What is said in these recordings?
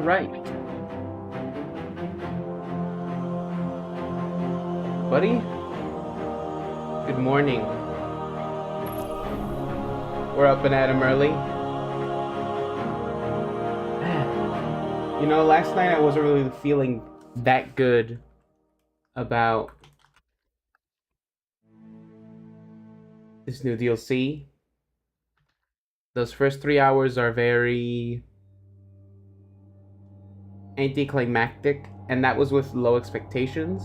Alright. Buddy? Good morning. We're up and at 'em early. You know, last night I wasn't really feeling that good about this new DLC. Those first 3 hours are very anticlimactic, and that was with low expectations.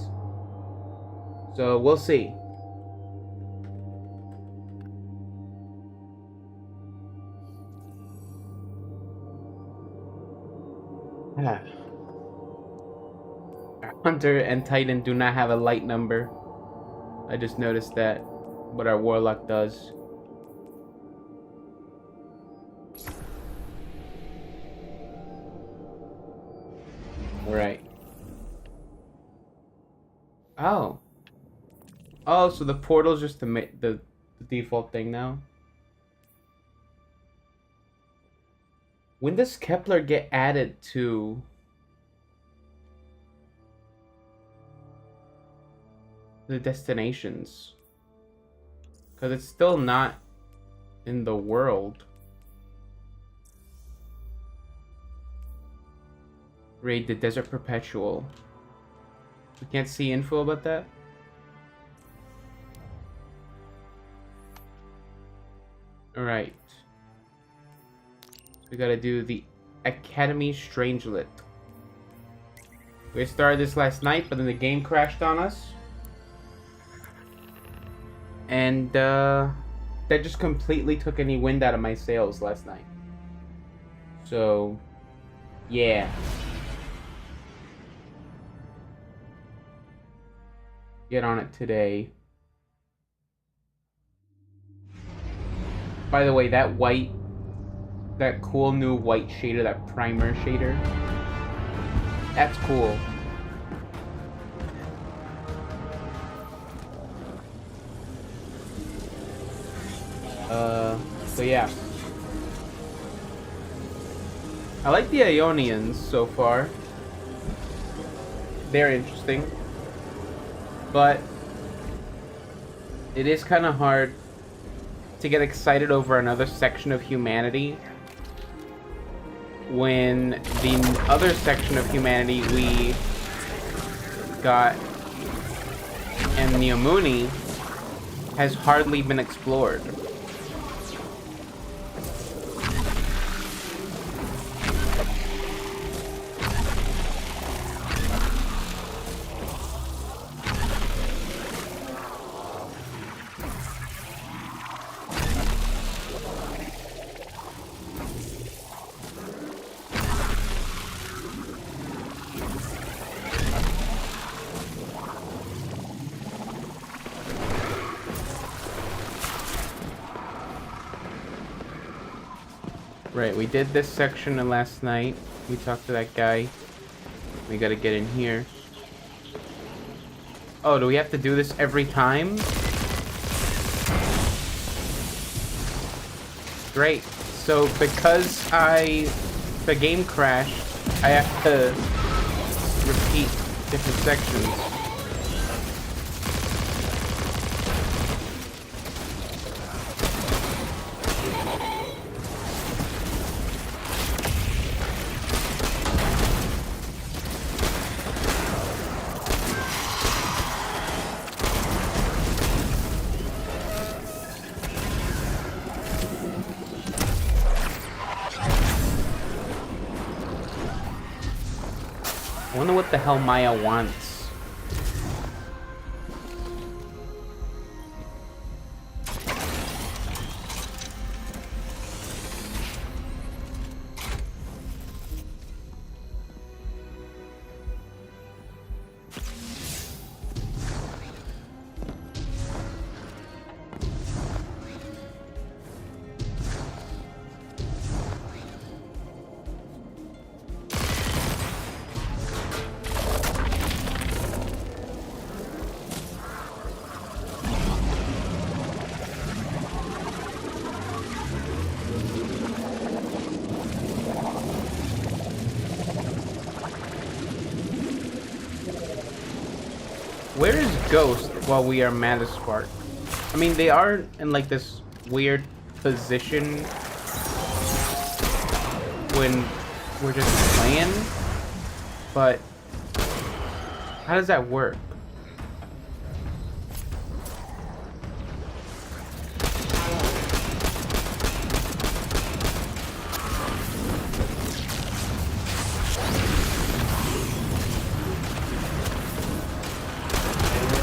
So we'll see. Hunter and Titan do not have a light number. I just noticed that, but our Warlock does. Right. Oh. Oh, so the portal's just the default thing now? When does Kepler get added to the destinations? Because it's still not in the world. Raid the Desert Perpetual. We can't see info about that? Alright. We gotta do the Academy Strangelet. We started this last night, but then the game crashed on us. And that just completely took any wind out of my sails last night. So, yeah. Get on it today. By the way, that cool new white shader, that primer shader, that's cool. So yeah. I like the Ionians so far. They're interesting. But it is kind of hard to get excited over another section of humanity when the other section of humanity we got in Neomuni has hardly been explored. Right, we did this section last night. We talked to that guy. We gotta get in here. Oh, do we have to do this every time? Great. So, because the game crashed, I have to repeat different sections. I wonder what the hell Maya wants. where is Ghost while we are mad as Spark? I mean, they are in like this weird position when we're just playing, but how does that work?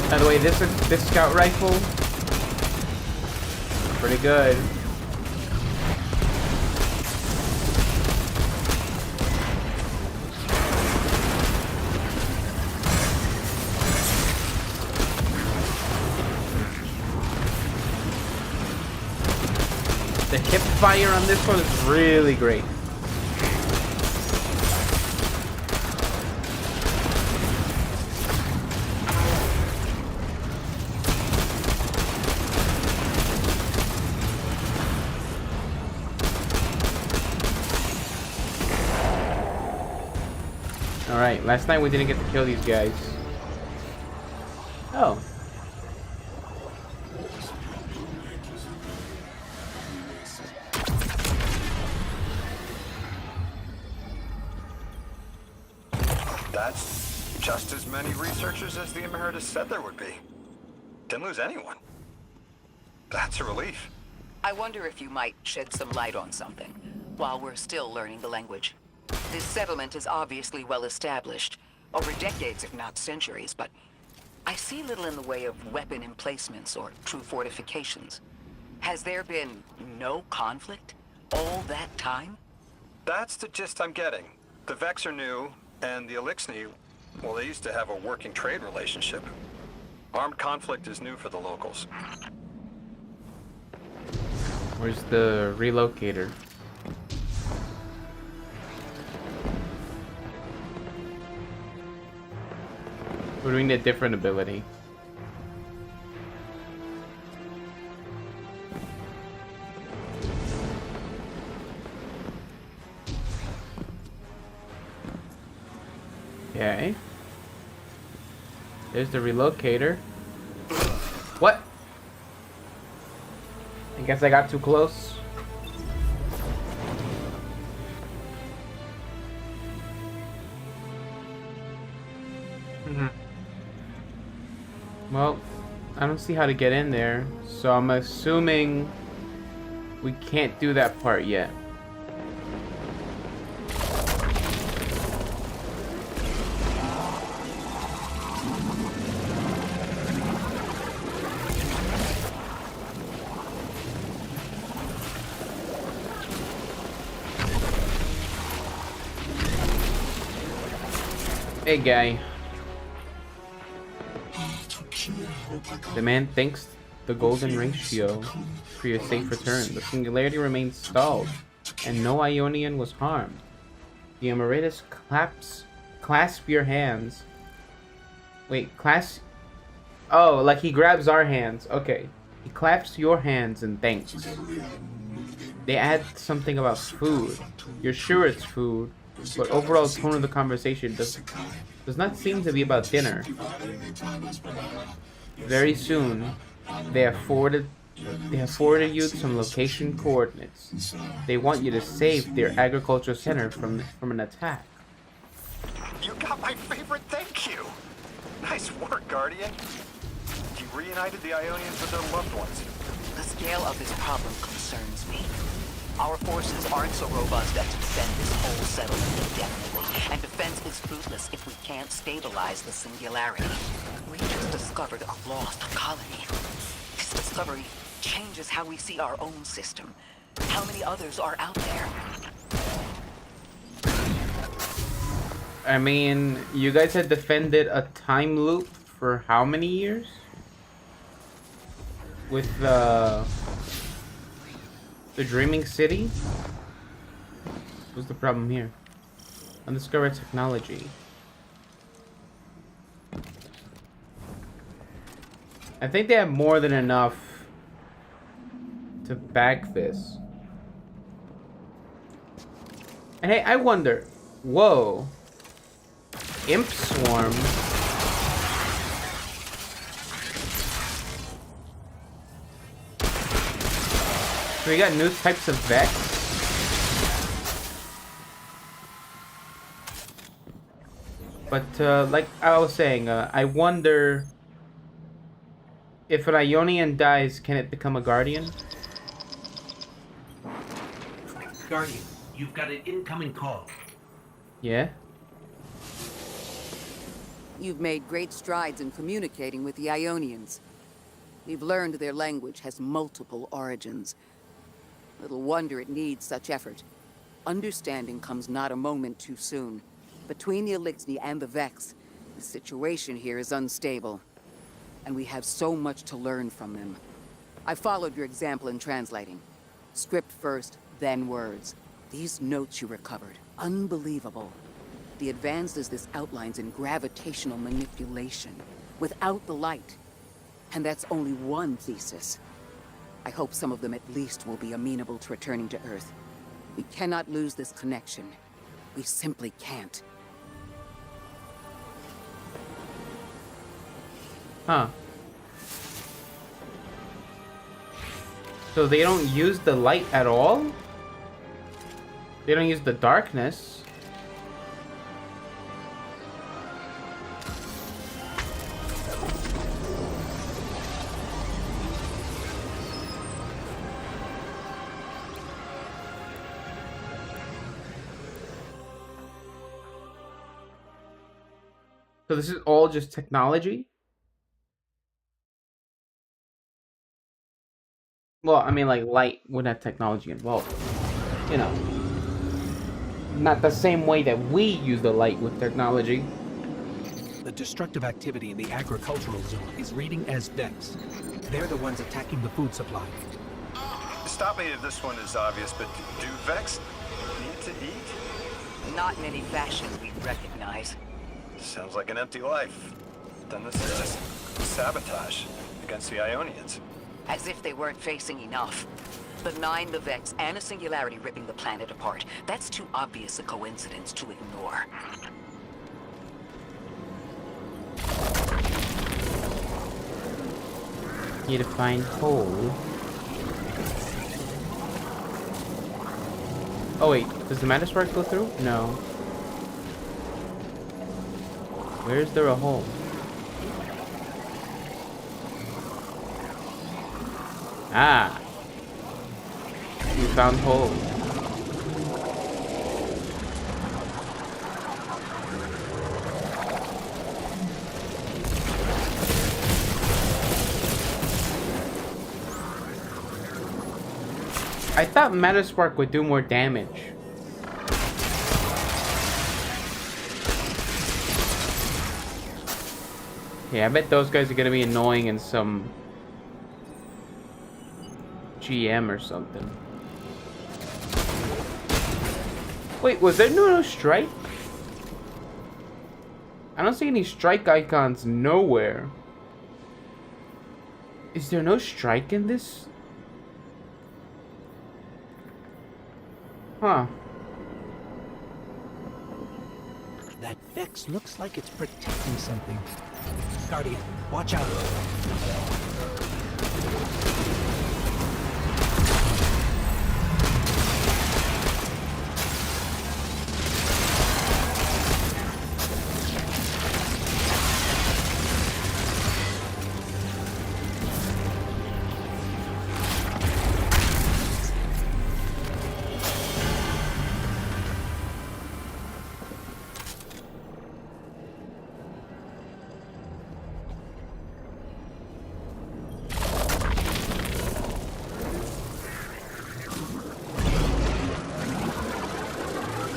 By the way, this scout rifle, pretty good. The hip fire on this one is really great. Alright, last night we didn't get to kill these guys. Oh. That's just as many researchers as the Emeritus said there would be. Didn't lose anyone. That's a relief. I wonder if you might shed some light on something while we're still learning the language. This settlement is obviously well established, over decades if not centuries, but I see little in the way of weapon emplacements or true fortifications. Has there been no conflict all that time? That's the gist I'm getting. The Vex are new, and the Elixni, well, they used to have a working trade relationship. Armed conflict is new for the locals. Where's the relocator? We're doing a different ability. Okay. There's the relocator. What? I guess I got too close. Well, I don't see how to get in there, so I'm assuming we can't do that part yet. Hey, guy. The man thanks the golden ratio for your safe return. The singularity remains stalled, and no Ionian was harmed. The Emeritus clasp your hands. Wait, clasp... Oh, like he grabs our hands. Okay. He clasps your hands and thanks. They add something about food. You're sure it's food, but overall tone of the conversation does not seem to be about dinner. Very soon, they have forwarded you some location coordinates. They want you to save their agricultural center from an attack. You got my favorite thank you! Nice work, Guardian. You reunited the Ionians with their loved ones. The scale of this problem concerns me. Our forces aren't so robust as to defend this whole settlement indefinitely, and defense is fruitless if we can't stabilize the singularity. We just discovered a lost colony. This discovery changes how we see our own system. How many others are out there? I mean, you guys had defended a time loop for how many years? With the Dreaming City? What's the problem here? Undiscovered technology. I think they have more than enough to back this. And hey, I wonder. Whoa. Imp Swarm. So we got new types of Vex. But like I was saying, I wonder if an Ionian dies, can it become a Guardian? Guardian, you've got an incoming call. Yeah. You've made great strides in communicating with the Ionians. We've learned their language has multiple origins. Little wonder it needs such effort. Understanding comes not a moment too soon. Between the Elixni and the Vex, the situation here is unstable. And we have so much to learn from them. I followed your example in translating. Script first, then words. These notes you recovered, unbelievable. The advances this outlines in gravitational manipulation, without the light. And that's only one thesis. I hope some of them at least will be amenable to returning to Earth. We cannot lose this connection. We simply can't. Huh. So they don't use the light at all? They don't use the darkness. So this is all just technology? Well, I mean, like, light would have technology involved. You know. Not the same way that we use the light with technology. The destructive activity in the agricultural zone is reading as Vex. They're the ones attacking the food supply. Stop me if this one is obvious, but do Vex need to eat? Not in any fashion we recognize. Sounds like an empty life. Then this is just sabotage against the Ionians. As if they weren't facing enough. The Nine, the Vex, and a singularity ripping the planet apart. That's too obvious a coincidence to ignore. Need to find hole. Oh wait, does the Matter Spark go through? No. Where is there a hole? Ah. We found hole. I thought Matter Spark would do more damage. Yeah, I bet those guys are gonna be annoying in some GM or something. Wait, was there no strike? I don't see any strike icons nowhere. Is there no strike in this? Huh. That Vex looks like it's protecting something. Guardian, watch out.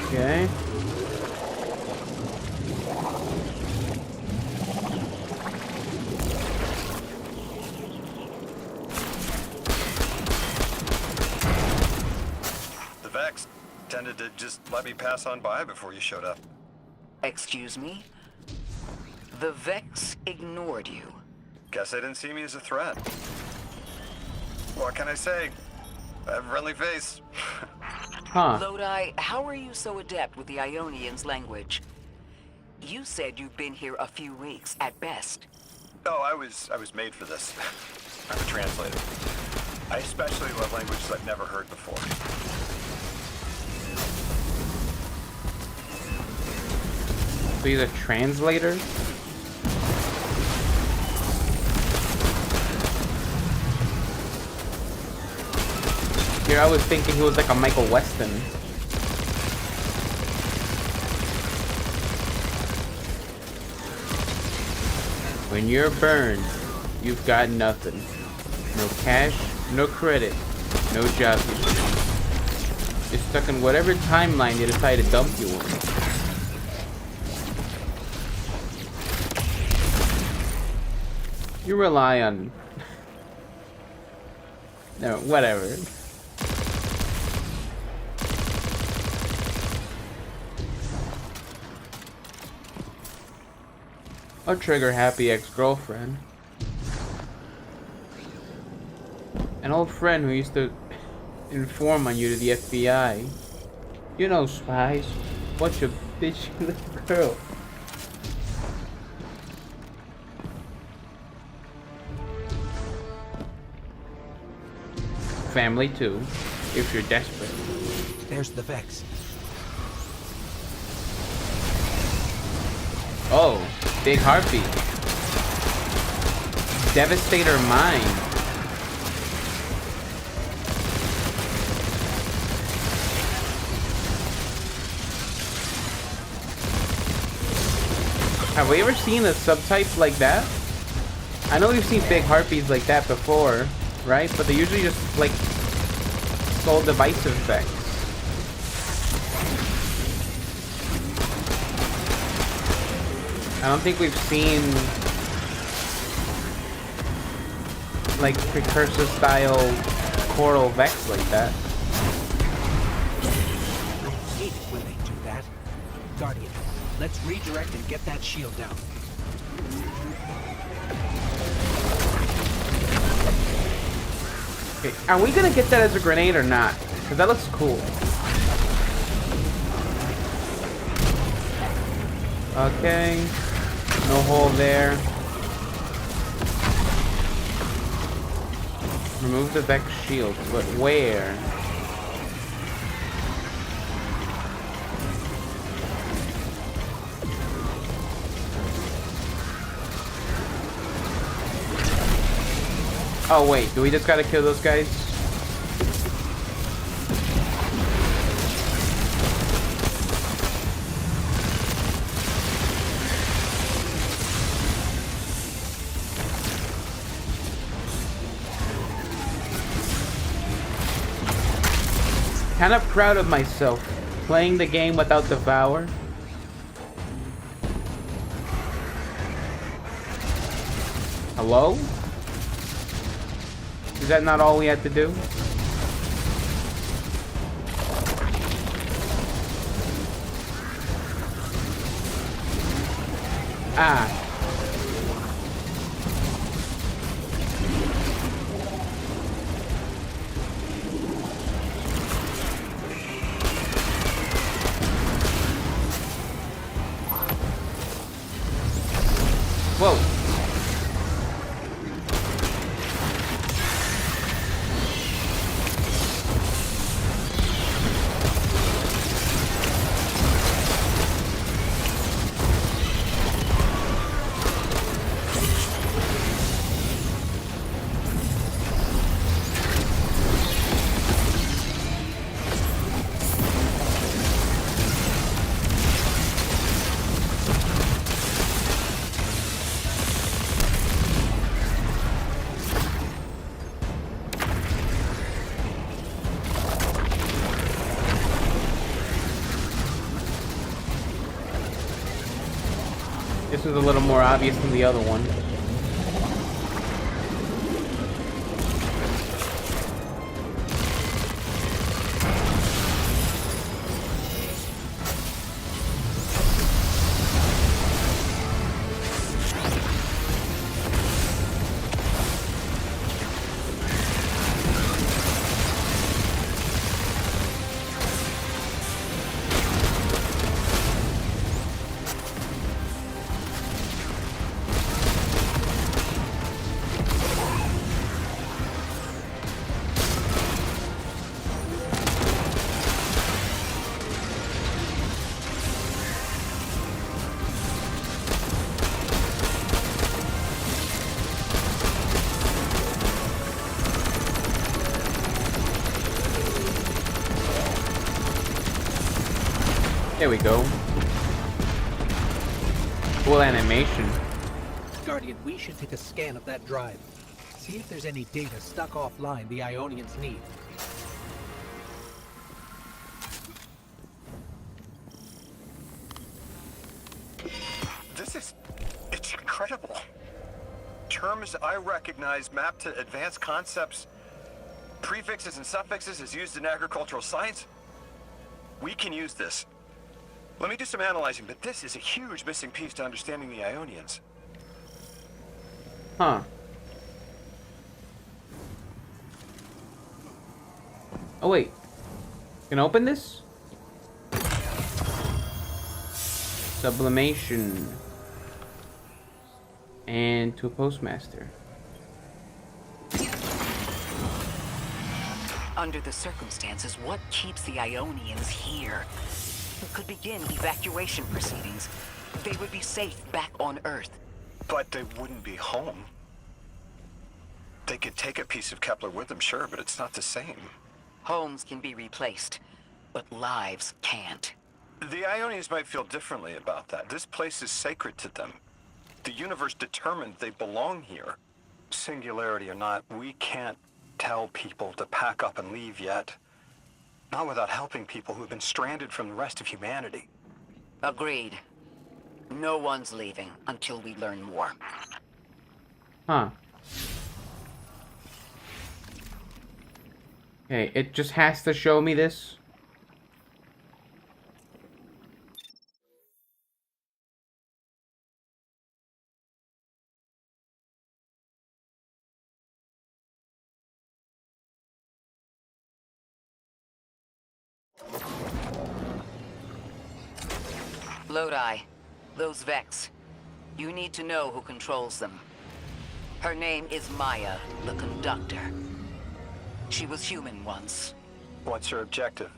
Okay. The Vex tended to just let me pass on by before you showed up. Excuse me? The Vex ignored you. Guess they didn't see me as a threat. What can I say? I have a friendly face. Huh. Lodi, how are you so adept with the Ionians' language? You said you've been here a few weeks, at best. Oh, I was made for this. I'm a translator. I especially love languages I've never heard before. So he's a translator? Here I was thinking he was like a Michael Weston. When you're burned, you've got nothing. No cash, no credit, no job history. You're stuck in whatever timeline they decide to dump you in. You rely on... No, whatever. A trigger-happy ex-girlfriend. An old friend who used to inform on you to the FBI. You know, spies. Bunch of bitchy little girls. Family too, if you're desperate. There's the Vex. Oh, big heartbeat. Devastator mine. Have we ever seen a subtype like that? I know we've seen big heartbeats like that before, right? But they usually just like soul device effects. I don't think we've seen like precursor style coral Vex like that. I hate it when they do that. Guardian, let's redirect and get that shield down. Okay, are we gonna get that as a grenade or not? Because that looks cool. Okay. No hole there. Remove the Vex shield, but where? Oh wait, do we just gotta kill those guys? Kind of proud of myself, playing the game without Devour. Hello? Is that not all we had to do? Ah. Whoa. This is a little more obvious than the other one. There we go. Cool animation. Guardian, we should take a scan of that drive. See if there's any data stuck offline the Ionians need. It's incredible. Terms I recognize mapped to advanced concepts, prefixes and suffixes as used in agricultural science. We can use this. Let me do some analyzing, but this is a huge missing piece to understanding the Ionians. Huh. Oh wait. Can I open this? Sublimation. And to a postmaster. Under the circumstances, what keeps the Ionians here? We could begin evacuation proceedings. They would be safe back on Earth. But they wouldn't be home. They could take a piece of Kepler with them, sure, but it's not the same. Homes can be replaced, but lives can't. The Ionians might feel differently about that. This place is sacred to them. The universe determined they belong here. Singularity or not, we can't tell people to pack up and leave yet. Not without helping people who've been stranded from the rest of humanity. Agreed. No one's leaving until we learn more. Huh. Okay, it just has to show me this. Lodi, those Vex. You need to know who controls them. Her name is Maya, the Conductor. She was human once. What's her objective?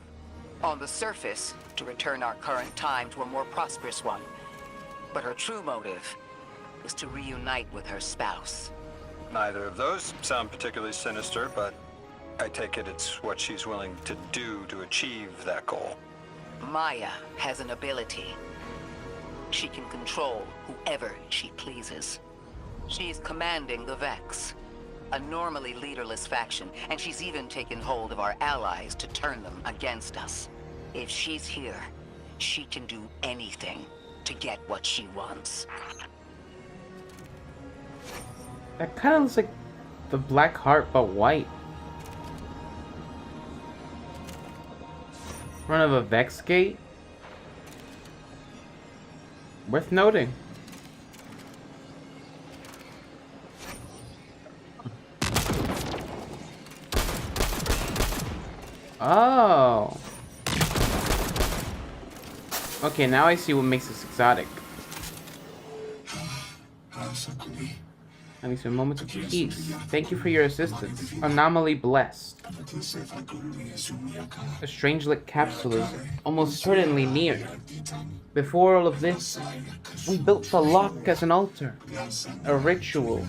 On the surface, to return our current time to a more prosperous one. But her true motive is to reunite with her spouse. Neither of those sound particularly sinister, but I take it it's what she's willing to do to achieve that goal. Maya has an ability. She can control whoever she pleases. She's commanding the Vex, a normally leaderless faction, and she's even taken hold of our allies to turn them against us. If she's here, she can do anything to get what she wants. That kind of looks like the Black Heart, but white. Front of a Vex gate? Worth noting. Oh. Okay, now I see what makes this exotic. Having some moments of peace. Thank you for your assistance. Anomaly blessed. A strange-lit capsule is almost certainly near. Before all of this, we built the lock as an altar. A ritual.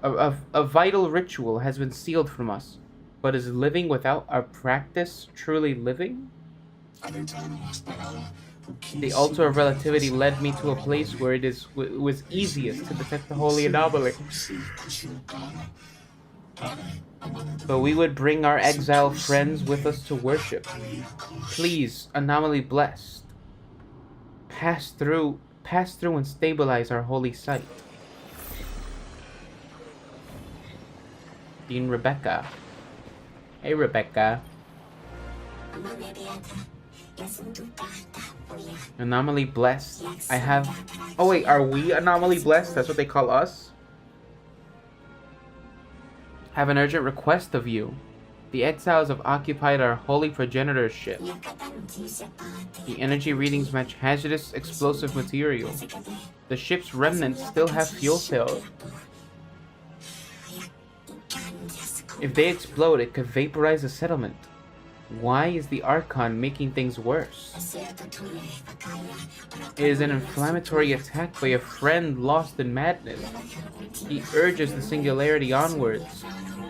A vital ritual has been sealed from us. But is living without our practice truly living? The altar of relativity led me to a place where it was easiest to detect the holy anomaly. But we would bring our exiled friends with us to worship. Please, anomaly blessed, pass through and stabilize our holy site. Dean Rebecca. Hey, Rebecca. Anomaly blessed. I have... Oh wait, are we anomaly blessed? That's what they call us? Have an urgent request of you. The exiles have occupied our holy progenitor's ship. The energy readings match hazardous explosive material. The ship's remnants still have fuel cells. If they explode, it could vaporize the settlement. Why is the Archon making things worse? It is an inflammatory attack by a friend lost in madness. He urges the singularity onwards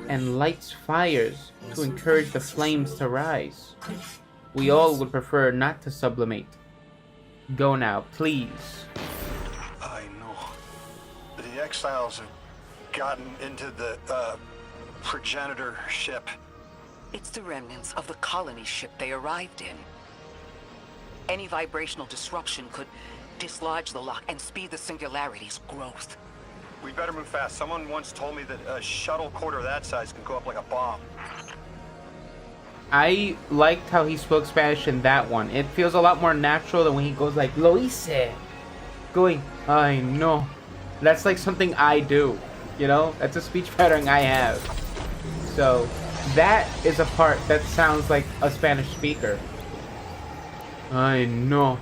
and lights fires to encourage the flames to rise. We all would prefer not to sublimate, Go now, please. I know. The exiles have gotten into the, progenitor ship. It's the remnants of the colony ship they arrived in. Any vibrational disruption could dislodge the lock and speed the singularity's growth. We better move fast. Someone once told me that a shuttle quarter that size can go up like a bomb. I liked how he spoke Spanish in that one. It feels a lot more natural than when he goes like, "Lo hice." Going, I know. That's like something I do. You know? That's a speech pattern I have. So, that is a part that sounds like a Spanish speaker. I know.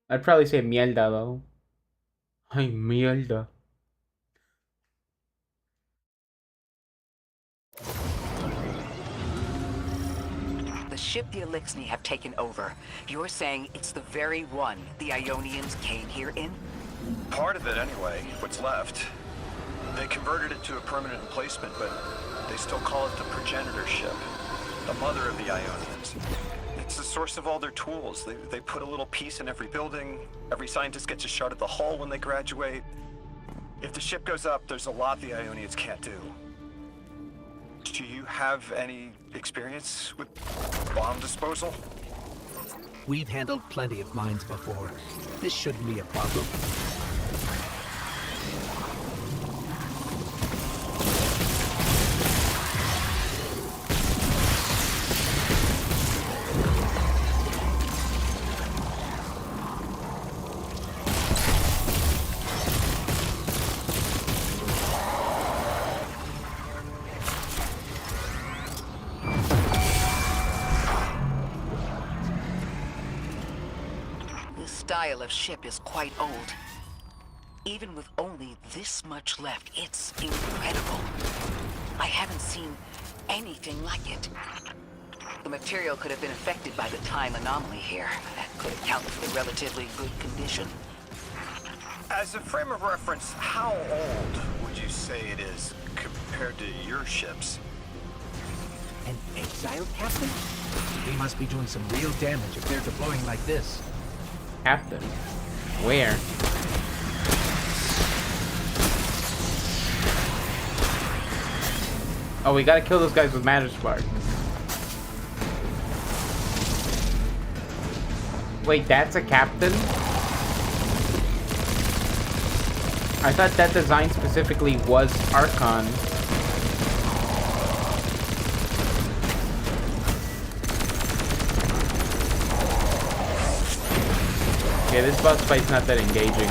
I'd probably say mierda though. Ay, mierda. The ship the Elixni have taken over. You're saying it's the very one the Ionians came here in? Part of it, anyway. What's left. They converted it to a permanent emplacement, but they still call it the progenitor ship. The mother of the Ionians. It's the source of all their tools. They put a little piece in every building. Every scientist gets a shot at the hull when they graduate. If the ship goes up, there's a lot the Ionians can't do. Do you have any experience with bomb disposal? We've handled plenty of mines before. This shouldn't be a problem. Style of ship is quite old. Even with only this much left, it's incredible. I haven't seen anything like it. The material could have been affected by the time anomaly here. That could account for the relatively good condition. As a frame of reference, how old would you say it is compared to your ships? An exiled captain? They must be doing some real damage if they're deploying like this. Captain. Where? Oh, we gotta kill those guys with Matter Spark. Wait, that's a captain? I thought that design specifically was Archon. Yeah, this boss fight's not that engaging.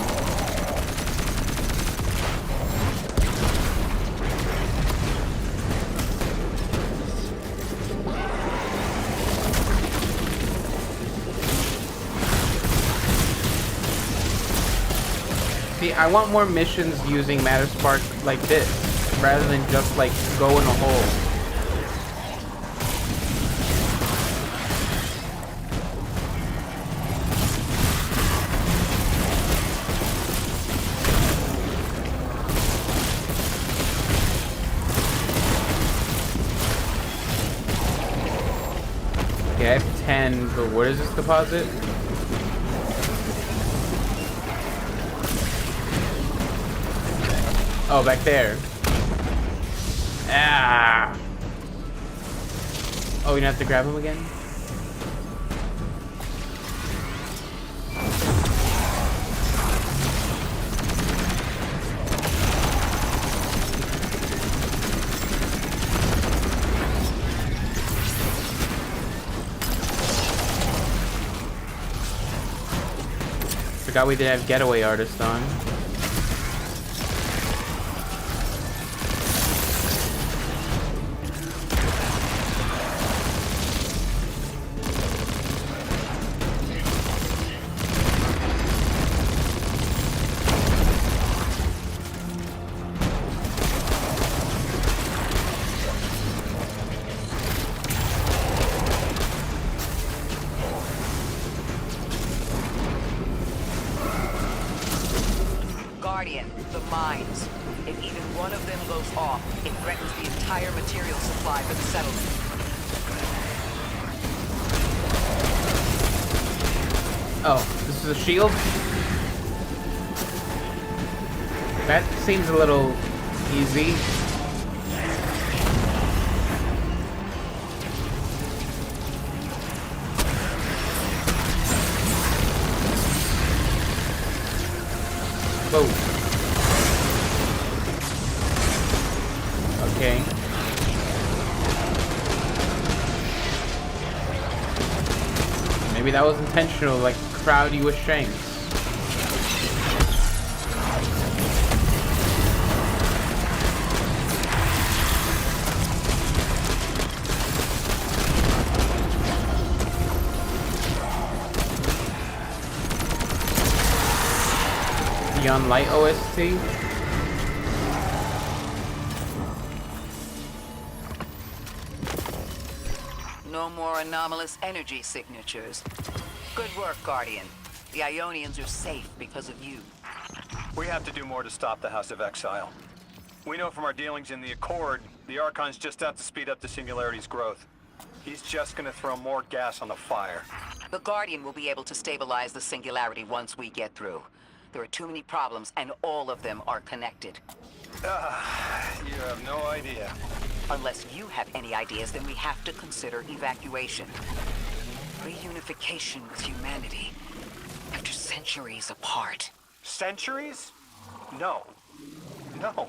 See, I want more missions using Matter Spark like this, rather than just like go in a hole. Okay, I have 10, but where is this deposit? Oh, back there. Ah! Oh, you have to grab him again? Forgot we didn't have Getaway Artist on. The mines. If even one of them goes off, it threatens the entire material supply for the settlement. Oh, this is a shield? That seems a little easy. Whoa. Okay. Maybe that was intentional, like crowd you with shanks. Beyond Light OST. No more anomalous energy signatures. Good work, Guardian. The Ionians are safe because of you. We have to do more to stop the House of Exile. We know from our dealings in the Accord, the Archon's just out to speed up the Singularity's growth. He's just gonna throw more gas on the fire. The Guardian will be able to stabilize the Singularity once we get through. There are too many problems, and all of them are connected. You have no idea. Unless you have any ideas, then we have to consider evacuation. Reunification with humanity. After centuries apart. Centuries? No. No,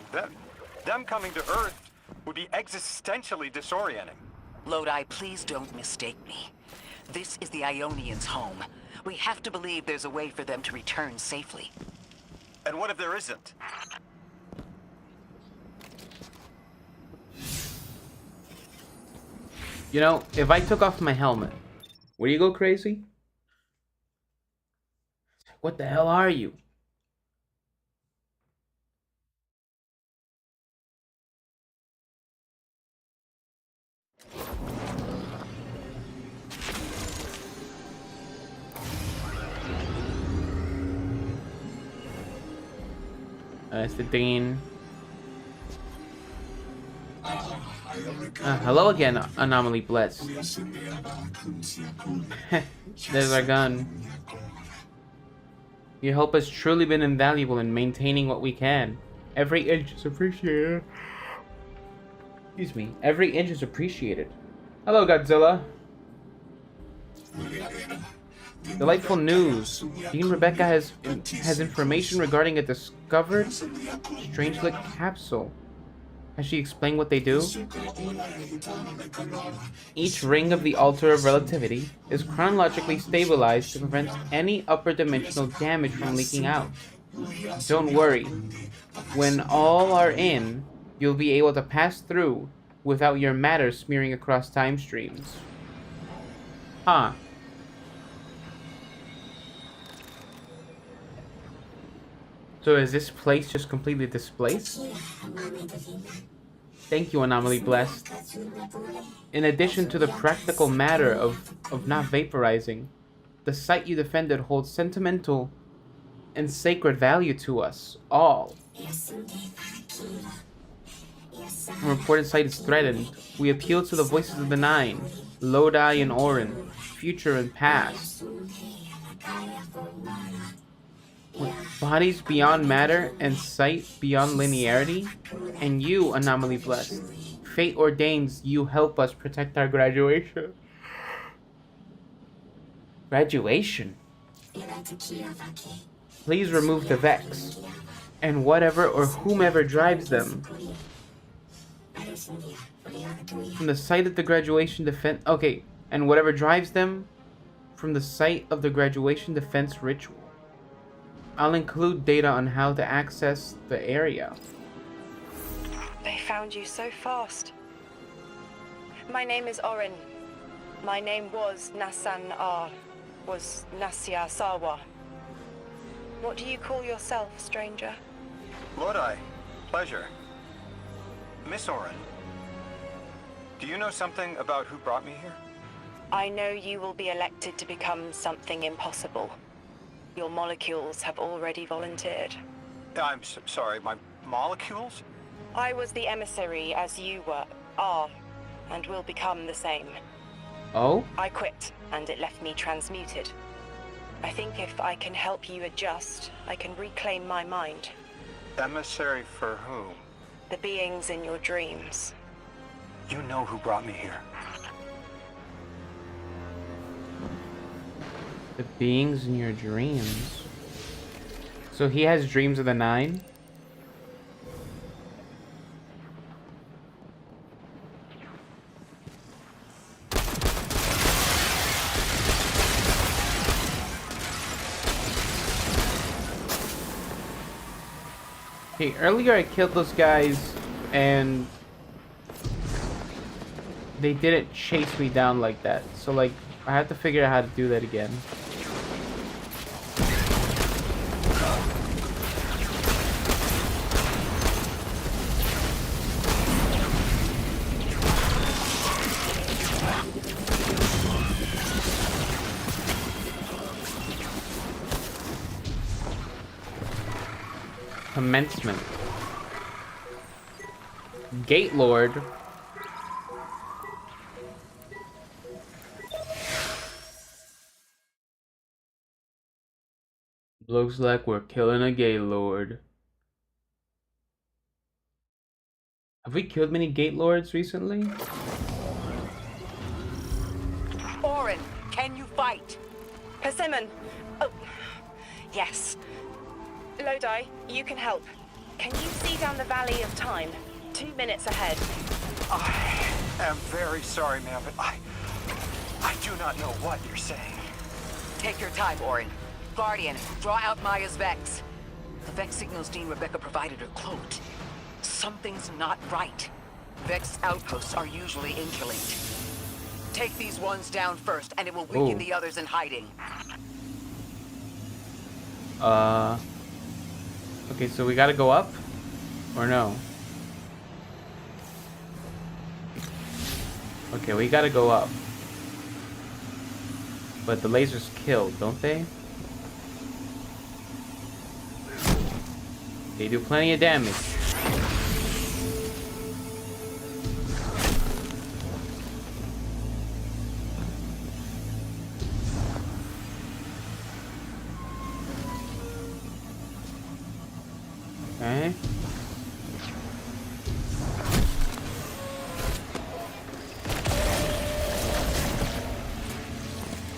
them coming to Earth would be existentially disorienting. Lodi, please don't mistake me. This is the Ionians' home. We have to believe there's a way for them to return safely. And what if there isn't? You know, if I took off my helmet, would you go crazy? What the hell are you? It's the Dean. Hello again, Anomaly Blessed. There's our gun. Your help has truly been invaluable in maintaining what we can. Every inch is appreciated. Excuse me. Every inch is appreciated. Hello, Godzilla. Delightful news. Dean Rebecca has information regarding a discovered strange-lit capsule. Has she explained what they do? Each ring of the Altar of Relativity is chronologically stabilized to prevent any upper dimensional damage from leaking out. Don't worry. When all are in, you'll be able to pass through without your matter smearing across time streams. Huh. So is this place just completely displaced? Thank you, Anomaly Blessed. In addition to the practical matter of not vaporizing, the site you defended holds sentimental and sacred value to us all. A reported site is threatened. We appeal to the voices of the Nine, Lodi and Orin, future and past. With bodies beyond matter and sight beyond linearity, and you, Anomaly Blessed, fate ordains you help us protect our graduation. Graduation? Please remove the Vex, and whatever or whomever drives them. From the site of the graduation defense... Okay, and whatever drives them from the site of the graduation defense ritual. I'll include data on how to access the area. They found you so fast. My name is Orin. My name was Nasan R. Was Nasya Sawa. What do you call yourself, stranger? Lodi, pleasure. Miss Orin, do you know something about who brought me here? I know you will be elected to become something impossible. Your molecules have already volunteered. I'm sorry, my molecules? I was the emissary as you are, and will become the same. Oh? I quit, and it left me transmuted. I think if I can help you adjust, I can reclaim my mind. Emissary for whom? The beings in your dreams. You know who brought me here. The beings in your dreams. So he has dreams of the Nine? Okay, earlier I killed those guys and they didn't chase me down like that. So like, I have to figure out how to do that again. Commencement. Gate Lord. Looks like we're killing a Gate Lord. Have we killed many Gate Lords recently? Orin, can you fight? Persimmon! Oh, yes. Lodi, you can help. Can you see down the Valley of Time? 2 minutes ahead. I am very sorry, ma'am, but I do not know what you're saying. Take your time, Orin. Guardian, draw out Maya's Vex. The Vex signals Dean Rebecca provided are cloaked. Something's not right. Vex outposts are usually interlinked. Take these ones down first, and it will weaken the others in hiding. Okay, so we gotta go up? Or no? Okay, we gotta go up. But the lasers kill, don't they? They do plenty of damage. Okay.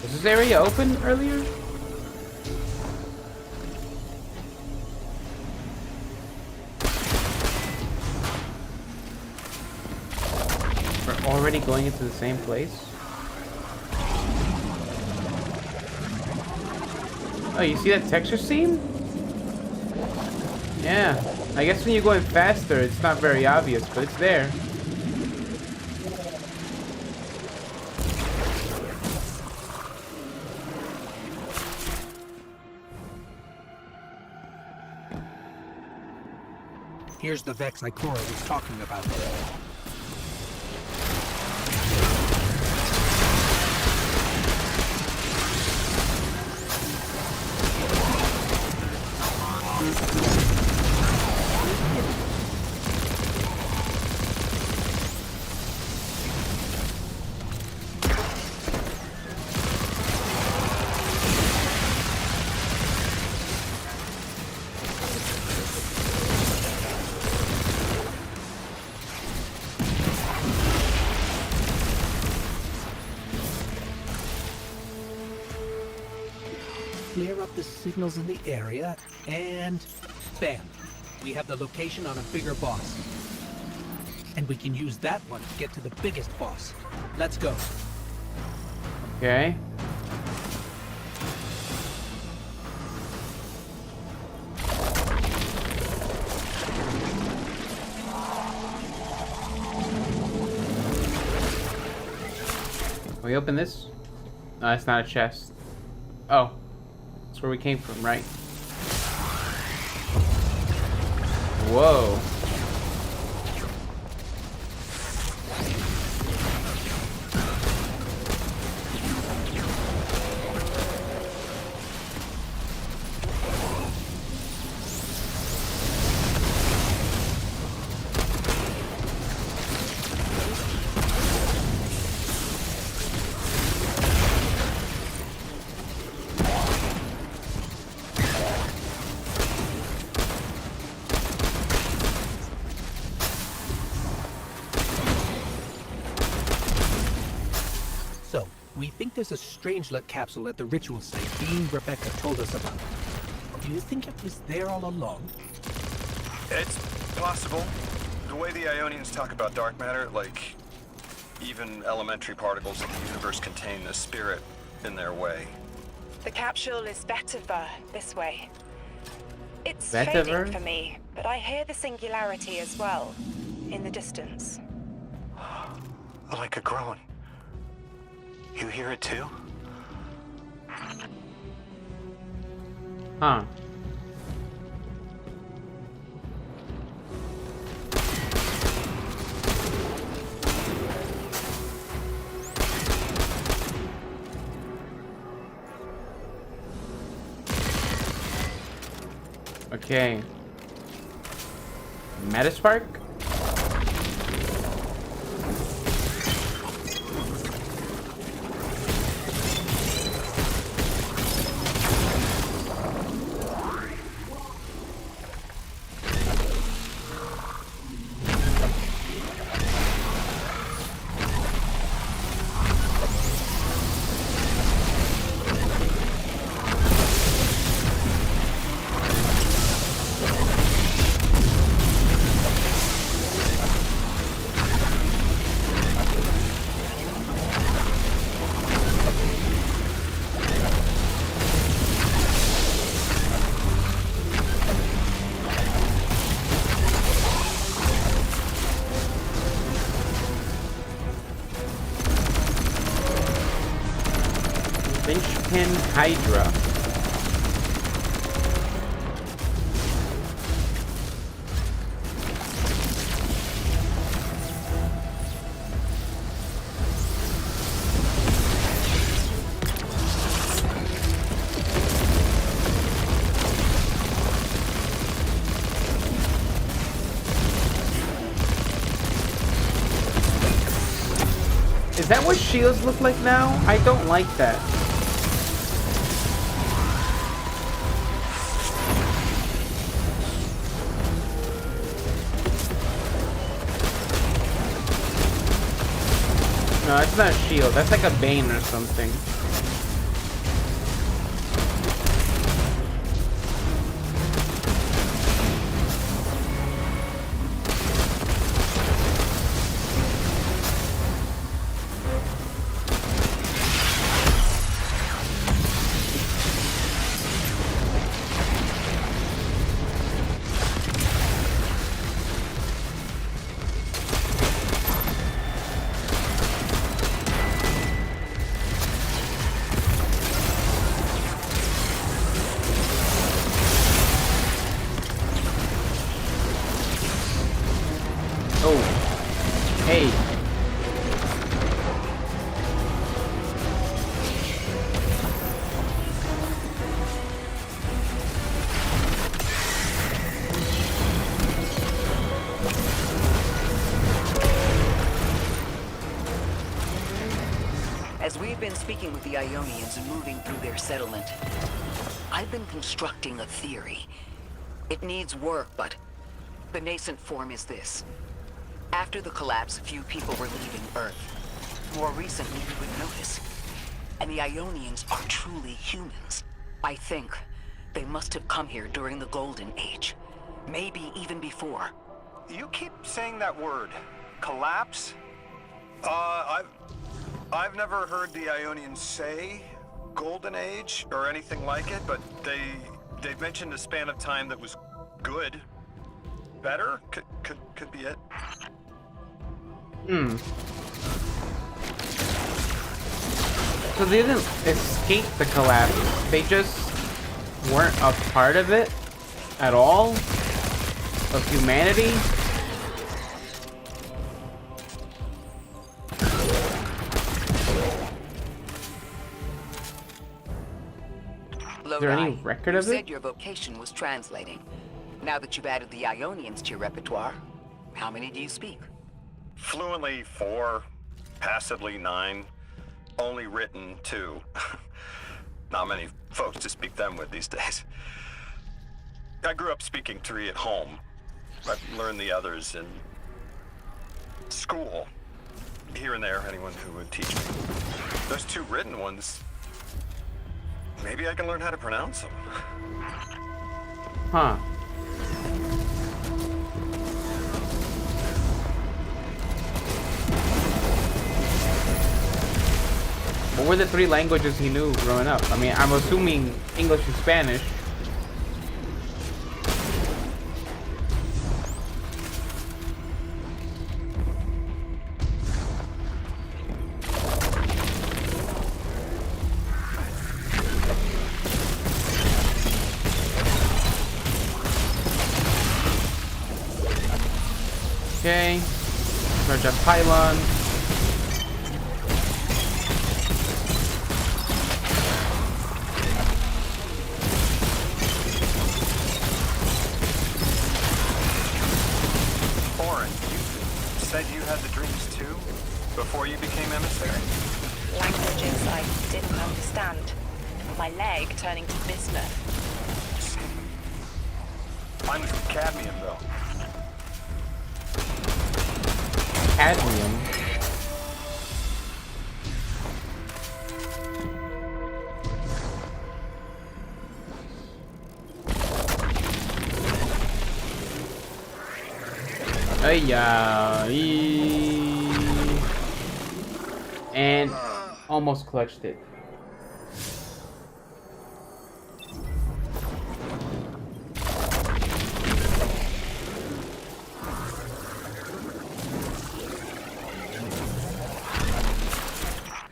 Was this area open earlier? We're already going into the same place? Oh, you see that texture seam? Yeah, I guess when you're going faster, it's not very obvious, but it's there. Here's the Vex Ikora was talking about. Clear up the signals in the area, and bam! We have the location on a bigger boss. And we can use that one to get to the biggest boss. Let's go. Okay. Can we open this? No, it's not a chest. Oh. That's where we came from, right? Whoa. We think there's a Strangelet capsule at the ritual site Dean Rebecca told us about. Do you think it was there all along? It's possible. The way the Ionians talk about dark matter, like even elementary particles in the universe contain the spirit in their way. The capsule is vetiver this way. It's Vetiver? fading for me, but I hear the singularity as well, in the distance. Like a groan. You hear it too? Huh. Okay. Metaspark? Finchkin Hydra. Is that what shields look like now? I don't like that. No, it's not a shield. That's like a bane or something. Hey. As we've been speaking with the Ionians and moving through their settlement, I've been constructing a theory. It needs work, but the nascent form is this. After the collapse, few people were leaving Earth. More recently, we would notice. And the Ionians are truly humans. I think they must have come here during the Golden Age. Maybe even before. You keep saying that word. Collapse? I've never heard the Ionians say Golden Age or anything like it, but they've mentioned a span of time that was good. Better? Could be it. So they didn't escape the collapse. They just weren't a part of it at all? Of humanity? Is there any record of you it? said your vocation was translating. Now that you've added the Ionians to your repertoire, how many do you speak? Fluently 4, passively 9, only written 2. Not many folks to speak them with these days. I grew up speaking 3 at home. I've learned the others in school. Here and there, anyone who would teach me. Those two written ones, maybe I can learn how to pronounce them. Huh. What were the 3 languages he knew growing up? I mean, I'm assuming English and Spanish. Okay. Charge up pylon. Oren, you said you had the dreams too? Before you became emissary? Languages I didn't understand. My leg turning to bismuth. Mine was cadmium, though. Cadmium. And almost clutched it.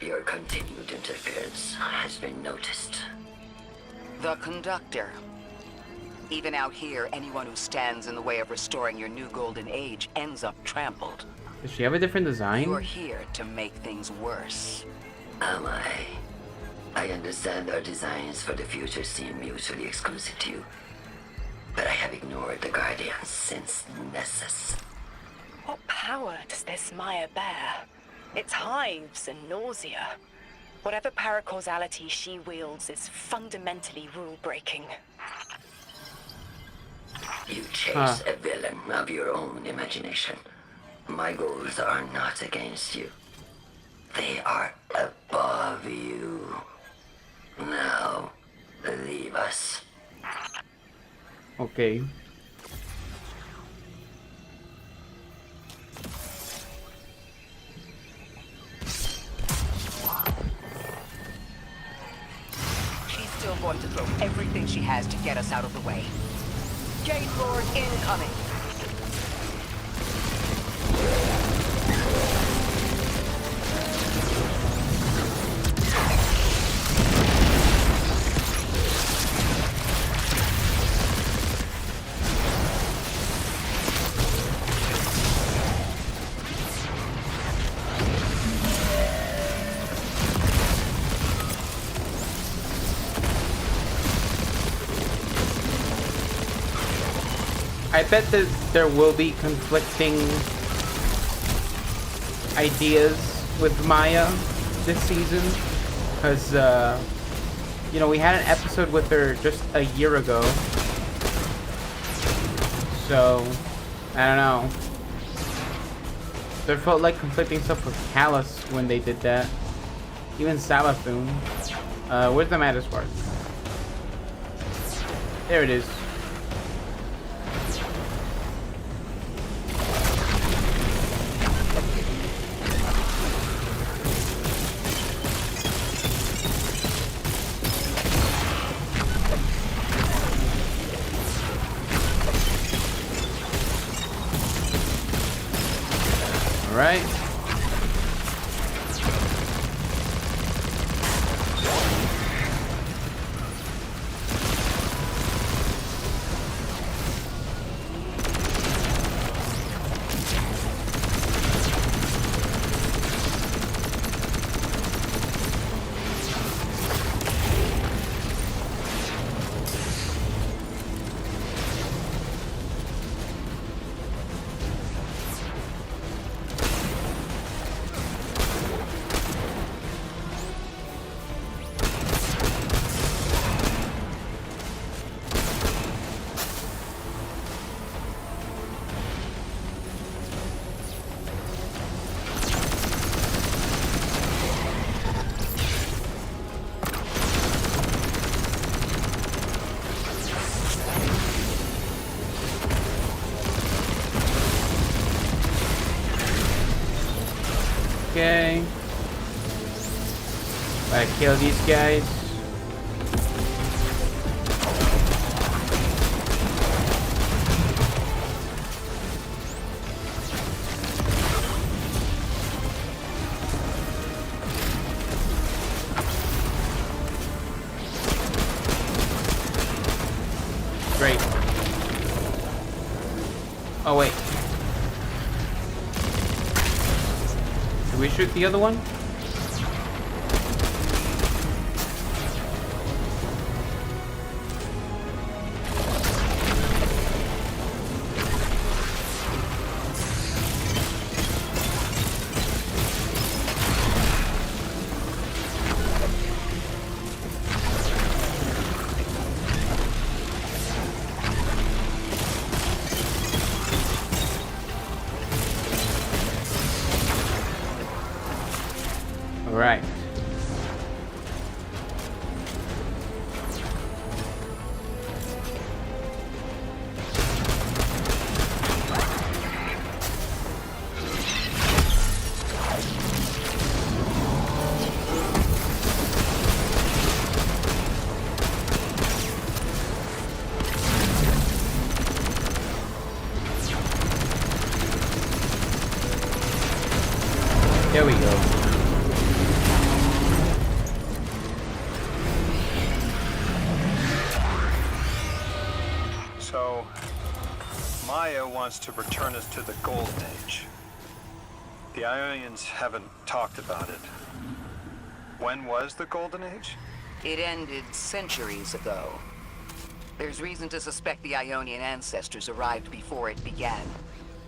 Your continued interference has been noticed. The conductor. Even out here, anyone who stands in the way of restoring your new golden age ends up trampled. Does she have a different design? You're here to make things worse. Am I? I understand our designs for the future seem mutually exclusive to you. But I have ignored the Guardians since Nessus. What power does this Maya bear? It's hives and nausea. Whatever paracausality she wields is fundamentally rule-breaking. You chase a villain of your own imagination. My goals are not against you. They are above you. Now, leave us. Okay. She's still going to throw everything she has to get us out of the way. Jade Lord incoming! I bet that there will be conflicting ideas with Maya this season, because you know, we had an episode with her just a year ago, so I don't know. There felt like conflicting stuff with Callus when they did that. Even Savathun. Where's the Mattis part? There it is. Right. Okay. Gotta kill these guys. Great. Oh wait. Did we shoot the other one? Alright. There we go. So, Maya wants to return us to the Golden Age. The Ionians haven't talked about it. When was the Golden Age? It ended centuries ago. There's reason to suspect the Ionian ancestors arrived before it began.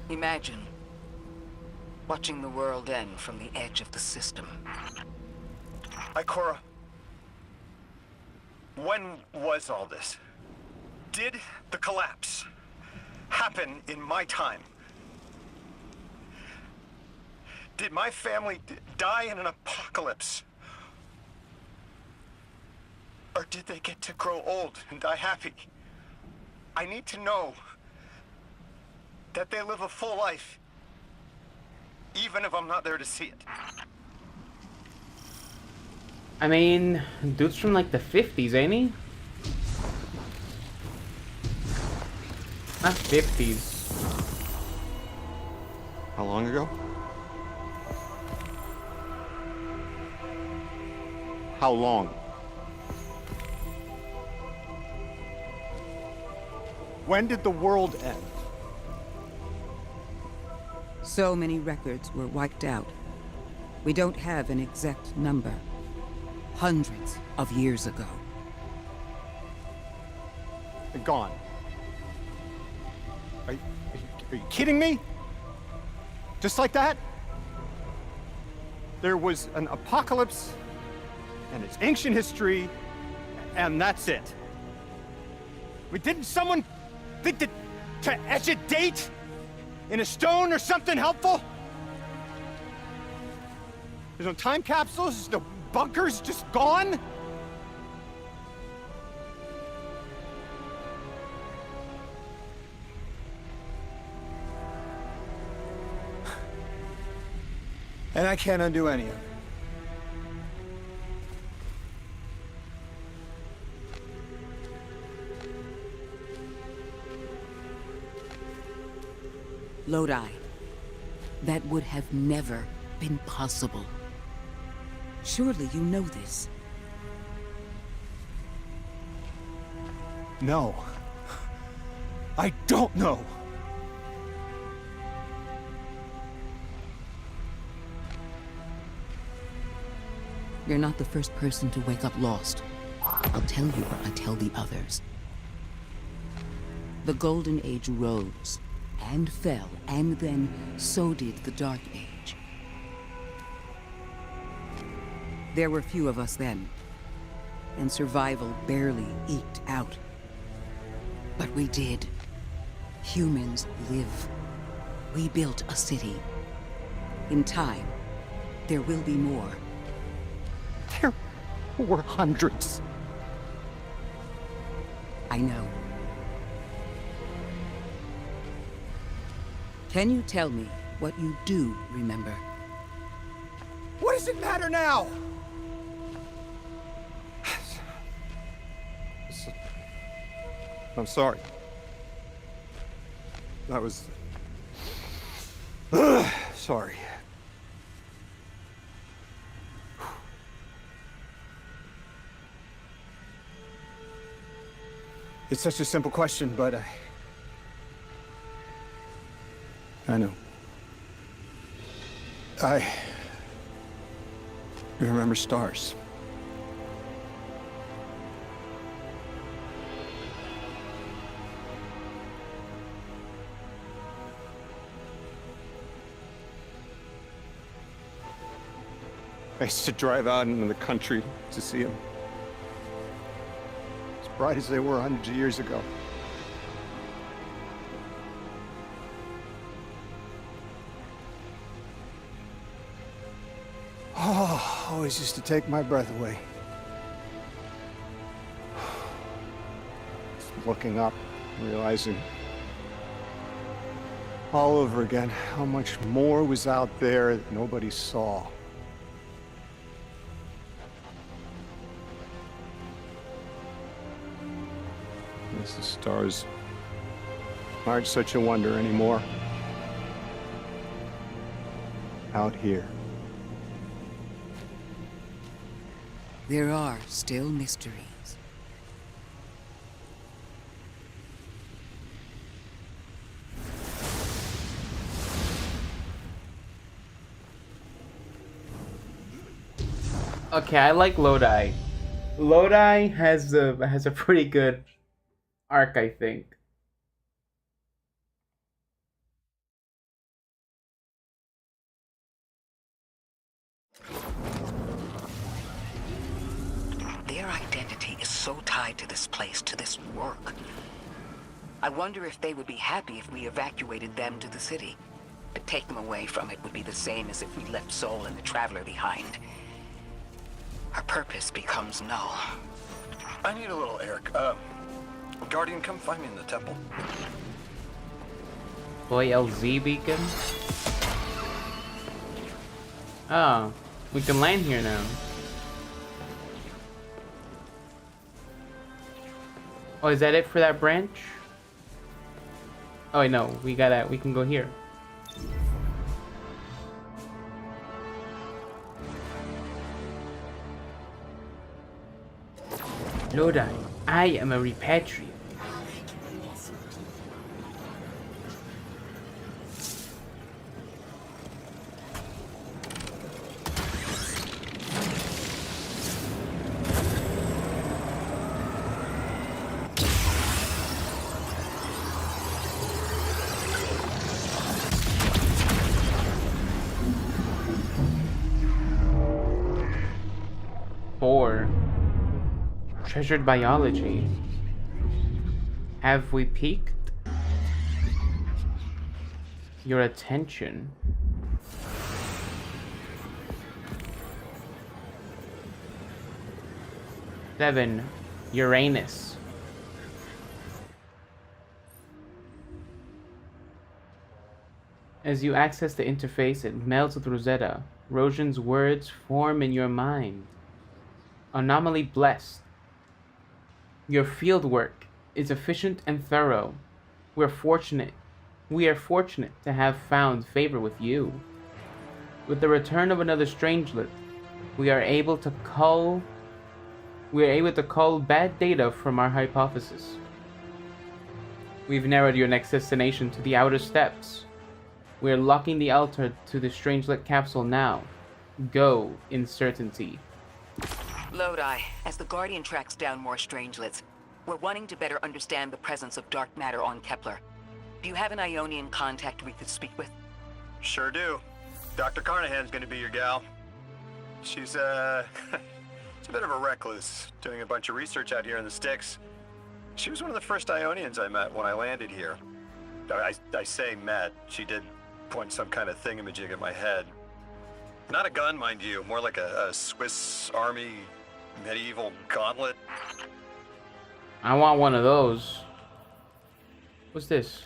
Imagine watching the world end from the edge of the system. Ikora, when was all this? Did the collapse happen in my time? Did my family die in an apocalypse? Or did they get to grow old and die happy? I need to know that they live a full life, even if I'm not there to see it. I mean, dude's from like the 50s, ain't he? Not 50s. How long ago? How long? When did the world end? So many records were wiped out. We don't have an exact number. Hundreds of years ago. They're gone. Are you kidding me? Just like that? There was an apocalypse, and it's ancient history, and that's it. Didn't someone think that to etch a date in a stone or something helpful? There's no time capsules, no bunkers, just gone? And I can't undo any of it. Lodi. That would have never been possible. Surely you know this. No. I don't know. You're not the first person to wake up lost. I'll tell you what I tell the others. The Golden Age rose and fell, and then so did the Dark Age. There were few of us then, and survival barely eked out. But we did. Humans live. We built a city. In time, there will be more. There were hundreds. I know. Can you tell me what you do remember? does it matter now? I'm sorry. That was... sorry. It's such a simple question, but I know. I remember stars. I used to drive out into the country to see them. As bright as they were hundreds of years ago. Oh, always used to take my breath away. Just looking up, realizing all over again how much more was out there that nobody saw. The stars aren't such a wonder anymore. Out here. There are still mysteries. Okay, I like Lodi. Lodi has a pretty good arc, I think. Their identity is so tied to this place, to this work. I wonder if they would be happy if we evacuated them to the city. To take them away from it would be the same as if we left Soul and the Traveler behind. Our purpose becomes null. I need a little Eric. Guardian, come find me in the temple. Boy, LZ beacon. Oh, we can land here now. Oh, is that it for that branch? Oh, no, we can go here. Lodi, I am a repatriate. Four. Treasured biology. Have we piqued your attention? 7. Uranus. As you access the interface, it melts with Rosetta. Roshan's words form in your mind. Anomaly blessed. Your field work is efficient and thorough. We are fortunate to have found favor with you. With the return of another strangelet, we are able to cull bad data from our hypothesis. We've narrowed your next destination to the outer steppes. We are locking the altar to the strangelet capsule now. Go in certainty. Lodi, as the Guardian tracks down more strangelets, we're wanting to better understand the presence of dark matter on Kepler. Do you have an Ionian contact we could speak with? Sure do. Dr. Carnahan's gonna be your gal. She's, she's a bit of a recluse, doing a bunch of research out here in the sticks. She was one of the first Ionians I met when I landed here. I say met. She did point some kind of thingamajig at my head. Not a gun, mind you, more like a Swiss Army medieval gauntlet. I want one of those. What's this?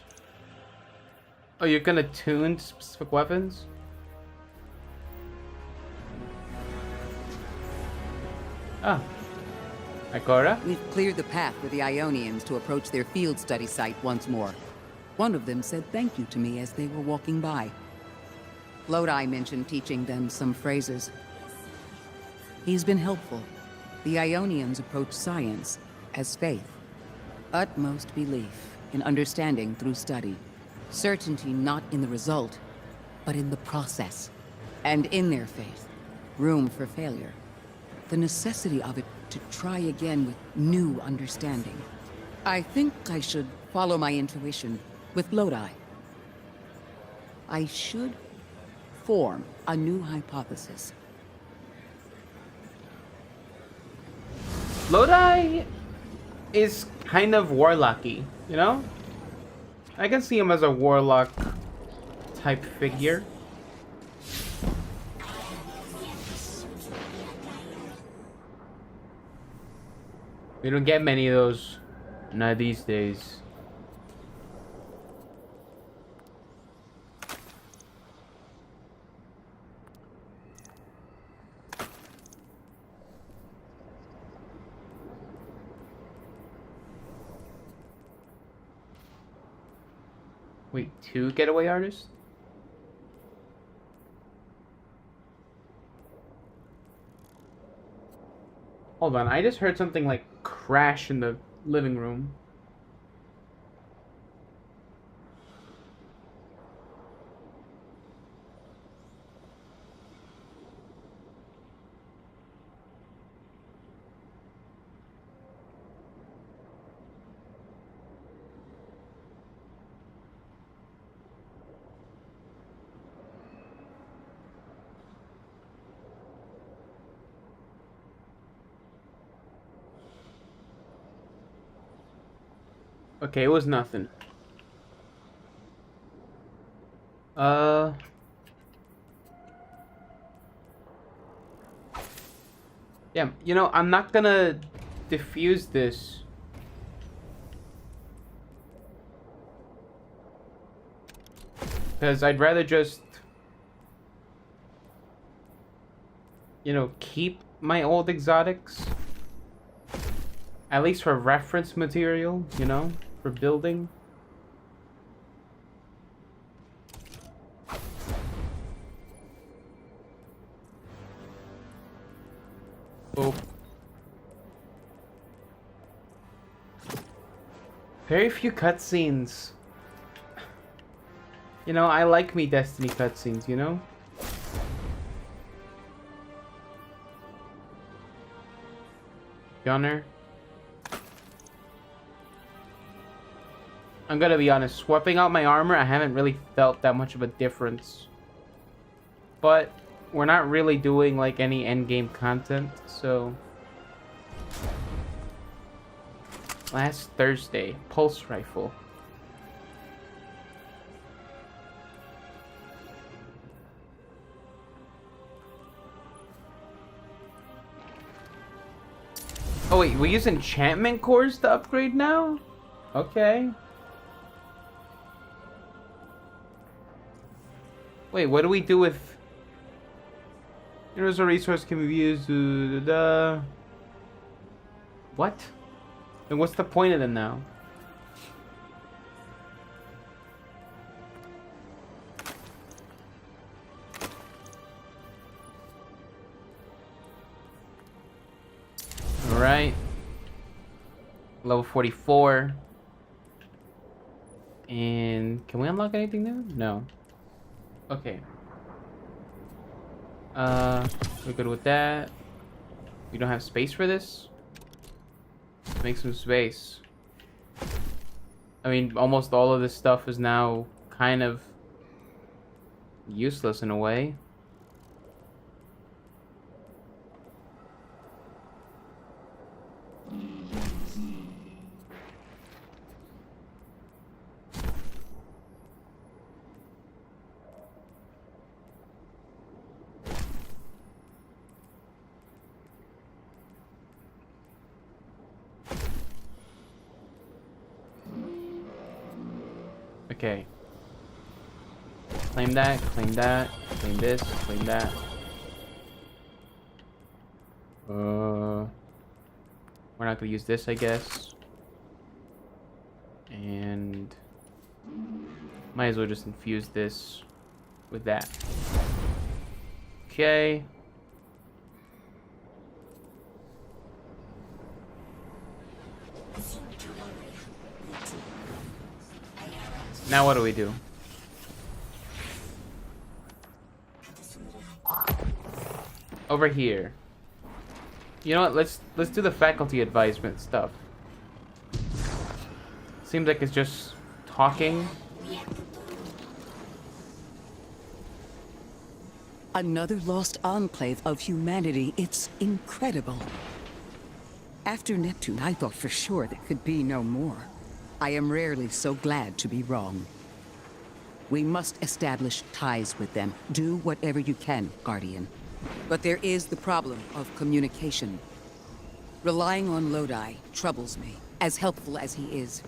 Oh, you're gonna tune specific weapons? Ah, Ikora? We've cleared the path for the Ionians to approach their field study site once more. One of them said thank you to me as they were walking by. Lodi mentioned teaching them some phrases. He's been helpful. The Ionians approach science as faith. Utmost belief in understanding through study. Certainty not in the result, but in the process. And in their faith, room for failure. The necessity of it to try again with new understanding. I think I should follow my intuition with Lodi. I should form a new hypothesis. Lodi is kind of warlocky, you know? I can see him as a warlock type figure. We don't get many of those, not these days. Wait, 2 getaway artists? Hold on, I just heard something like crash in the living room. Okay, it was nothing. Yeah, you know, I'm not gonna diffuse this. Because I'd rather just, you know, keep my old exotics. At least for reference material, you know, for building. Oh. Very few cutscenes. You know, I like me Destiny cutscenes, you know? Gunner. I'm gonna be honest, swapping out my armor, I haven't really felt that much of a difference. But we're not really doing like any endgame content, so... Last Thursday, pulse rifle. Oh wait, we use enchantment cores to upgrade now? Okay. Wait, what do we do with... Here's a resource can be used to... What? And what's the point of them now? Alright. Level 44. And can we unlock anything new? No. Okay. We're good with that. We don't have space for this? Let's make some space. I mean, almost all of this stuff is now kind of useless in a way. Okay. Claim that, claim this, claim that. We're not gonna use this, I guess. And might as well just infuse this with that. Okay. Now what do we do? Over here. You know what? Let's do the faculty advisement stuff. Seems like it's just talking. Another lost enclave of humanity. It's incredible. After Neptune, I thought for sure there could be no more. I am rarely so glad to be wrong. We must establish ties with them. Do whatever you can, Guardian. But there is the problem of communication. Relying on Lodi troubles me, as helpful as he is.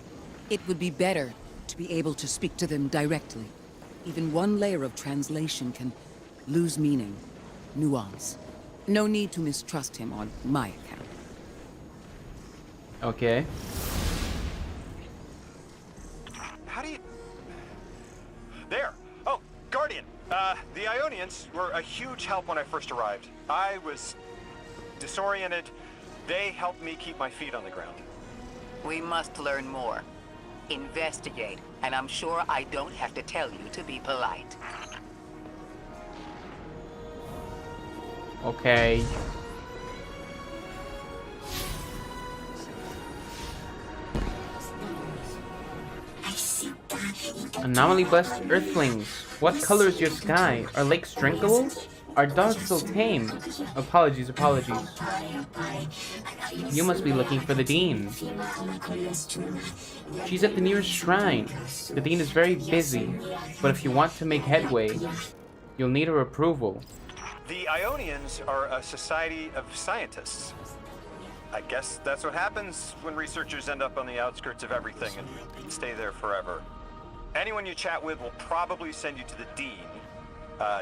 It would be better to be able to speak to them directly. Even one layer of translation can lose meaning, nuance. No need to mistrust him on my account. Okay. How do you... There! Oh, Guardian! The Ionians were a huge help when I first arrived. I was disoriented. They helped me keep my feet on the ground. We must learn more. Investigate, and I'm sure I don't have to tell you to be polite. Okay. Anomaly blessed earthlings. What color is your sky? Are lakes drinkable? Are dogs still tame? Apologies. You must be looking for the Dean. She's at the nearest shrine. The Dean is very busy, but if you want to make headway, you'll need her approval. The Ionians are a society of scientists. I guess that's what happens when researchers end up on the outskirts of everything and stay there forever. Anyone you chat with will probably send you to the Dean.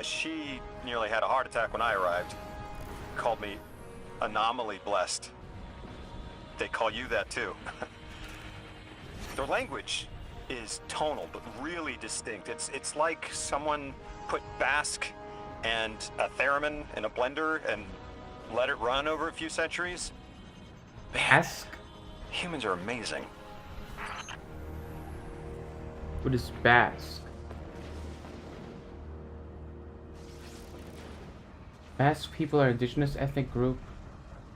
She nearly had a heart attack when I arrived. Called me anomaly blessed. They call you that too. Their language is tonal, but really distinct. It's like someone put Basque and a theremin in a blender and let it run over a few centuries. Basque? Humans are amazing. What is Basque? Basque people are an indigenous ethnic group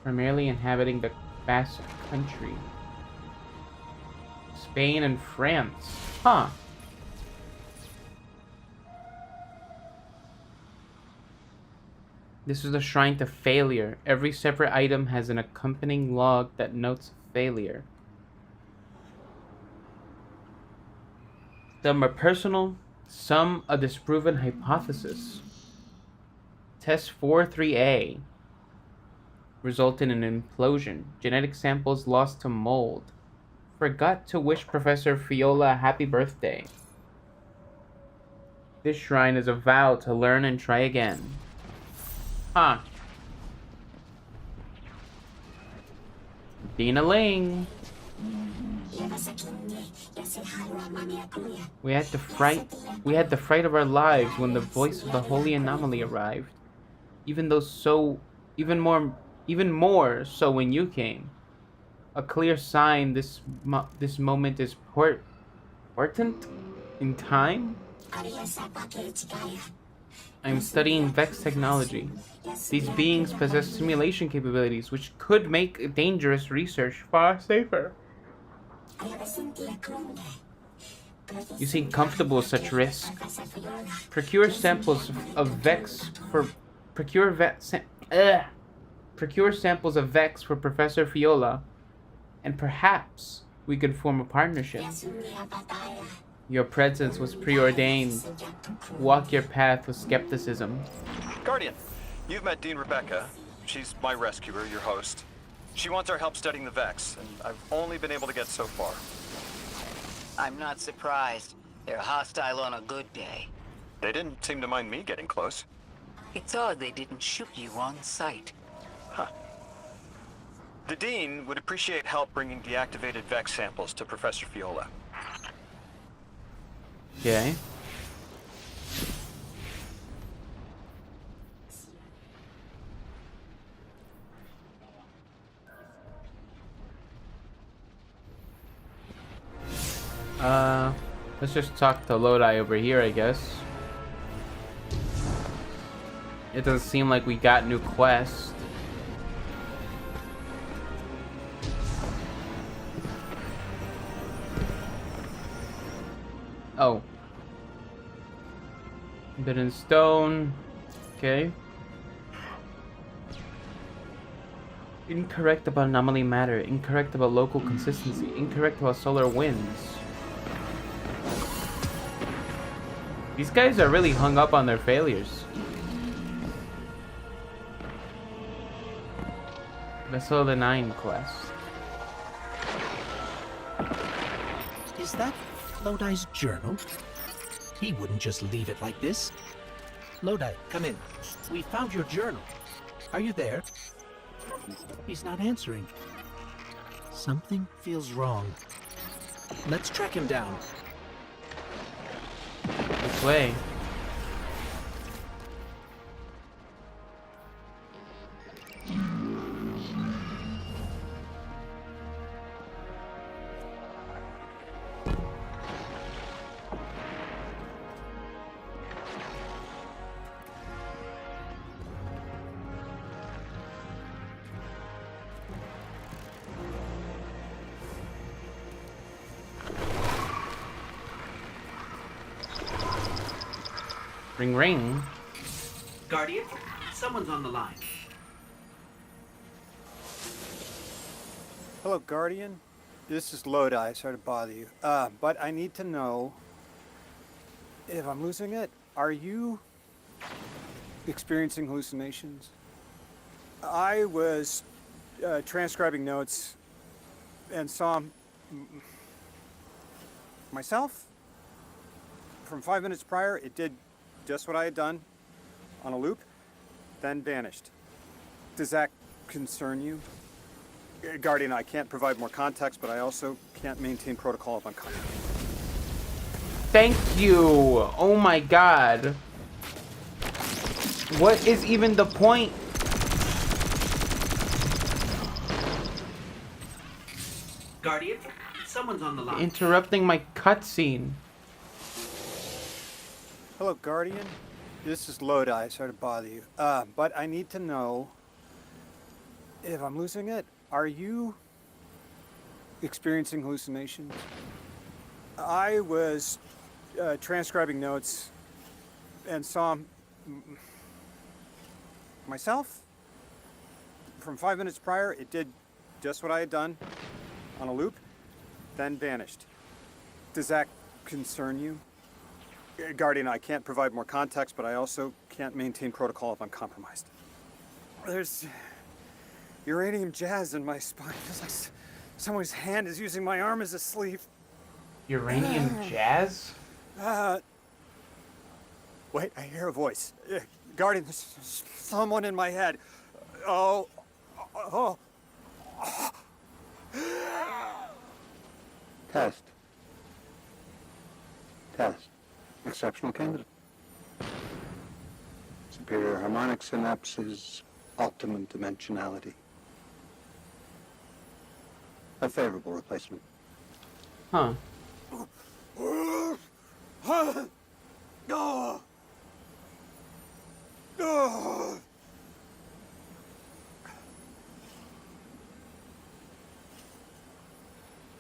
primarily inhabiting the Basque country. Spain and France. Huh. This is a shrine to failure. Every separate item has an accompanying log that notes failure. Some are personal, some a disproven hypothesis. Test 43A resulted in an implosion. Genetic samples lost to mold. Forgot to wish Professor Fiola a happy birthday. This shrine is a vow to learn and try again. Huh. Dina Ling. We had the fright of our lives when the voice of the holy anomaly arrived. Even more so when you came. A clear sign this moment is important in time. I am studying Vex technology. These beings possess simulation capabilities which could make dangerous research far safer. You seem comfortable with such risk. Procure samples of Vex for Professor Fiola, and perhaps we could form a partnership. Your presence was preordained. Walk your path with skepticism. Guardian, you've met Dean Rebecca. She's my rescuer, your host. She wants our help studying the Vex, and I've only been able to get so far. I'm not surprised. They're hostile on a good day. They didn't seem to mind me getting close. It's odd they didn't shoot you on sight. Huh. The Dean would appreciate help bringing deactivated Vex samples to Professor Fiola. Okay. Let's just talk to Lodi over here, I guess. It doesn't seem like we got new quests. Oh. Bitten stone. Okay. Incorrect about anomaly matter. Incorrect about local consistency. Incorrect about solar winds. These guys are really hung up on their failures. Vessel of the Nine quest. Is that Lodi's journal? He wouldn't just leave it like this. Lodi, come in. We found your journal. Are you there? He's not answering. Something feels wrong. Let's track him down. This way. Ring ring. Guardian, someone's on the line. Hello, Guardian. This is Lodi. Sorry to bother you. But I need to know if I'm losing it. Are you experiencing hallucinations? I was transcribing notes and saw myself. From 5 minutes prior, it did just what I had done on a loop, then vanished. Does that concern you? Guardian, I can't provide more context, but I also can't maintain protocol if I'm comfortable. Thank you. Oh my god. What is even the point? Guardian, someone's on the line. Interrupting my cutscene. Hello, Guardian. This is Lodi. Sorry to bother you. But I need to know if I'm losing it. Are you experiencing hallucinations? I was transcribing notes and saw myself. From 5 minutes prior, it did just what I had done on a loop, then vanished. Does that concern you? Guardian, I can't provide more context, but I also can't maintain protocol if I'm compromised. There's uranium jazz in my spine. It feels like someone's hand is using my arm as a sleeve. Uranium jazz? Wait, I hear a voice. Guardian, there's someone in my head. Oh. Test. Exceptional candidate. Superior harmonic synapses, optimum dimensionality. A favorable replacement. Huh.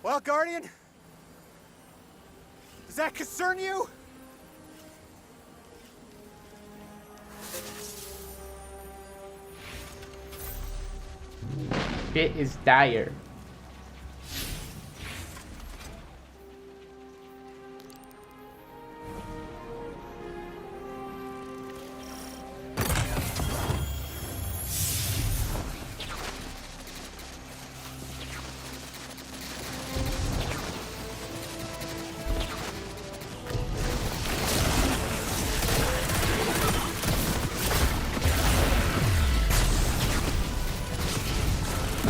Well, Guardian, does that concern you? Shit is dire.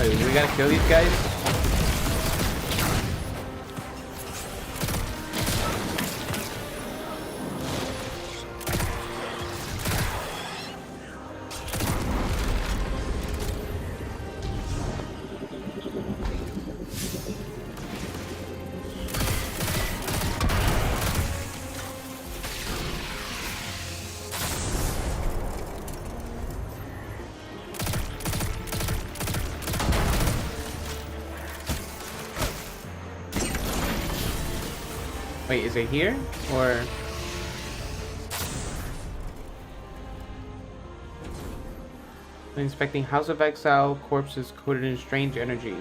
Wait, we gotta kill these guys? Wait, is it here? Or... When inspecting House of Exile, corpses coated in strange energy.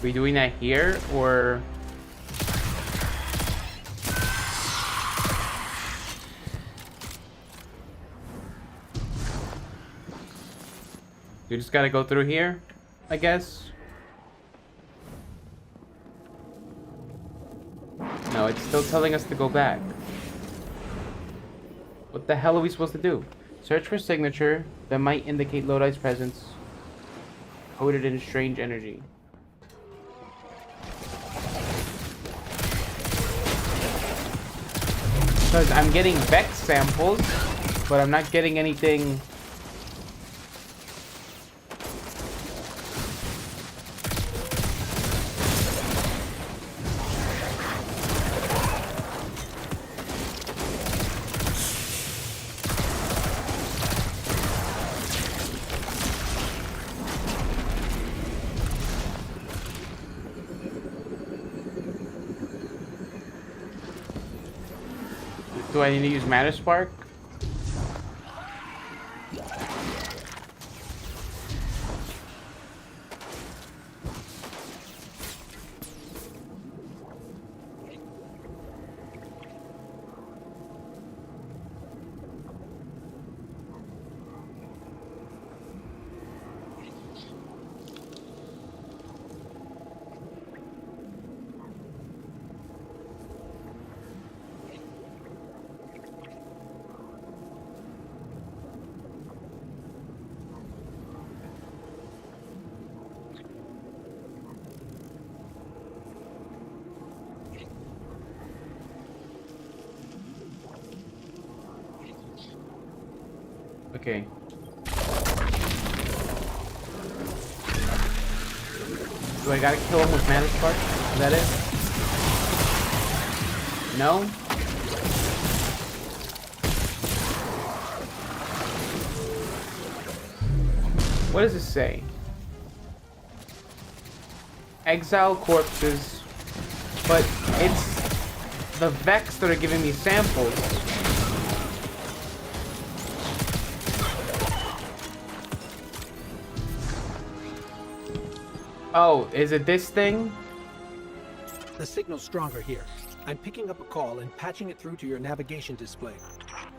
We doing that here, or... You just gotta go through here, I guess. No, it's still telling us to go back. What the hell are we supposed to do? Search for signature that might indicate Lodi's presence, coated in strange energy. Because I'm getting Vex samples, but I'm not getting anything. Do I need to use Matter Spark? Okay. Do I gotta kill him with Mana Spark? Is that it? No? What does it say? Exile corpses, but it's the Vex that are giving me samples. Oh, is it this thing? The signal's stronger here. I'm picking up a call and patching it through to your navigation display.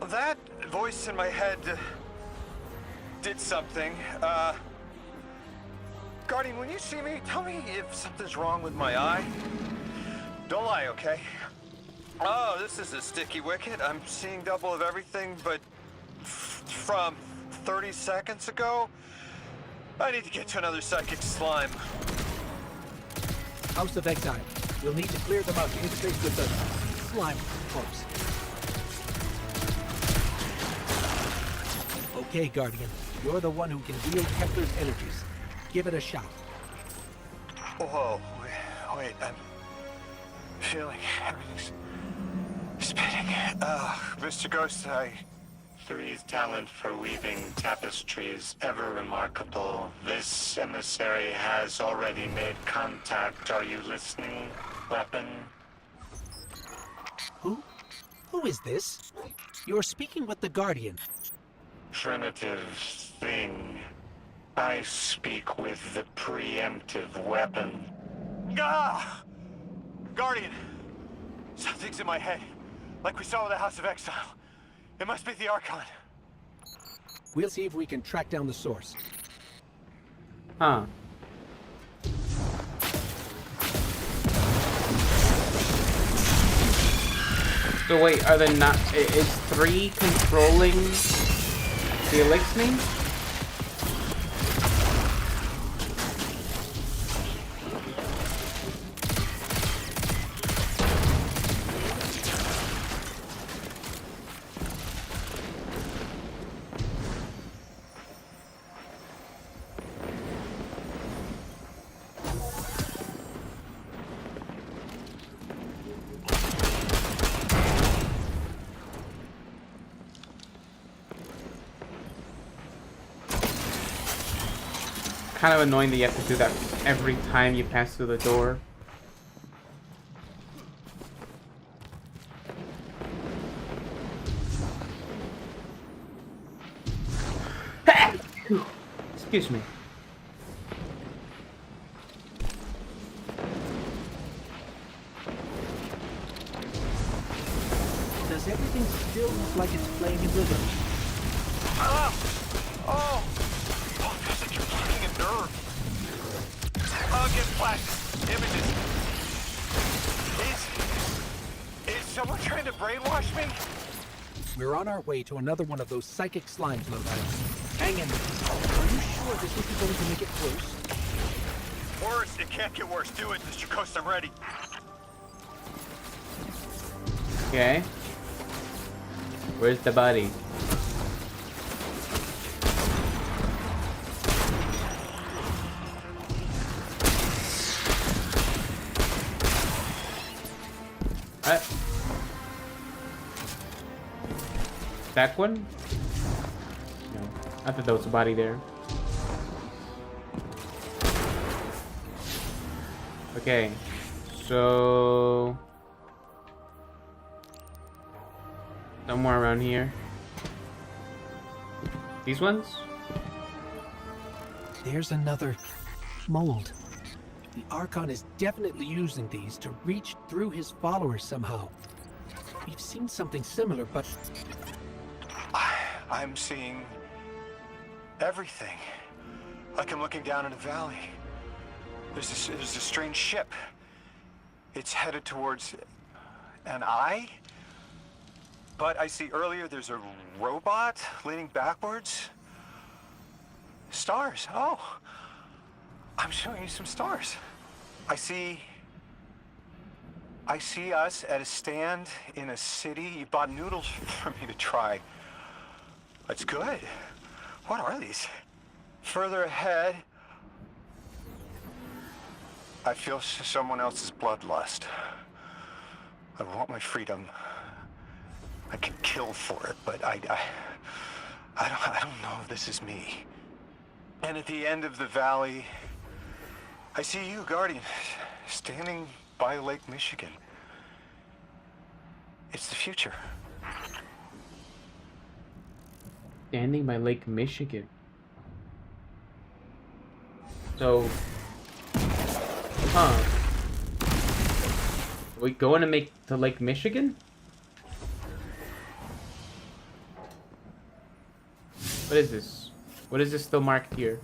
That voice in my head did something. Guardian, when you see me, tell me if something's wrong with my eye. Don't lie, okay? Oh, this is a sticky wicket. I'm seeing double of everything, but from 30 seconds ago, I need to get to another psychic slime. House of Exile. You'll need to clear them out to interface with the slime corpse. Okay, Guardian. You're the one who can wield Kepler's energies. Give it a shot. Whoa, wait, I'm feeling everything's spinning. Mr. Ghost, Three's talent for weaving tapestries ever remarkable. This emissary has already made contact. Are you listening, weapon? Who is this? You're speaking with the Guardian. Primitive thing. I speak with the preemptive weapon. Ah! Guardian! Something's in my head. Like we saw with the House of Exile. It must be the Archon. We'll see if we can track down the source. Huh. So wait, are there not? Is 3 controlling the elixir? Kind of annoying that you have to do that every time you pass through the door. Excuse me. Does everything still look like it's playing in rhythm? Oh, feels like you're blocking a nerve. Get flash images. Is someone trying to brainwash me? We're on our way to another one of those psychic slimes, Lodi. Hang in. Are you sure this isn't going to make it worse? Worse? It can't get worse. Do it, Mr. Coast. I'm ready. Okay. Where's the body? That one? No. I thought there was a body there. Okay. So... somewhere around here. These ones? There's another mold. The Archon is definitely using these to reach through his followers somehow. We've seen something similar, but... I'm seeing everything. Like I'm looking down in a valley. There's a strange ship. It's headed towards an eye. But I see earlier there's a robot leaning backwards. Stars. Oh, I'm showing you some stars. I see us at a stand in a city. You bought noodles for me to try. That's good. What are these? Further ahead, I feel someone else's bloodlust. I want my freedom. I can kill for it, but I don't know if this is me. And at the end of the valley, I see you, Guardian, standing by Lake Michigan. It's the future. Standing by Lake Michigan. So... huh. Are we going to make to Lake Michigan? What is this? What is this still marked here?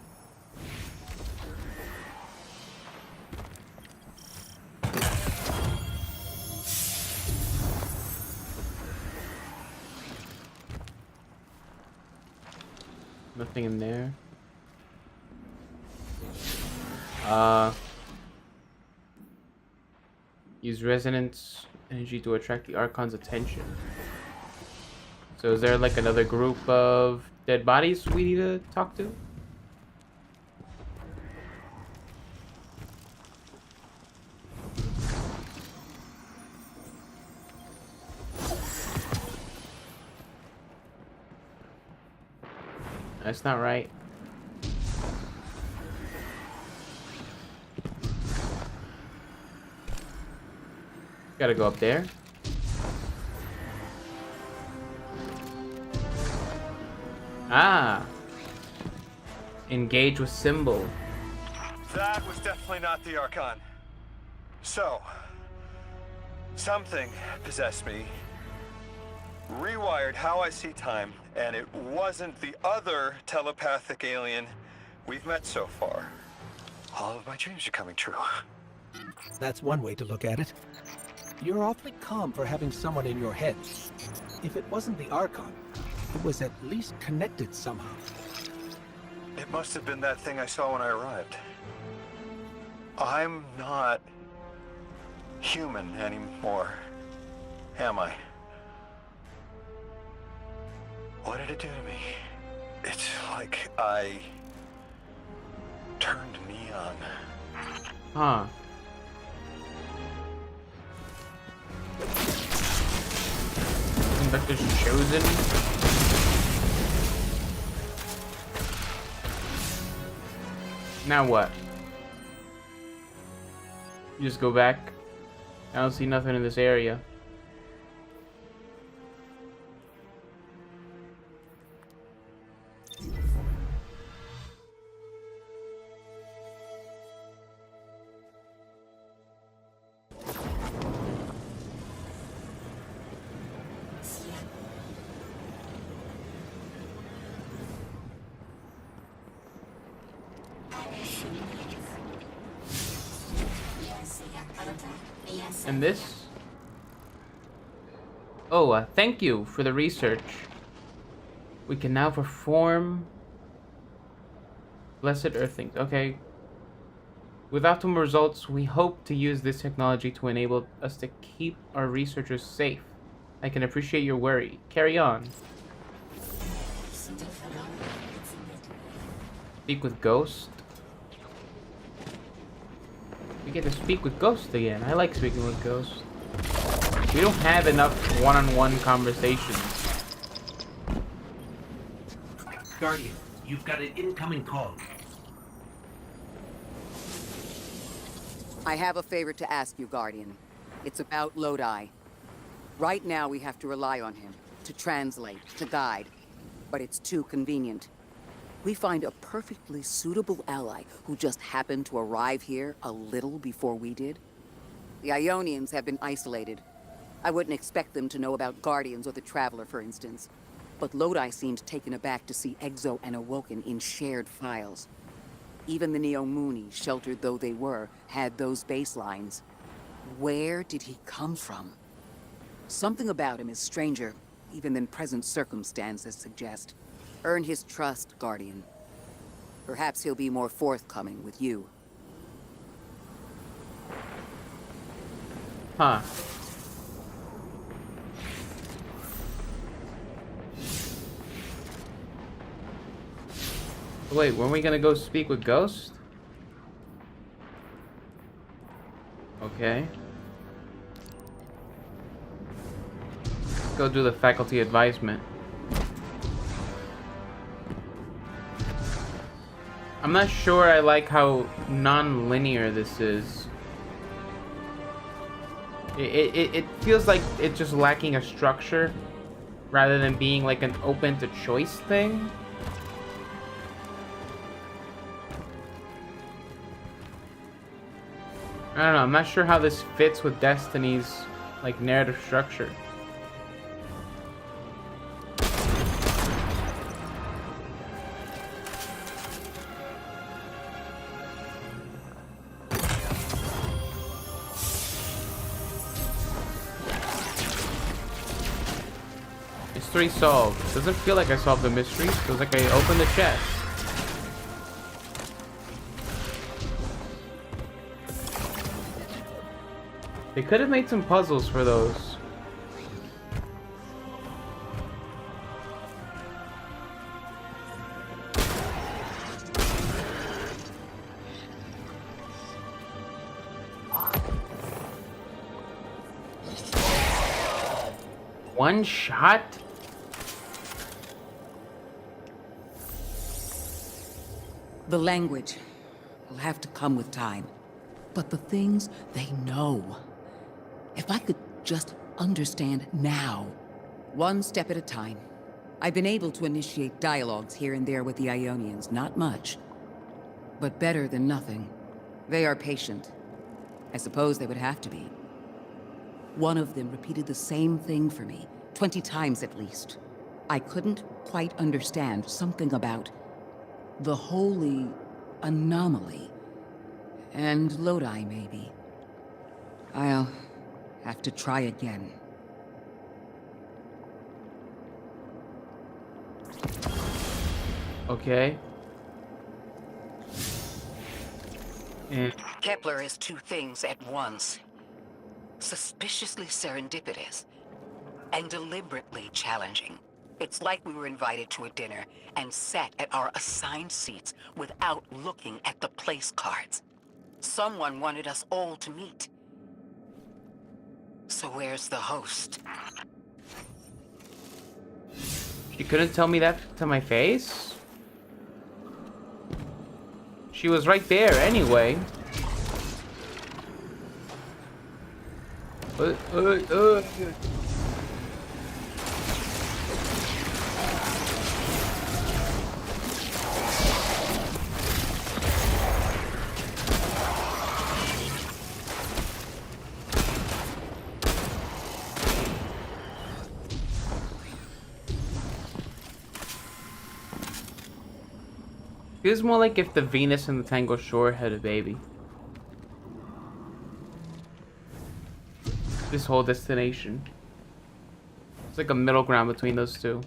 Nothing in there. Use resonance energy to attract the Archon's attention. So is there like another group of dead bodies we need to talk to? That's not right. Gotta go up there. Ah. Engage with symbol. That was definitely not the Archon. So, something possessed me, rewired how I see time, and it wasn't the other telepathic alien we've met so far. All of my dreams are coming true. That's one way to look at it. You're awfully calm for having someone in your head. If it wasn't the Archon, it was at least connected somehow. It must have been that thing I saw when I arrived. I'm not human anymore, am I? What did it do to me? It's like I turned neon. Huh. Conductor's chosen. Now what? You just go back. I don't see nothing in this area. And this? Oh, thank you for the research. We can now perform Blessed Earthlings. Okay. With optimal results, we hope to use this technology to enable us to keep our researchers safe. I can appreciate your worry. Carry on. Speak with Ghost. We get to speak with Ghost again. I like speaking with Ghost. We don't have enough one-on-one conversations. Guardian, you've got an incoming call. I have a favor to ask you, Guardian. It's about Lodi. Right now, we have to rely on him to translate, to guide. But it's too convenient. We find a perfectly suitable ally who just happened to arrive here a little before we did. The Ionians have been isolated. I wouldn't expect them to know about Guardians or the Traveler, for instance. But Lodi seemed taken aback to see Exo and Awoken in shared files. Even the Neomuni, sheltered though they were, had those baselines. Where did he come from? Something about him is stranger, even than present circumstances suggest. Earn his trust, Guardian. Perhaps he'll be more forthcoming with you. Huh. Wait, weren't we gonna go speak with Ghost? Okay. Let's go do the faculty advisement. I'm not sure I like how non-linear this is. It feels like it's just lacking a structure rather than being like an open to choice thing. I don't know, I'm not sure how this fits with Destiny's like narrative structure. Mystery solved. Doesn't feel like I solved the mystery. Feels like I opened the chest. They could have made some puzzles for those. One shot? The language will have to come with time. But the things they know. If I could just understand now, one step at a time. I've been able to initiate dialogues here and there with the Ionians, not much. But better than nothing. They are patient. I suppose they would have to be. One of them repeated the same thing for me, 20 times at least. I couldn't quite understand something about the holy anomaly. And Lodi, maybe. I'll have to try again. Okay. And Kepler is two things at once. Suspiciously serendipitous and deliberately challenging. It's like we were invited to a dinner and sat at our assigned seats without looking at the place cards. Someone wanted us all to meet. So where's the host? she couldn't tell me that to my face? She was right there anyway. Feels more like if the Venus and the Tango Shore had a baby. This whole destination. It's like a middle ground between those two.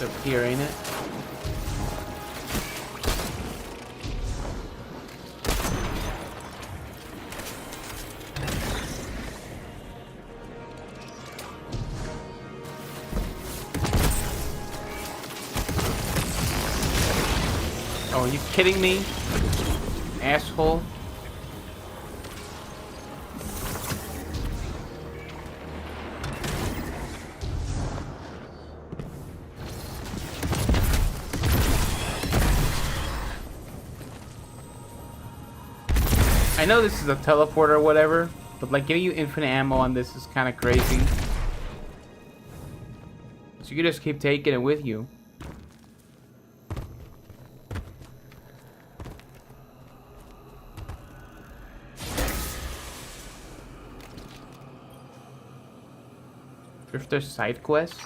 Up here, ain't it? Oh, are you kidding me? Asshole. I know this is a teleport or whatever, but like giving you infinite ammo on this is kind of crazy. So you can just keep taking it with you. If there's side quests.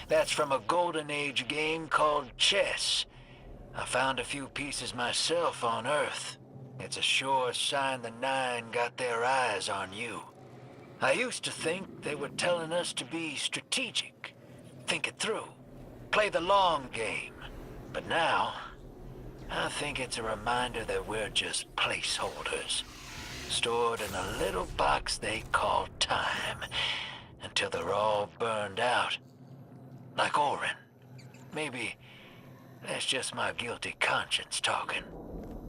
That's from a Golden Age game called chess. I found a few pieces myself on Earth. It's a sure sign the Nine got their eyes on you. I used to think they were telling us to be strategic, think it through, play the long game. But now, I think it's a reminder that we're just placeholders, stored in a little box they call time, until they're all burned out. Like Orin. Maybe that's just my guilty conscience talking.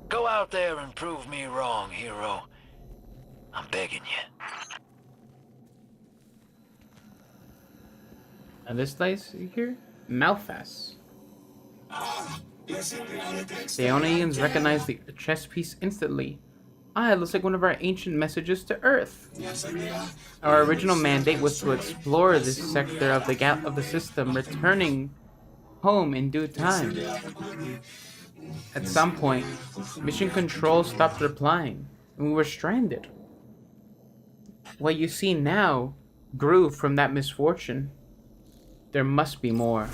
Go out there and prove me wrong, hero. I'm begging you. And this place here? Malphas. The Ionians recognize the chess piece instantly. Ah, it looks like one of our ancient messages to Earth. Our original mandate was to explore this sector of the system, returning home in due time. At some point, Mission Control stopped replying, and we were stranded. What you see now grew from that misfortune. There must be more.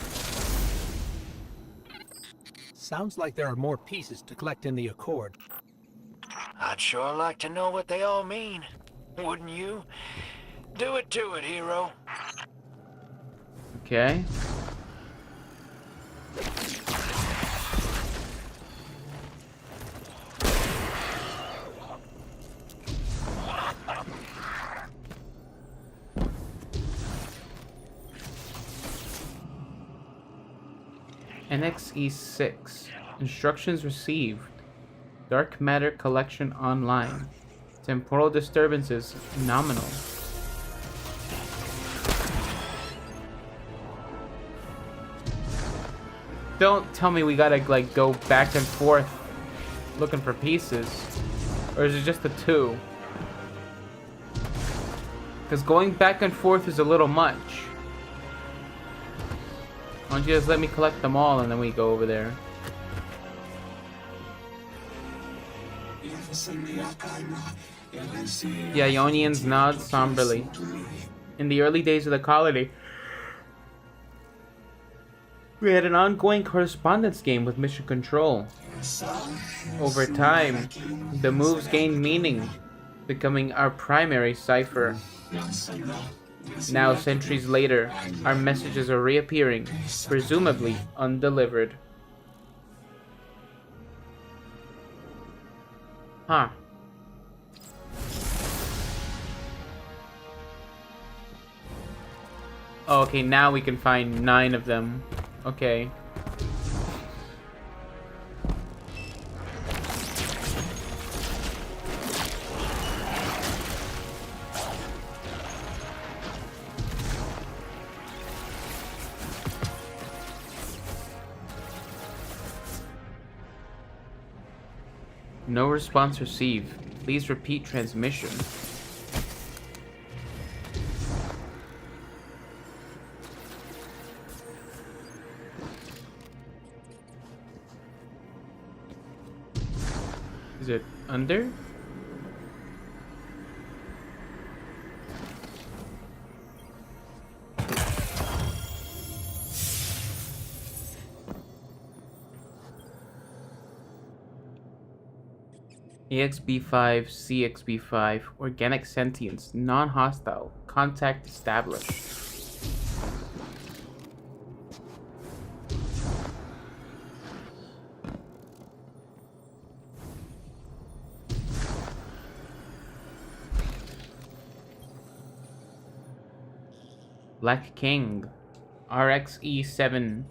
Sounds like there are more pieces to collect in the Accord. I'd sure like to know what they all mean. Wouldn't you? Do it to it, hero. Okay. NXE6. Instructions received. Dark matter collection online. Temporal disturbances nominal. Don't tell me we gotta like go back and forth looking for pieces. Or is it just the two? Because going back and forth is a little much. Why don't you just let me collect them all and then we go over there? The Ionians nod somberly. In the early days of the colony, we had an ongoing correspondence game with Mission Control. Over time, the moves gained meaning, becoming our primary cipher. Now, centuries later, our messages are reappearing, presumably undelivered. Huh. Oh, okay, now we can find 9 of them. Okay. No response received. Please repeat transmission. Is it under? EXB5, CXB5, organic sentience, non-hostile, contact established. Black King, RXE7,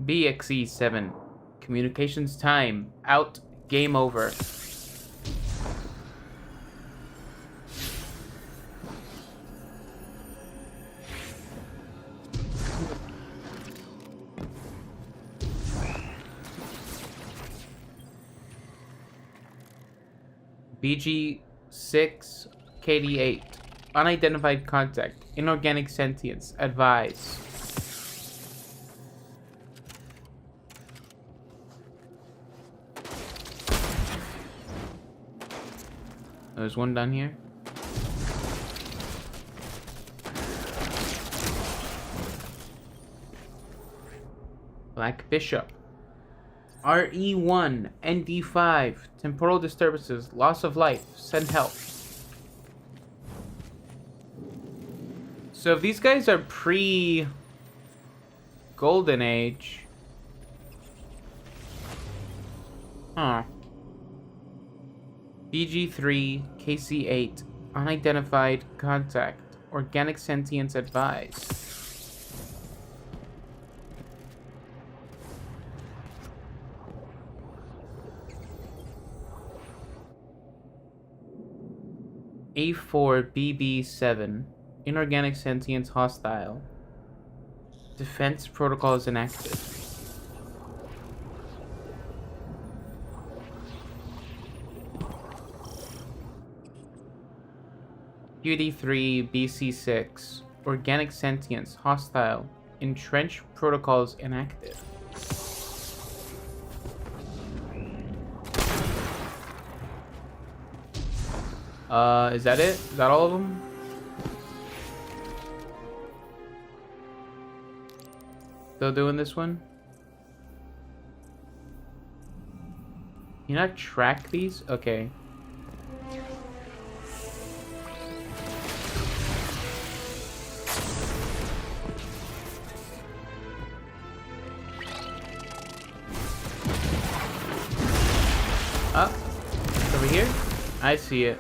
BXE7, communications time, out, game over. BG6, KD8, unidentified contact, inorganic sentience, advise. There's one down here. Black Bishop. RE1, ND5, temporal disturbances, loss of life, send help. So if these guys are pre-Golden Age... Huh. BG3, KC8, unidentified contact, organic sentience advised. A4BB7, inorganic sentience hostile. Defense protocol is inactive. UD3 BC6, organic sentience hostile. Entrenched protocols inactive. Is that it? Is that all of them? Still doing this one? you not track these? Okay. It's over here? I see it.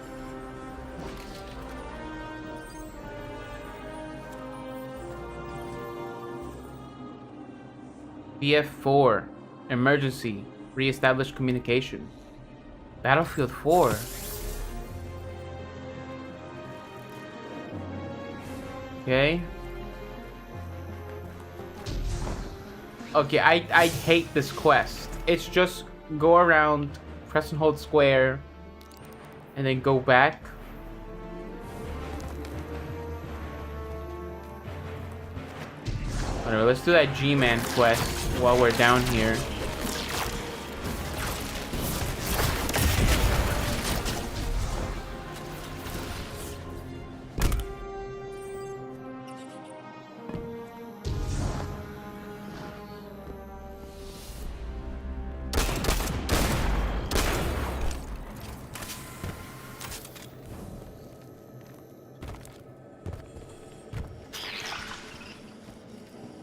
BF4. Emergency. Re-establish communication. Battlefield 4. Okay. Okay, I hate this quest. It's just go around, press and hold square, and then go back. Whatever, let's do that G-Man quest while we're down here.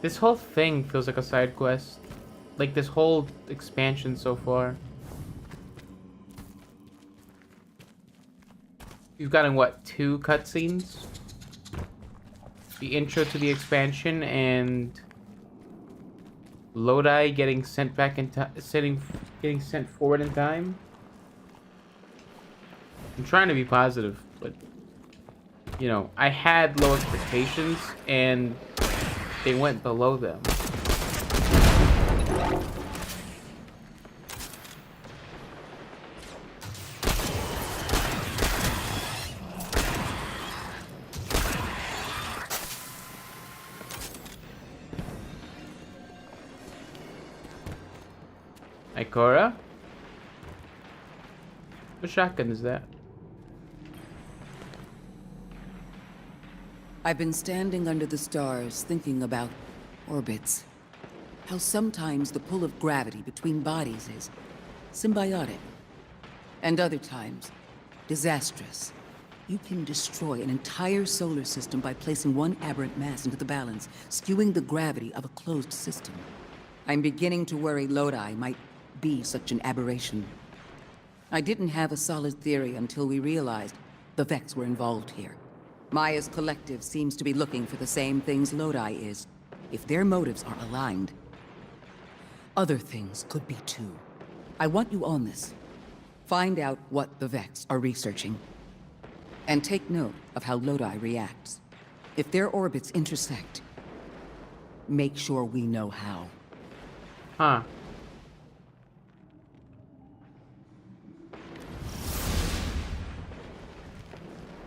This whole thing feels like a side quest. Like this whole expansion so far. You've gotten what, 2 cutscenes? The intro to the expansion and Lodi getting sent back in time, getting sent forward in time. I'm trying to be positive, but you know, I had low expectations and they went below them. Ikora? What shotgun is that? I've been standing under the stars thinking about orbits. How sometimes the pull of gravity between bodies is symbiotic, and other times disastrous. You can destroy an entire solar system by placing one aberrant mass into the balance, skewing the gravity of a closed system. I'm beginning to worry Lodi might be such an aberration. I didn't have a solid theory until we realized the Vex were involved here. Maya's collective seems to be looking for the same things Lodi is. If their motives are aligned, other things could be too. I want you on this. Find out what the Vex are researching. And take note of how Lodi reacts. If their orbits intersect, make sure we know how. Huh.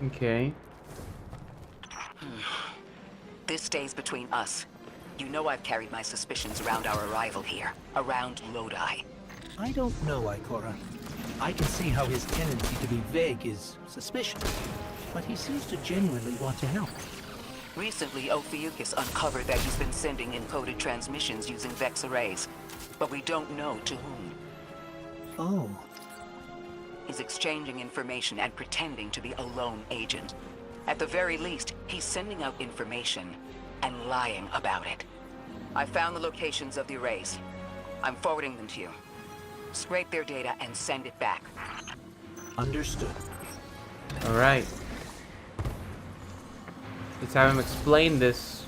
Okay. This stays between us. You know I've carried my suspicions around our arrival here, around Lodi. I don't know, Ikora. I can see how his tendency to be vague is suspicious, but he seems to genuinely want to help. Recently, Ophiuchus uncovered that he's been sending encoded transmissions using Vex arrays, but we don't know to whom. Oh. He's exchanging information and pretending to be a lone agent. At the very least, he's sending out information and lying about it. I found the locations of the arrays. I'm forwarding them to you. Scrape their data and send it back. Understood. Alright. Let's have him explain this.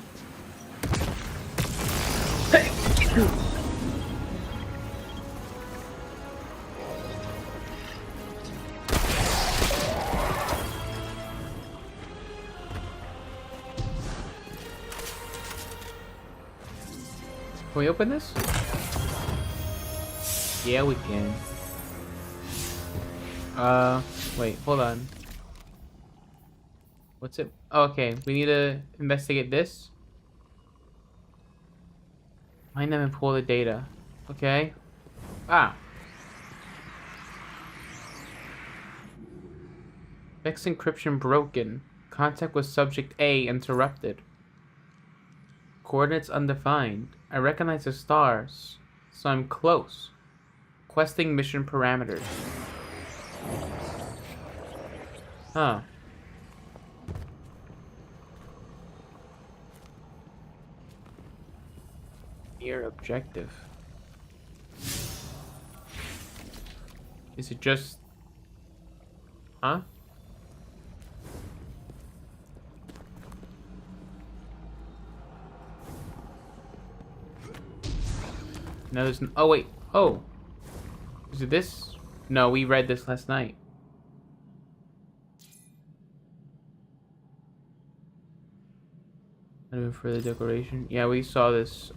Can we open this? Yeah, we can. Wait, hold on. What's it? Oh, okay, we need to investigate this. Find them and pull the data. Okay. Ah. Vex encryption broken. Contact with subject A interrupted. Coordinates undefined. I recognize the stars, so I'm close. Requesting mission parameters. Huh. Near objective. Is it just... Huh? No, there's no... Oh, wait. Oh. Is it this? No, we read this last night. For the decoration. Yeah, we saw this.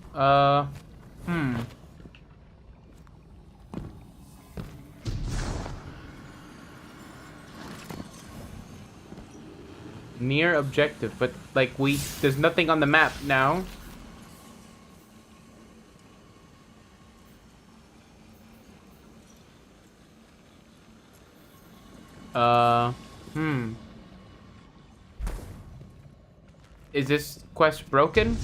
Near objective, but like there's nothing on the map now. Is this quest broken?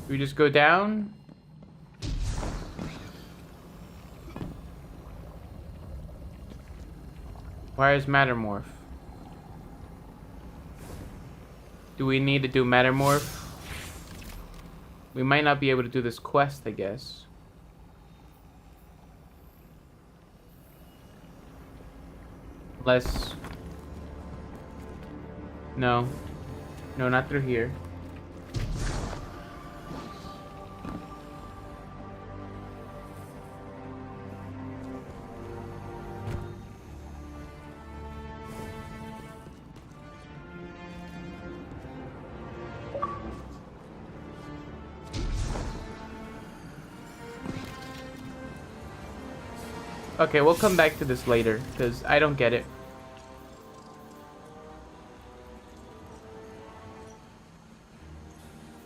We just go down? Where is Mattermorph? Do we need to do Mattermorph? We might not be able to do this quest, I guess. Unless... No. No, not through here. Okay, we'll come back to this later, because I don't get it.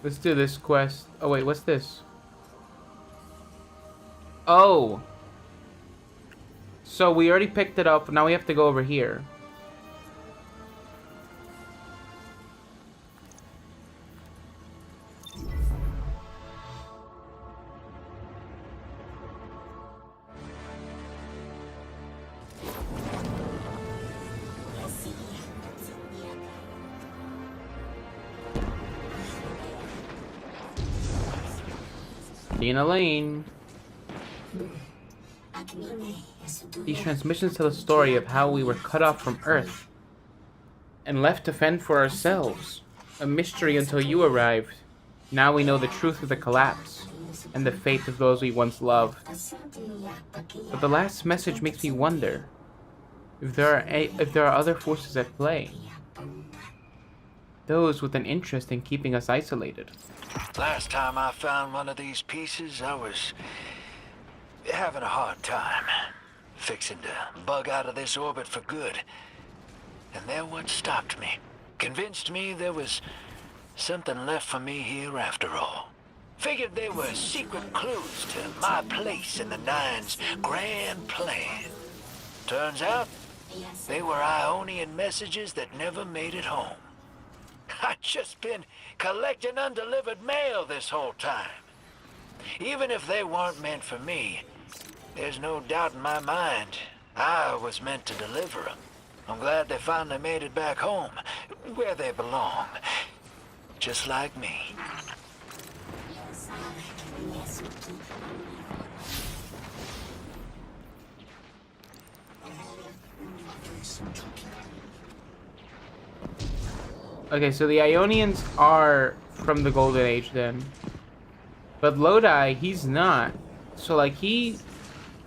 Let's do this quest. Oh wait, what's this? Oh! So we already picked it up, now we have to go over here. Dina Lane. These transmissions tell a story of how we were cut off from Earth and left to fend for ourselves. A mystery until you arrived. Now we know the truth of the collapse and the fate of those we once loved. But the last message makes me wonder if there are other forces at play. Those with an interest in keeping us isolated. Last time I found one of these pieces, I was having a hard time. Fixing to bug out of this orbit for good. And they're what stopped me. Convinced me there was something left for me here after all. Figured they were secret clues to my place in the Nine's grand plan. Turns out, they were Ionian messages that never made it home. I've just been collecting undelivered mail this whole time. Even if they weren't meant for me, there's no doubt in my mind I was meant to deliver them. I'm glad they finally made it back home, where they belong. Just like me. Okay, so the Ionians are from the Golden Age then. But Lodi, he's not. So like he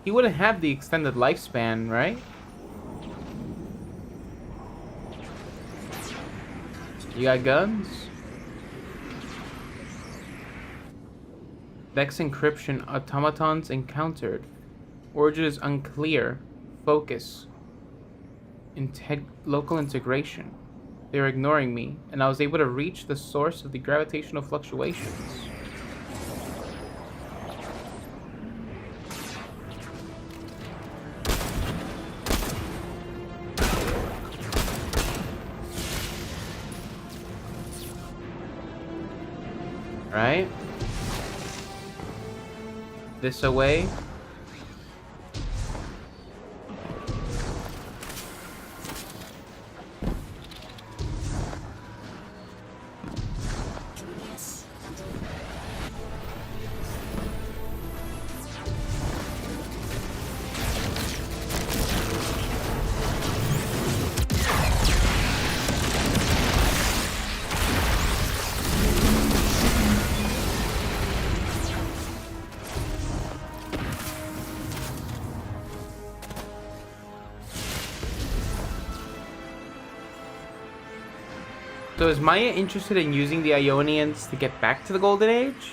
wouldn't have the extended lifespan, right? You got guns? Vex encryption automatons encountered. Origin is unclear. Focus. Local integration. They were ignoring me, and I was able to reach the source of the gravitational fluctuations. Right? this away. So is Maya interested in using the Ionians to get back to the Golden Age?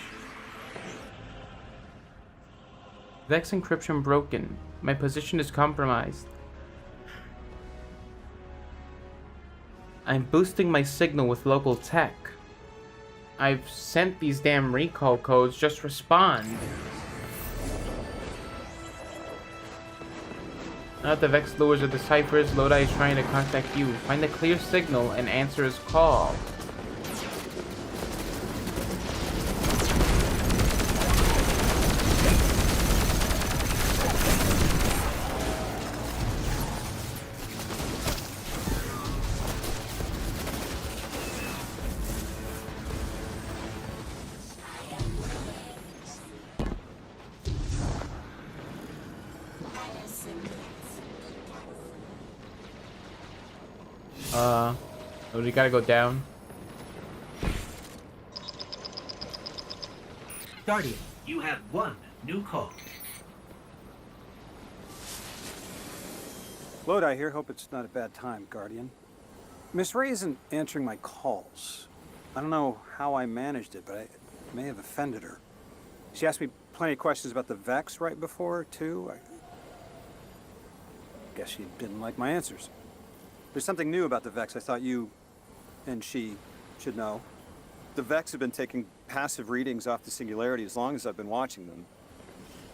Vex encryption broken. My position is compromised. I'm boosting my signal with local tech. I've sent these damn recall codes. Just respond. Now that the Vex lures are the ciphers, Lodi is trying to contact you. Find a clear signal and answer his call. Oh, we gotta go down. Guardian, you have one new call. Lodi here. Hope it's not a bad time, Guardian. Miss Ray isn't answering my calls. I don't know how I managed it, but I may have offended her. She asked me plenty of questions about the Vex right before, too. I guess she didn't like my answers. There's something new about the Vex I thought you and she should know. The Vex have been taking passive readings off the Singularity as long as I've been watching them.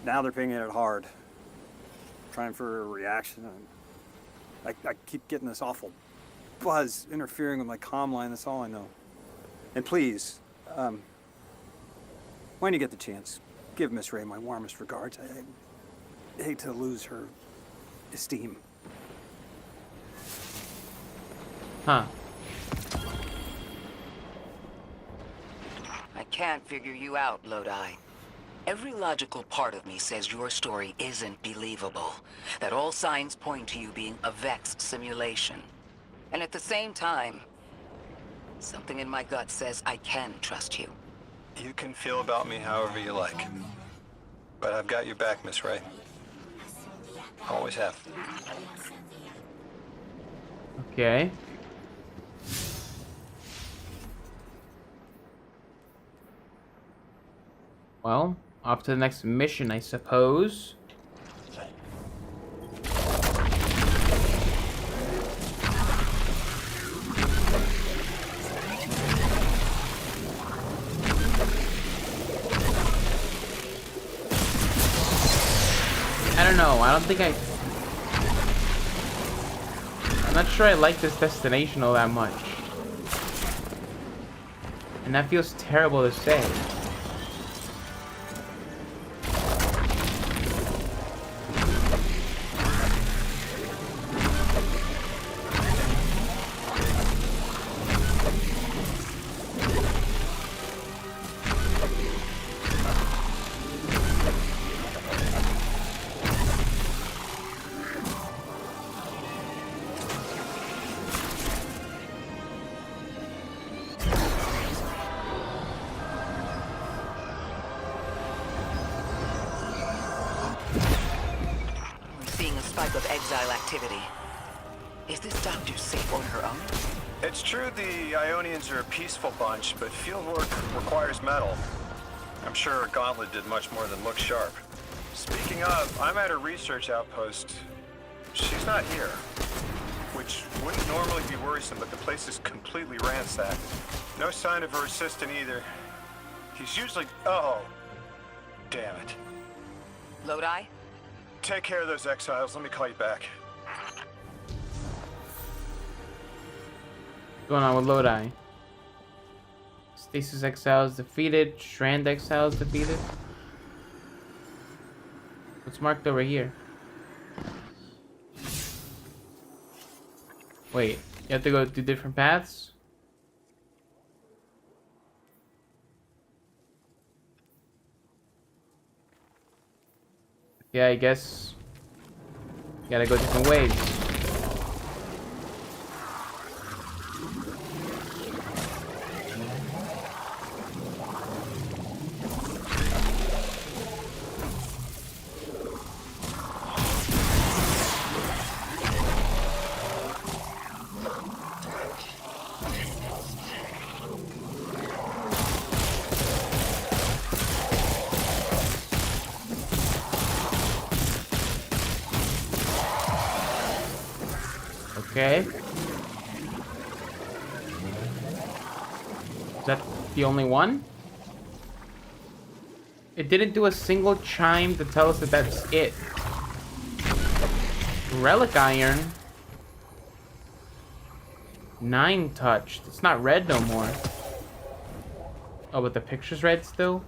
Now they're pinging it hard. Trying for a reaction. I keep getting this awful buzz interfering with my comm line. That's all I know. And please, when you get the chance, give Miss Ray my warmest regards. I hate to lose her esteem. Huh. I can't figure you out, Lodi. Every logical part of me says your story isn't believable. That all signs point to you being a Vex simulation. And at the same time, something in my gut says I can trust you. You can feel about me however you like. But I've got your back, Miss Ray. Always have. Okay. Well, off to the next mission, I suppose. I don't know. I don't think I'm not sure I like this destination all that much. And that feels terrible to say. Of exile activity. Is this doctor safe on her own? It's true the Ionians are a peaceful bunch, but fieldwork requires metal. I'm sure Gauntlet did much more than look sharp. Speaking of, I'm at a research outpost. She's not here, which wouldn't normally be worrisome, but the place is completely ransacked. No sign of her assistant either. He's usually... Oh, damn it. Lodi? Take care of those exiles. Let me call you back. What's going on with Lodi? Stasis exiles defeated. Strand exiles defeated. What's marked over here? Wait, you have to go through different paths? Yeah, I guess you gotta go different ways. Okay. Is that the only one? It didn't do a single chime to tell us that that's it. Relic iron. 9 touched. It's not red no more. Oh, but the picture's red still?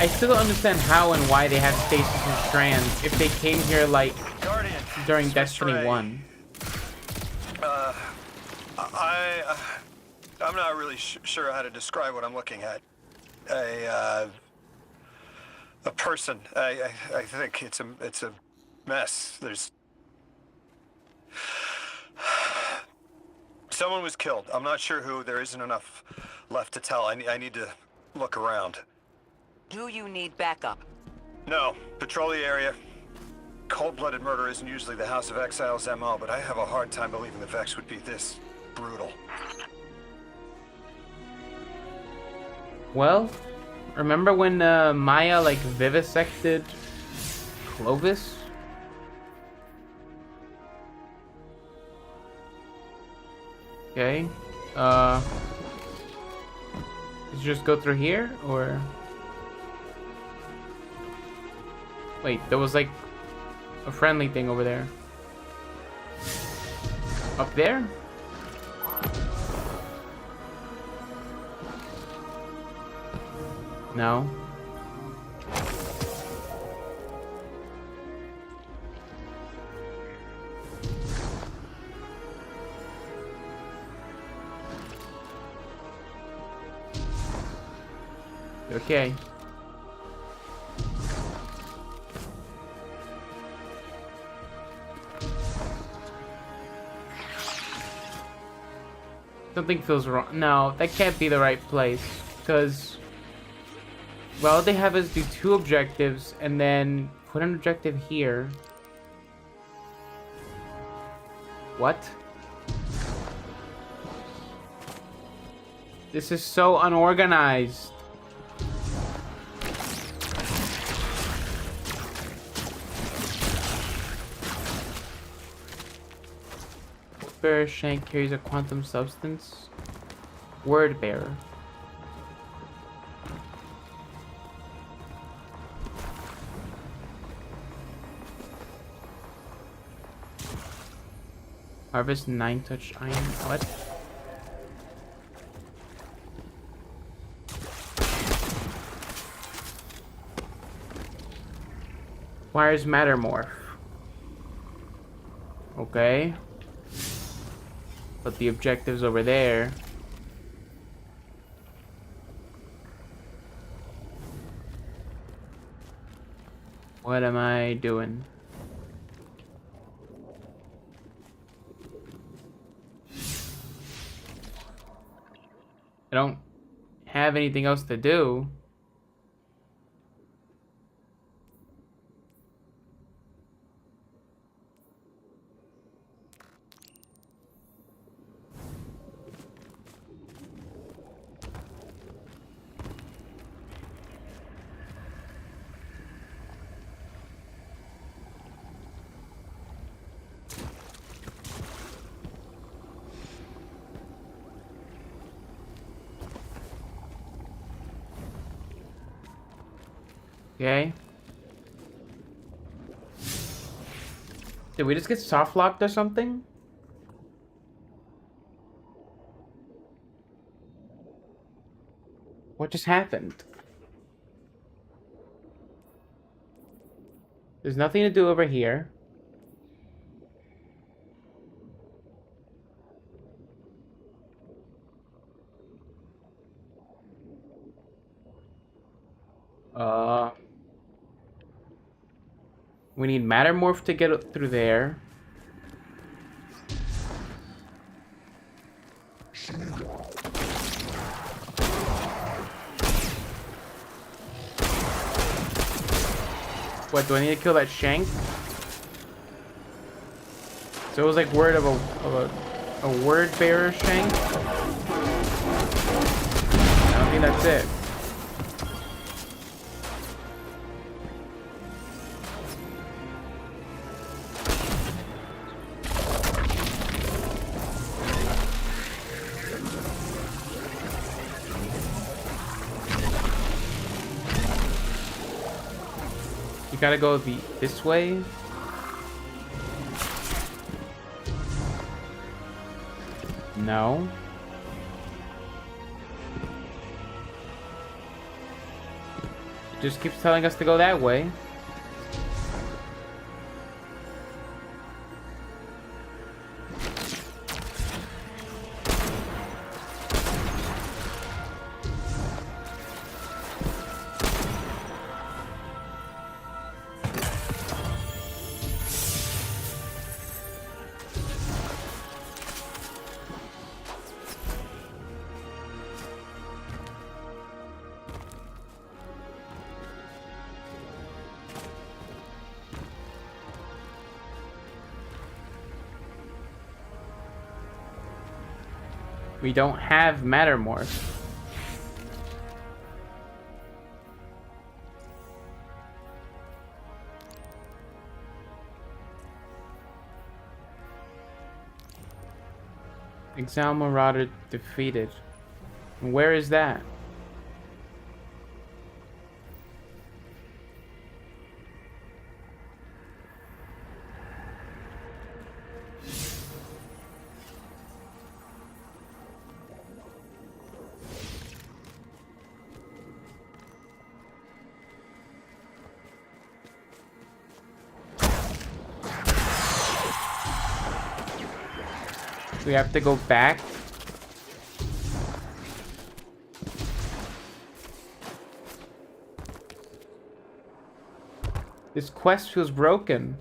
I still don't understand how and why they have stasis and strands if they came here like Guardian, during Swiss Destiny Ray. 1. I'm not really sure how to describe what I'm looking at. A person. I think it's a mess. There's someone was killed. I'm not sure who. There isn't enough left to tell. I need to look around. Do you need backup? No, patrol the area. Cold-blooded murder isn't usually the House of Exile's MO, but I have a hard time believing the Vex would be this brutal. Well, remember when Maya like vivisected Clovis? Okay. Did you just go through here or? Wait, there was like a friendly thing over there. Up there? No. Okay. Something feels wrong. No, that can't be the right place. Because, well, they have us do 2 objectives and then put an objective here. What? This is so unorganized. Bearer shank carries a quantum substance. Word bearer. Harvest 9 touch iron. What? Wires matter morph. Okay. But the objective's over there. What am I doing? I don't have anything else to do. Okay. Did we just get soft locked or something? What just happened? There's nothing to do over here. We need Mattermorph to get through there. What, do I need to kill that Shank? So it was like word of a word bearer Shank? I don't think that's it. You gotta go this way. No. It just keeps telling us to go that way. We don't have Mattermorph. Exile Marauder defeated. Where is that? We have to go back. This quest feels broken.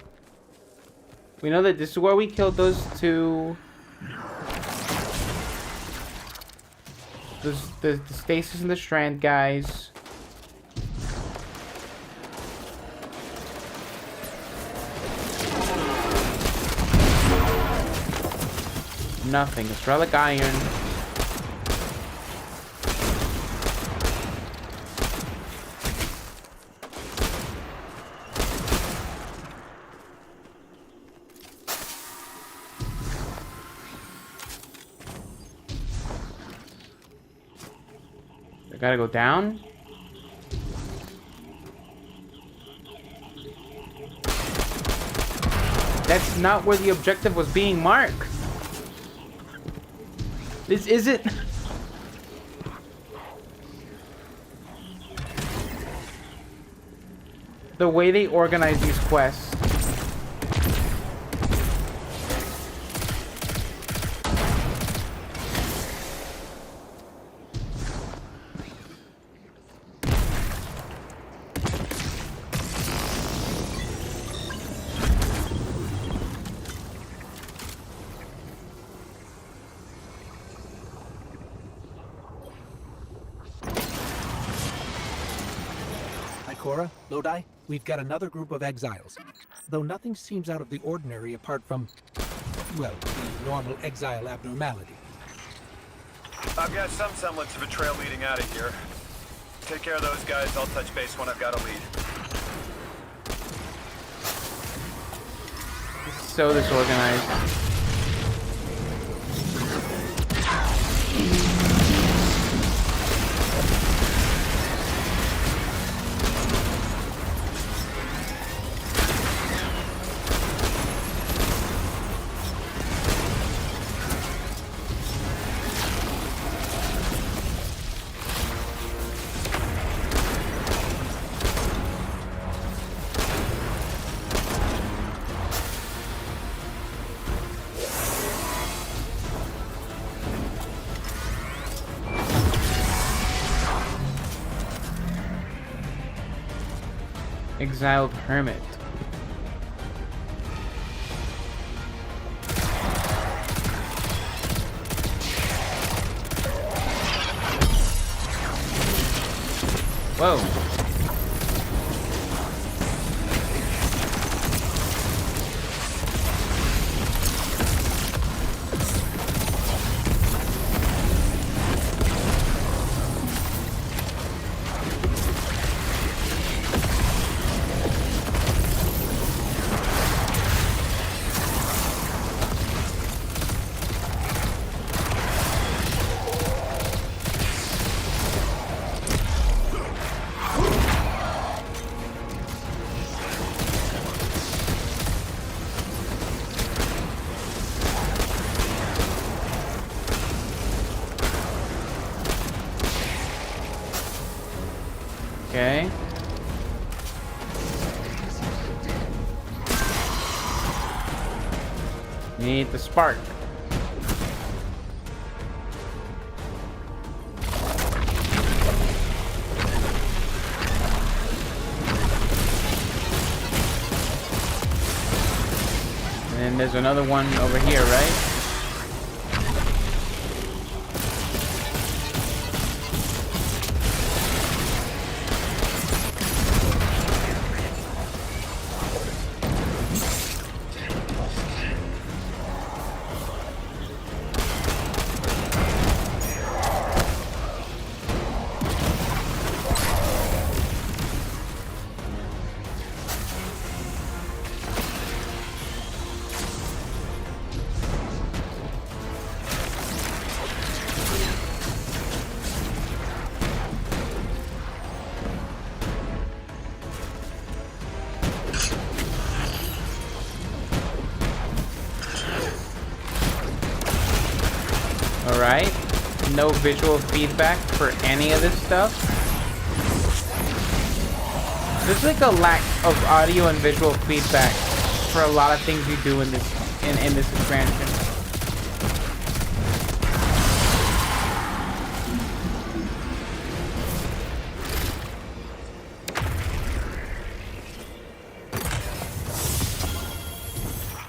We know that this is where we killed those two. The Stasis and the Strand guys. Nothing. It's relic iron. I gotta go down. That's not where the objective was being marked. This isn't. The way they organize these quests. Cora, Lodi, we've got another group of exiles. Though nothing seems out of the ordinary apart from, well, the normal exile abnormality. I've got some semblance of a trail leading out of here. Take care of those guys. I'll touch base when I've got a lead. This is so disorganized. Exiled hermit. Whoa. Okay. Need the spark. And then there's another one over here, right? Alright. No visual feedback for any of this stuff. There's like a lack of audio and visual feedback for a lot of things you do in this expansion.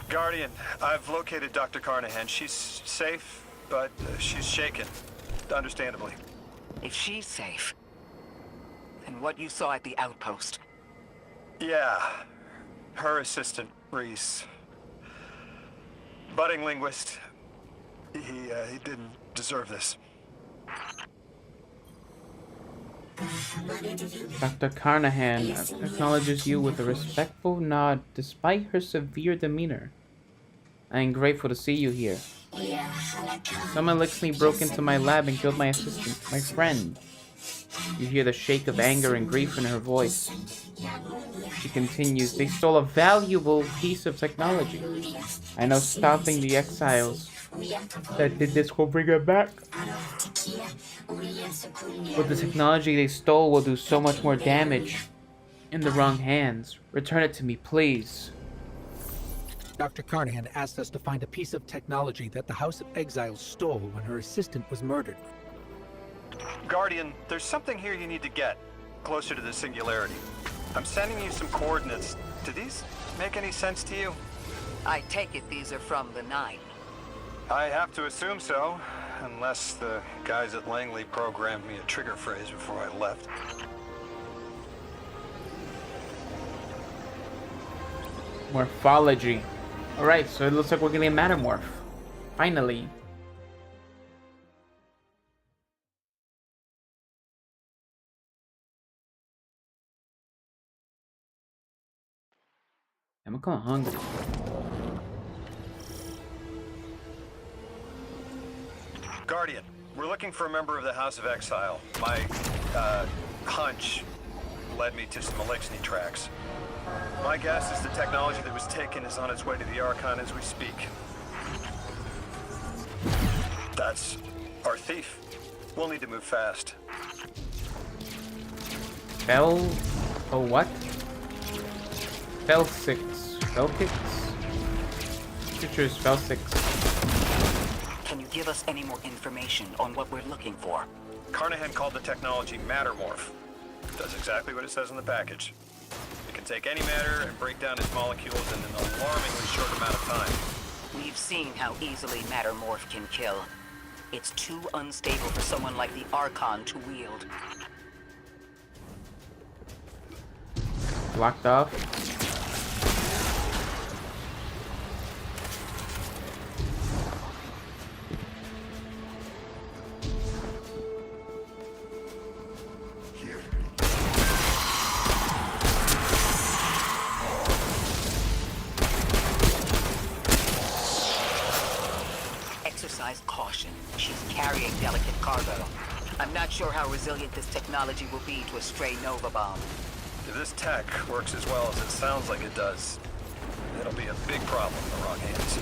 Guardian, I've located Dr. Carnahan. She's safe, but she's shaken, understandably. If she's safe, then what you saw at the outpost. Yeah, her assistant, Reese. Budding linguist. He didn't deserve this. Dr. Carnahan acknowledges you with a respectful nod despite her severe demeanor. I am grateful to see you here. Someone licks broke into my lab and killed my assistant, my friend. You hear the shake of anger and grief in her voice. She continues, they stole a valuable piece of technology. I know stopping the exiles that did this will bring it back. But the technology they stole will do so much more damage in the wrong hands. Return it to me, please. Dr. Carnahan asked us to find a piece of technology that the House of Exiles stole when her assistant was murdered. Guardian, there's something here you need to get closer to the singularity. I'm sending you some coordinates. Do these make any sense to you? I take it these are from the Nine. I have to assume so, unless the guys at Langley programmed me a trigger phrase before I left. Morphology. Alright, so it looks like we're getting a Mattermorph. Finally. I'm kind of hungry. Guardian, we're looking for a member of the House of Exile. My, hunch led me to some Elixni tracks. My guess is the technology that was taken is on its way to the Archon as we speak. That's our thief. We'll need to move fast. Oh what? Felkix. Future is Felkix. Can you give us any more information on what we're looking for? Carnahan called the technology Mattermorph. Does exactly what it says in the package. It can take any matter and break down its molecules in an alarmingly short amount of time. We've seen how easily matter morph can kill. It's too unstable for someone like the Archon to wield. Blocked off. Exercise caution. She's carrying delicate cargo. I'm not sure how resilient this technology will be to a stray Nova bomb. If this tech works as well as it sounds like it does, it'll be a big problem in the wrong hands.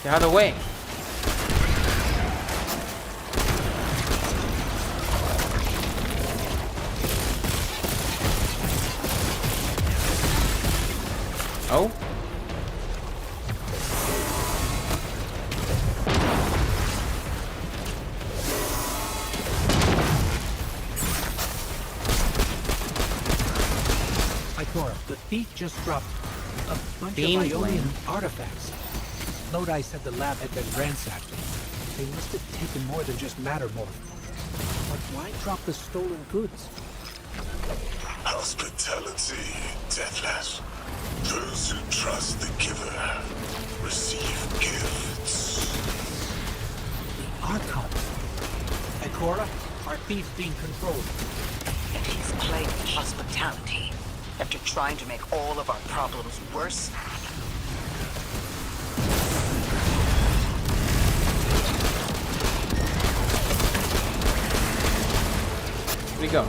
Get out of the way. Oh. Ikora, the thief just dropped a bunch Beam of Ionian flame. artifacts. Lodi said the lab had been ransacked. They must have taken more than just matter morph. But why drop the stolen goods? Hospitality, Deathless. Those who trust the giver receive gifts. The Archon. Ikora, our thief's being controlled. And he's playing hospitality after trying to make all of our problems worse. Where'd he go?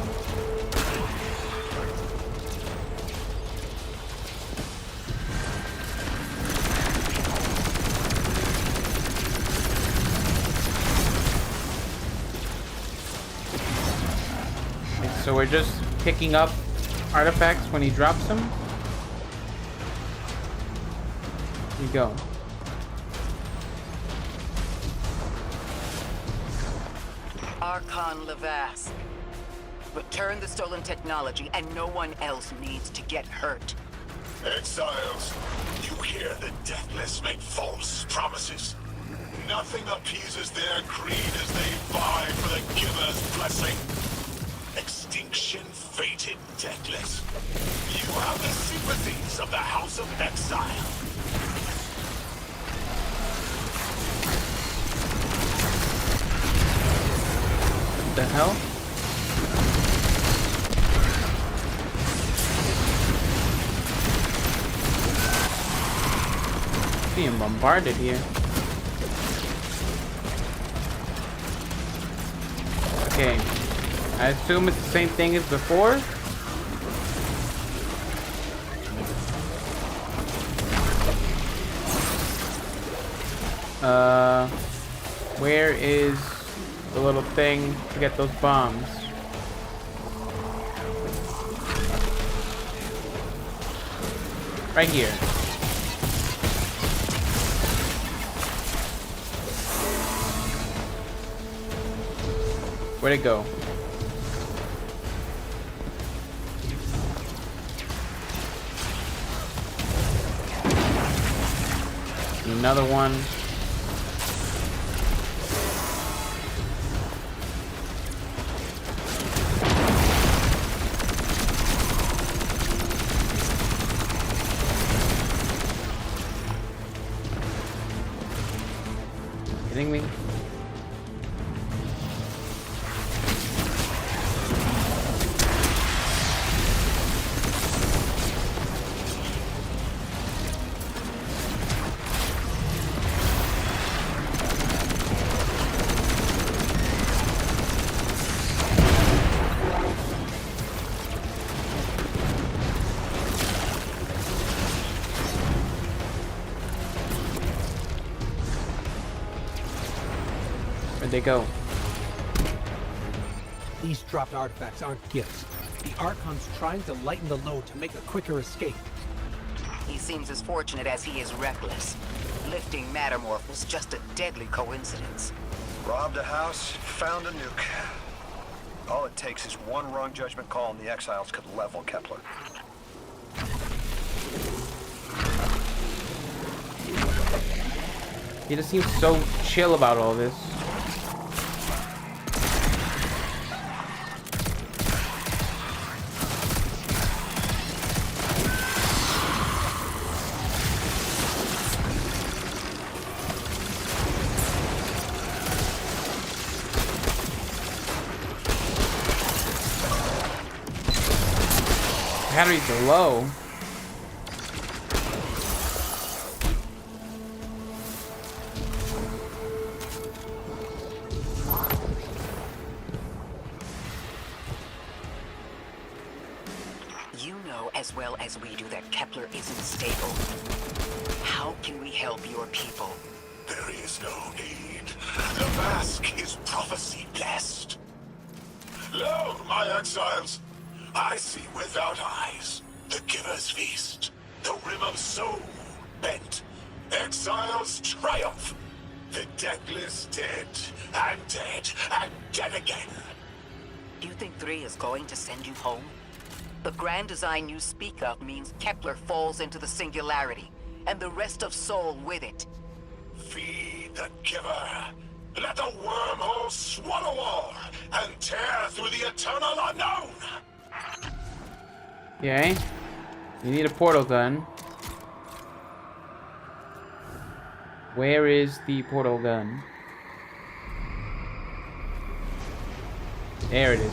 So we're just picking up artifacts when he drops them? Here you go. Archon Levasse. Return the stolen technology and no one else needs to get hurt. Exiles, you hear the Deathless make false promises. Nothing appeases their greed as they vie for the giver's blessing. Extinction fated, Deathless. You have the sympathies of the House of Exile. What the hell? Being bombarded here. Okay. I assume it's the same thing as before. Where is the little thing to get those bombs? Right here. Where'd it go? Another one. Kidding me? Where'd they go? These dropped artifacts aren't gifts. The Archon's trying to lighten the load to make a quicker escape. He seems as fortunate as he is reckless. lifting Mattermorph was just a deadly coincidence. Robbed a house, found a nuke. All it takes is one wrong judgment call and the Exiles could level Kepler. He just seems so chill about all this. Batteries are low. You know as well as we do that Kepler isn't stable. How can we help your people? There is no need. The mask is prophecy blessed. Lo, my exiles, I see without eyes. The giver's feast. The rim of soul bent. Exiles triumph. The deathless dead and dead and dead again. You think 3 is going to send you home? The grand design you speak of means Kepler falls into the singularity, and the rest of Soul with it. Feed the giver. Let the wormhole swallow all and tear through the eternal unknown. Okay. You need a portal gun. Where is the portal gun? There it is.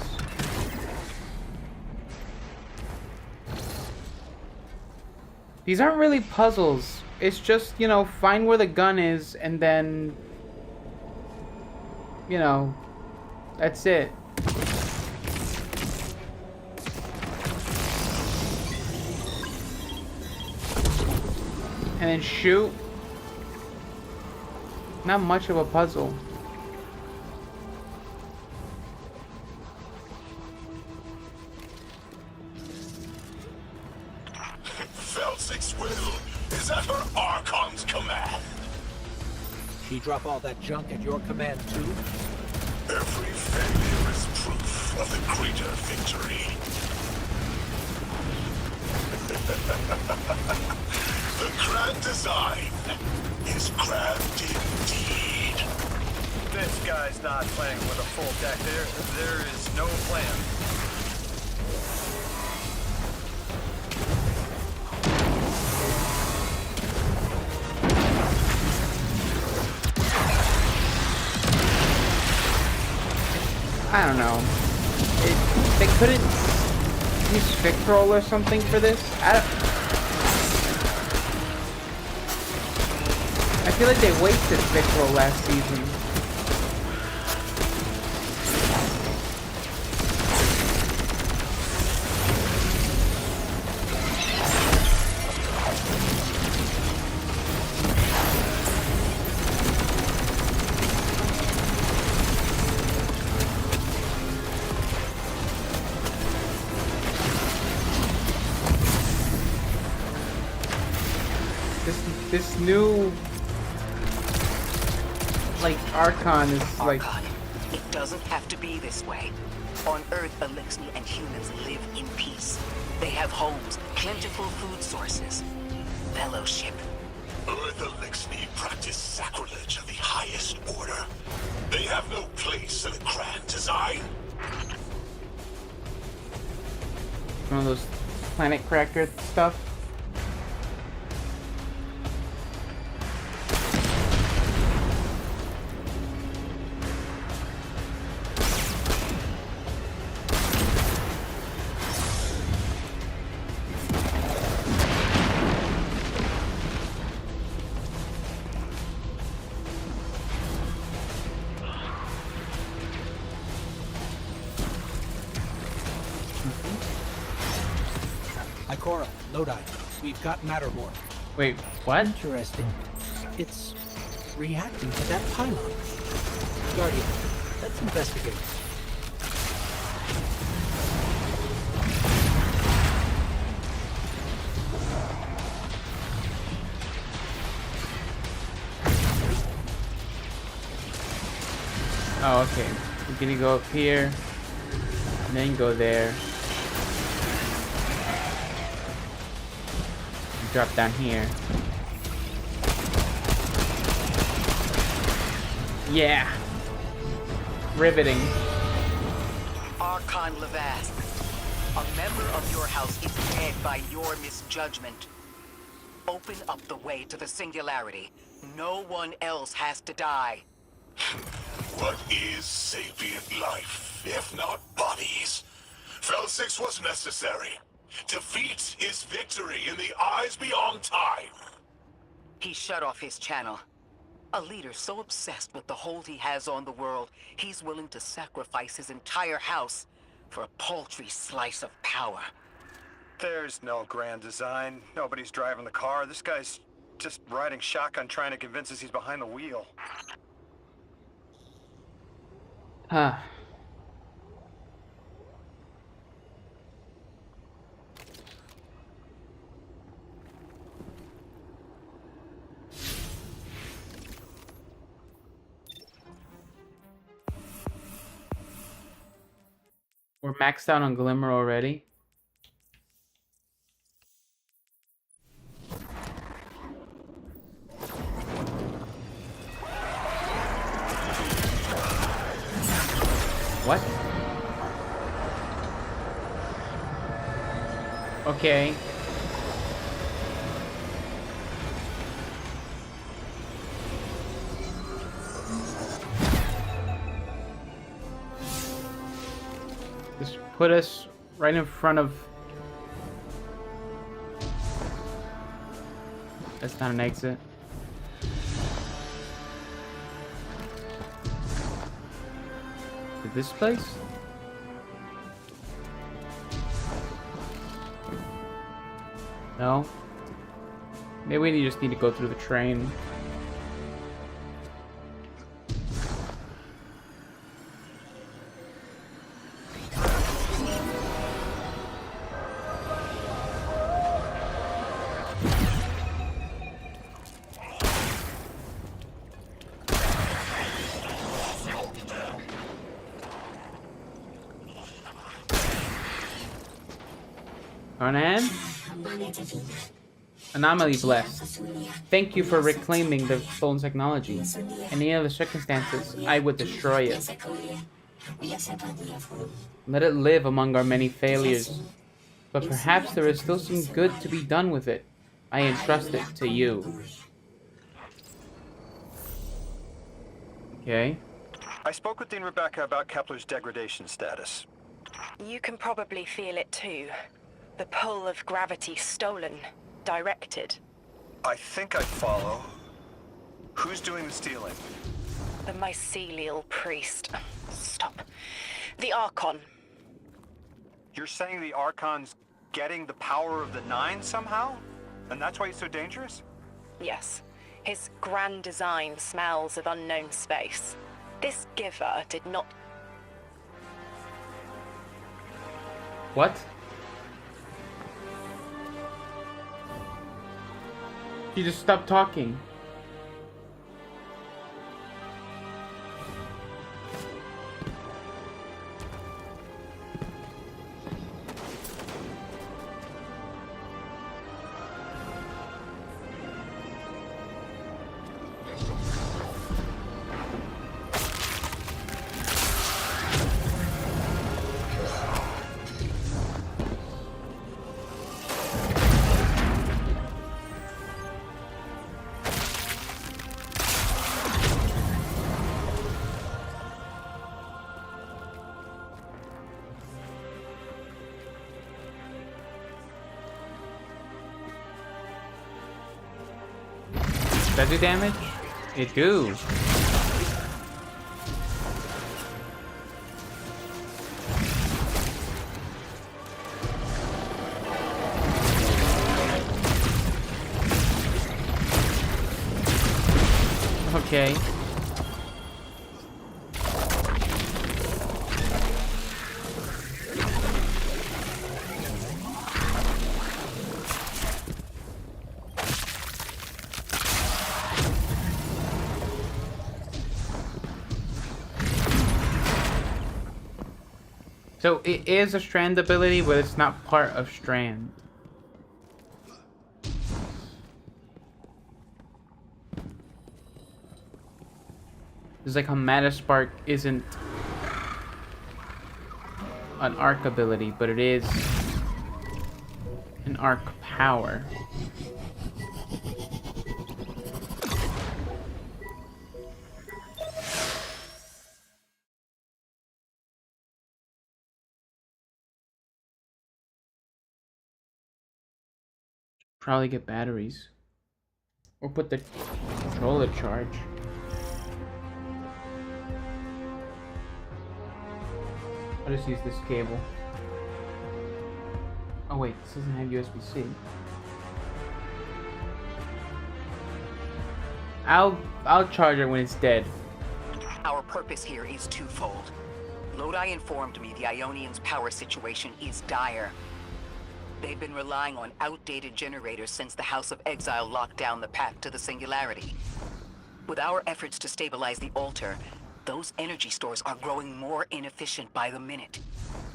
These aren't really puzzles. It's just, you know, find where the gun is and then, you know, that's it. And then shoot. Not much of a puzzle. Felsig's will is at her Archon's command. She drop all that junk at your command too? Every failure is proof of the greater victory. The grand design is grand indeed. This guy's not playing with a full deck. There is no plan. I don't know. They couldn't use Victroll or something for this? I feel like they wasted Victroll last season. This new, like, Archon is like... Archon, it doesn't have to be this way. On Earth, Elixni and humans live in peace. They have homes, plentiful food sources, fellowship. Earth Elixni practice sacrilege of the highest order. They have no place in the grand design. One of those planet cracker stuff. Ikora, Lodi, we've got Mattermorph. Wait, what? Interesting. It's reacting to that pylon. Guardian, let's investigate. Oh, okay. We're gonna go up here, and then go there. And drop down here. Yeah. Riveting. Archon Levast, a member of your house is dead by your misjudgment. Open up the way to the Singularity. No one else has to die. What is sapient life, if not bodies? Fel 6 was necessary. Defeat is victory in the eyes beyond time. He shut off his channel. A leader so obsessed with the hold he has on the world, he's willing to sacrifice his entire house for a paltry slice of power. There's no grand design. Nobody's driving the car. This guy's just riding shotgun trying to convince us he's behind the wheel. Huh. We're maxed out on Glimmer already. What? Okay. Just put us right in front of... That's not an exit. This place? No? Maybe we just need to go through the train. Conan? Anomaly blessed. Thank you for reclaiming the stolen technology. In any other circumstances, I would destroy it. Let it live among our many failures. But perhaps there is still some good to be done with it. I entrust it to you. Okay. I spoke with Dean Rebecca about Kepler's degradation status. You can probably feel it too. The pull of gravity stolen, directed. I think I follow. Who's doing the stealing? The mycelial priest. Stop. The Archon. You're saying the Archon's getting the power of the Nine somehow? And that's why he's so dangerous? Yes. His grand design smells of unknown space. This giver did not... What? She just stopped talking. Does that do damage? It do. Okay. So it is a Strand ability, but it's not part of Strand. It's like how Mana Spark isn't an arc ability, but it is an arc power. Probably get batteries. Or put the controller charge. I'll just use this cable. Oh wait, this doesn't have USB-C. I'll charge it when it's dead. Our purpose here is twofold. Lodi informed me the Ionians' power situation is dire. They've been relying on outdated generators since the House of Exile locked down the path to the Singularity. With our efforts to stabilize the altar, those energy stores are growing more inefficient by the minute.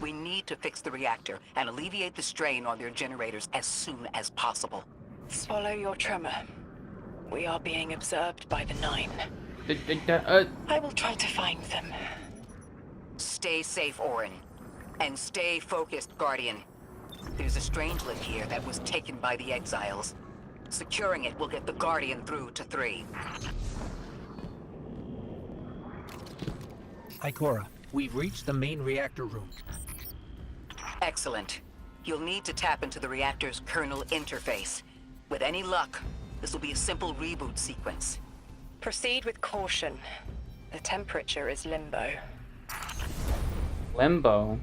We need to fix the reactor and alleviate the strain on their generators as soon as possible. Swallow your tremor. We are being observed by the Nine. I will try to find them. Stay safe, Orin. And stay focused, Guardian. There's a Strangelet here that was taken by the Exiles. Securing it will get the Guardian through to 3. Ikora, we've reached the main reactor room. Excellent. You'll need to tap into the reactor's kernel interface. With any luck, this will be a simple reboot sequence. Proceed with caution. The temperature is limbo. Limbo?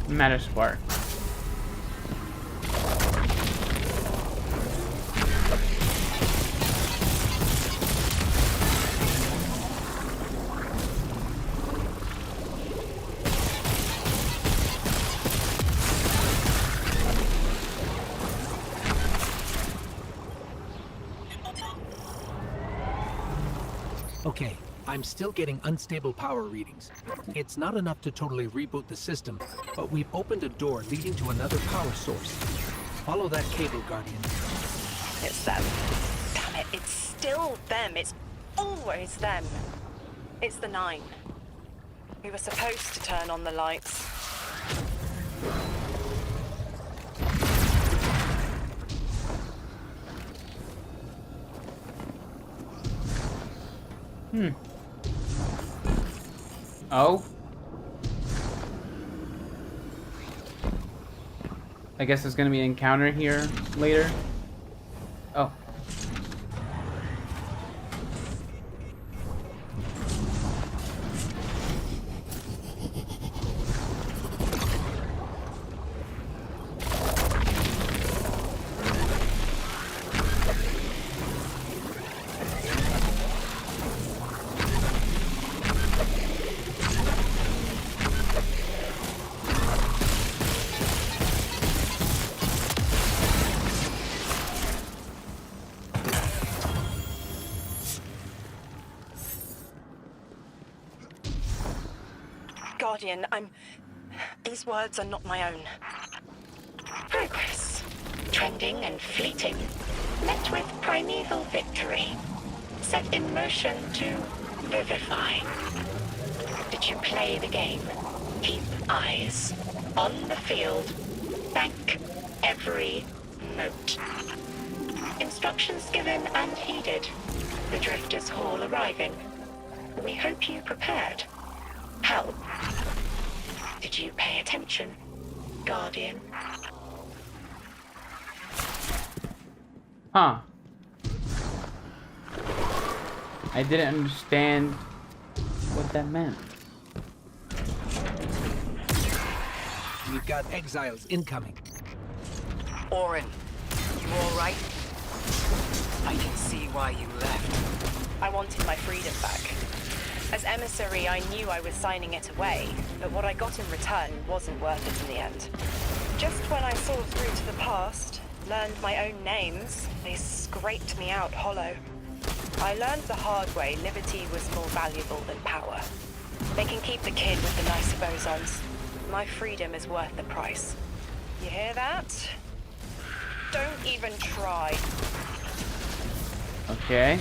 Matter Spark. Okay, I'm still getting unstable power readings. It's not enough to totally reboot the system, but we've opened a door leading to another power source. Follow that cable, Guardian. It's them. Damn it, it's still them. It's always them. It's the Nine. We were supposed to turn on the lights. Oh? I guess there's gonna be an encounter here later. Oh. Guardian, these words are not my own. Progress. Trending and fleeting. Met with primeval victory. Set in motion to vivify. Did you play the game? Keep eyes on the field. Bank every note. Instructions given and heeded. The Drifter's Hall arriving. We hope you prepared. Help. Did you pay attention, Guardian? Huh. I didn't understand what that meant. We've got exiles incoming. Orin, you alright? I can see why you left. I wanted my freedom back. As emissary, I knew I was signing it away, but what I got in return wasn't worth it in the end. Just when I saw through to the past, learned my own names, they scraped me out hollow. I learned the hard way liberty was more valuable than power. They can keep the kid with the nice bosons. My freedom is worth the price. You hear that? Don't even try. Okay.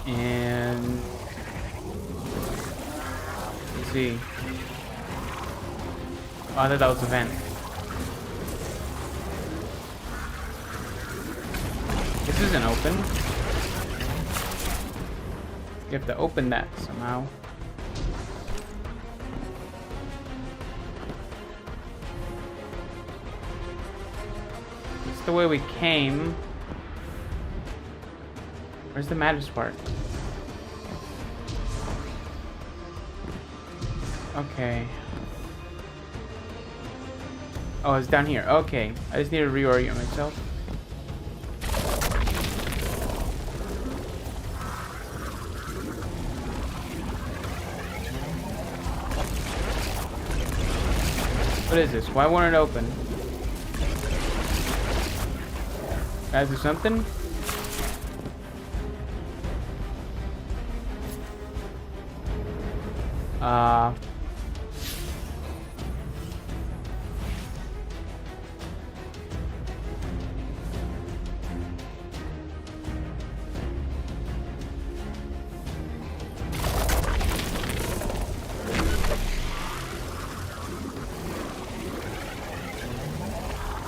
And let's see. Oh, I thought that was a vent. This isn't open. You have to open that somehow. It's the way we came. Where's the matters part? Okay. Oh, it's down here. Okay. I just need to reorient myself. What is this? Why won't it open? Can I do something?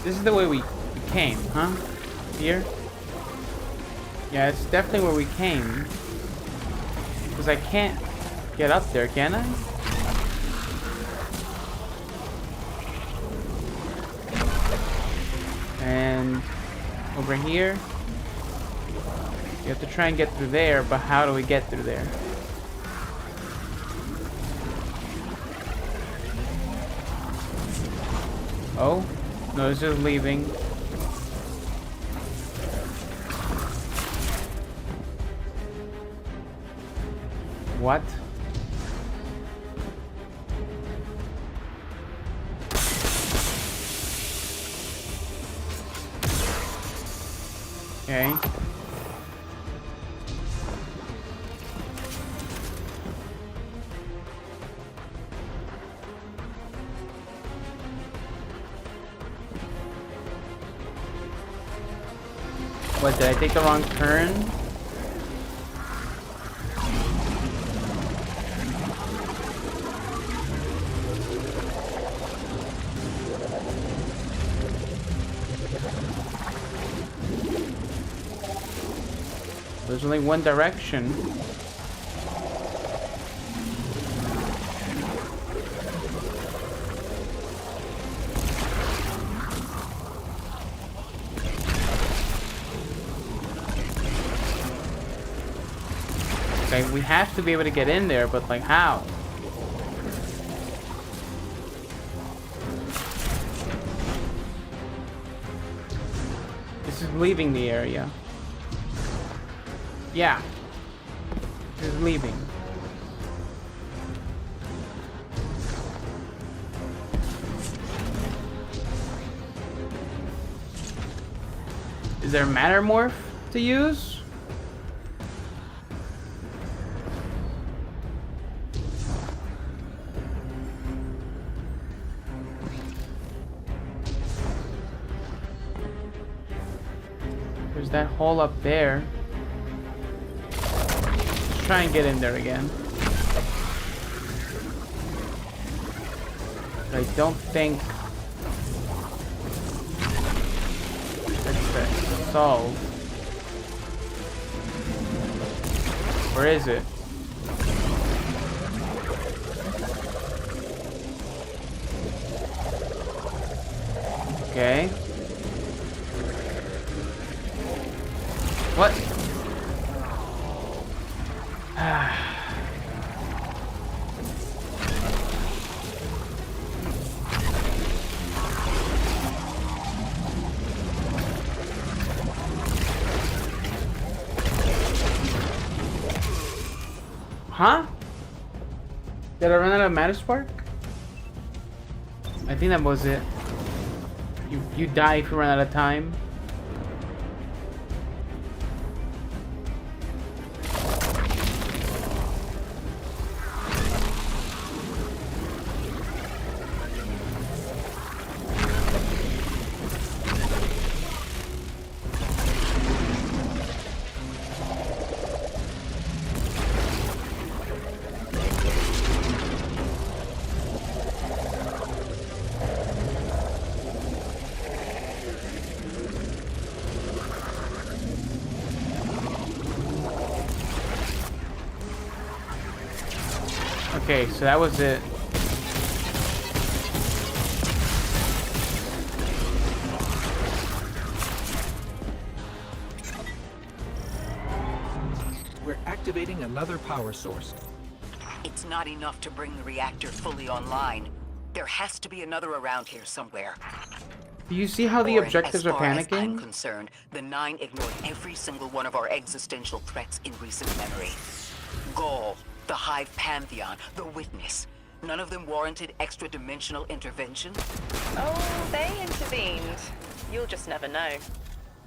This is the way we came, huh? Here? Yeah, it's definitely where we came. Because I can't get up there, can I? And over here. You have to try and get through there, but how do we get through there? Oh? No, it's just leaving. What? Okay. What, did I take the wrong turn? There's only one direction. Okay, we have to be able to get in there, but like how? This is leaving the area. Yeah. This is leaving. Is there matter morph to use? There's that hole up there. Let's try and get in there again. But I don't think that's solved. Where is it? Okay. What? Huh? Did I run out of matter spark? I think that was it. You die if you run out of time. Okay, so that was it. We're activating another power source. It's not enough to bring the reactor fully online. There has to be another around here somewhere. Do you see how the Orin, objectives are as far as I'm panicking? concerned, the Nine ignored every single one of our existential threats in recent memory. Gaul, the Hive Pantheon, the Witness. None of them warranted extra-dimensional intervention? Oh, they intervened. You'll just never know.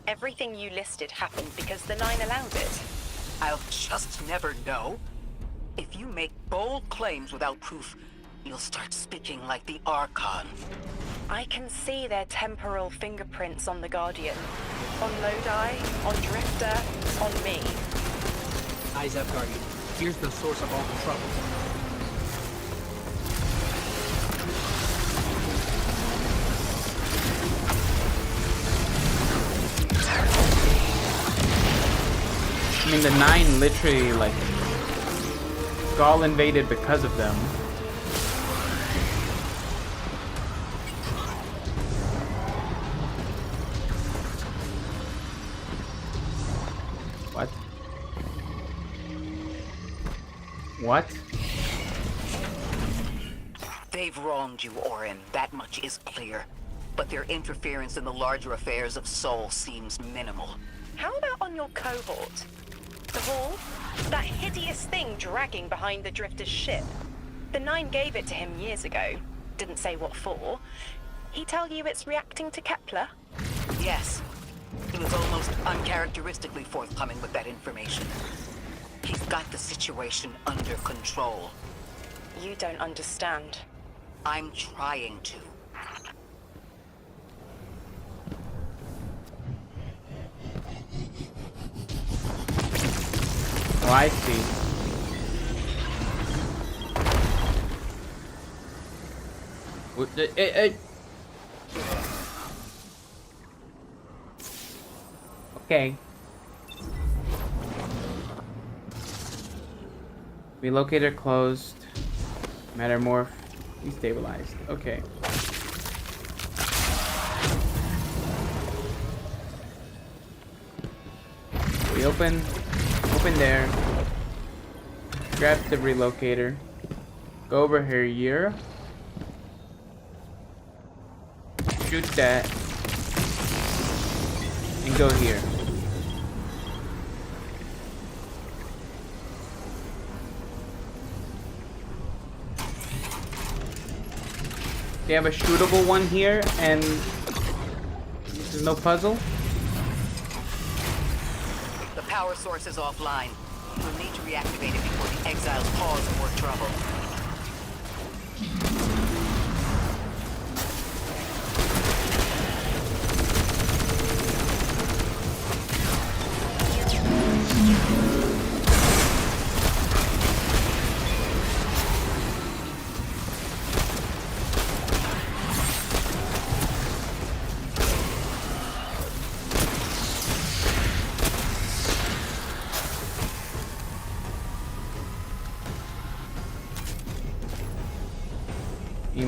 Everything you listed happened because the Nine allowed it. I'll just never know. If you make bold claims without proof, you'll start speaking like the Archon. I can see their temporal fingerprints on the Guardian. On Lodi, on Drifter, on me. Eyes up, Guardian. Here's the source of all the trouble. I mean, the Nine literally, like, Gaul invaded because of them. What? What? They've wronged you, Orin. That much is clear. But their interference in the larger affairs of Sol seems minimal. How about on your cohort? The Hall? That hideous thing dragging behind the Drifter's ship. The Nine gave it to him years ago. Didn't say what for. He tell you it's reacting to Kepler? Yes. He was almost uncharacteristically forthcoming with that information. He's got the situation under control. You don't understand. I'm trying to. Oh, I see. Okay. Relocator closed. Metamorph destabilized. Okay. We open there. Grab the relocator. Go over here. Shoot that. And go here. They have a shootable one here, and there's no puzzle. The power source is offline. We'll need to reactivate it before the exiles cause more trouble.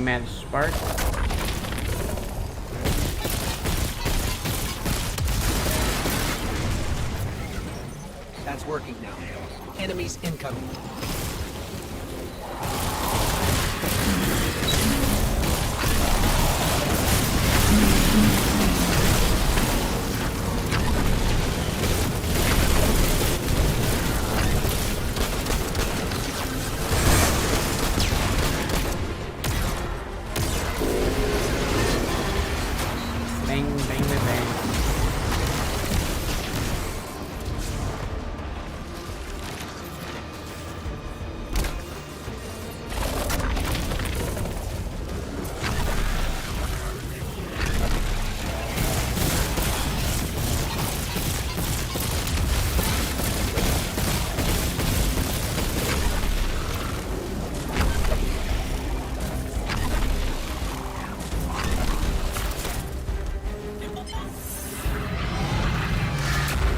manage spark. That's working now. Enemies incoming. Bang, bang, bang, bang.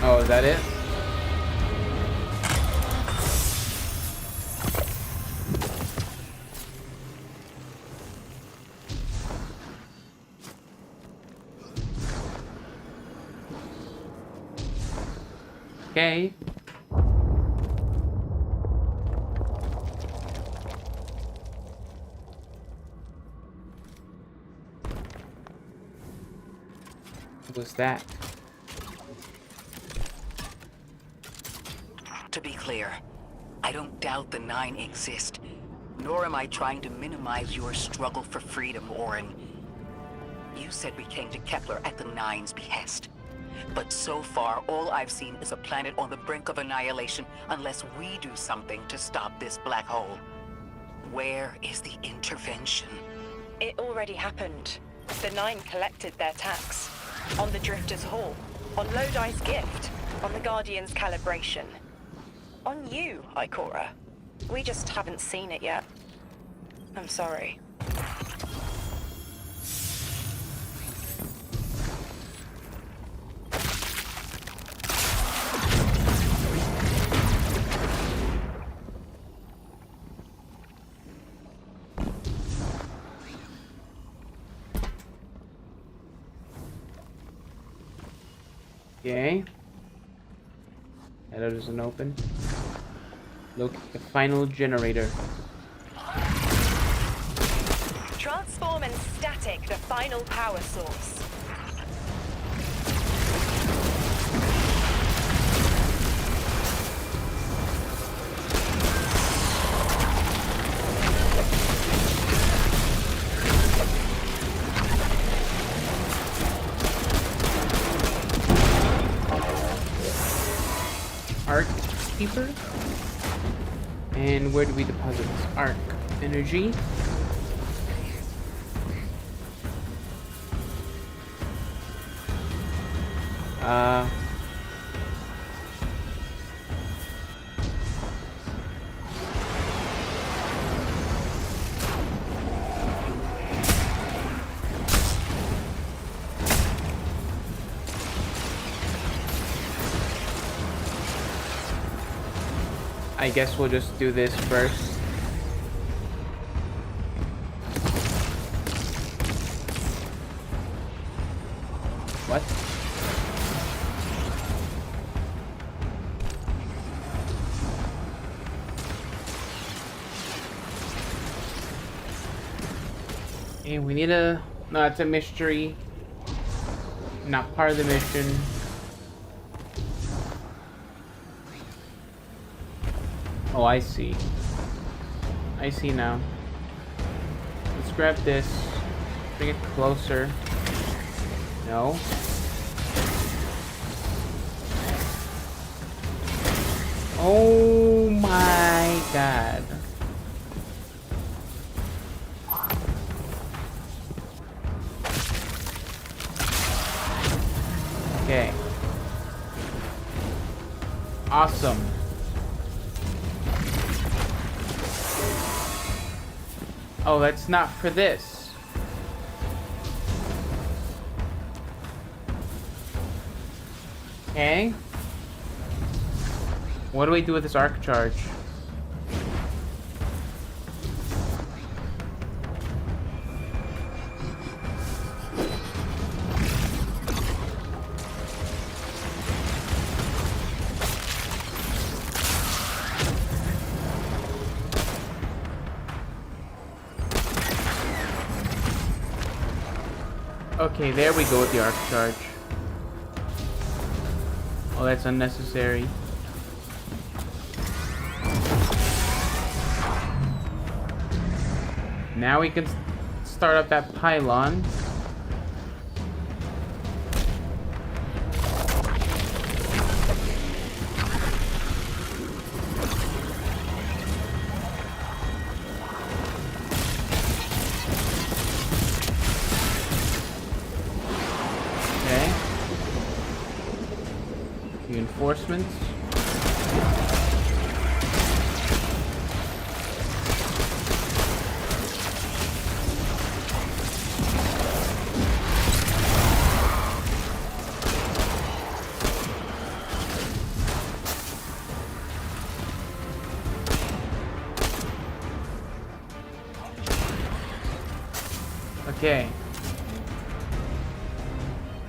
Oh, is that it? Okay. What was that? To be clear, I don't doubt the Nine exist, nor am I trying to minimize your struggle for freedom, Orin. You said we came to Kepler at the Nine's behest. But so far, all I've seen is a planet on the brink of annihilation unless we do something to stop this black hole. Where is the intervention? It already happened. The Nine collected their tax. On the Drifter's Hall. On Lodi's gift. On the Guardian's calibration. On you, Ikora. We just haven't seen it yet. I'm sorry. Okay. That doesn't open. Locate the final generator. Transform and static the final power source. Arc keeper. And where do we deposit this arc? Energy. I guess we'll just do this first. What? And we need a... No, it's a mystery. Not part of the mission. Oh, I see. I see now. Let's grab this. Bring it closer. No. Oh my god. Okay. Awesome. Oh, that's not for this. Okay. What do we do with this arc charge? Okay, there we go with the arc charge. Oh, that's unnecessary. Now we can start up that pylon. Okay. Reinforcements. Okay.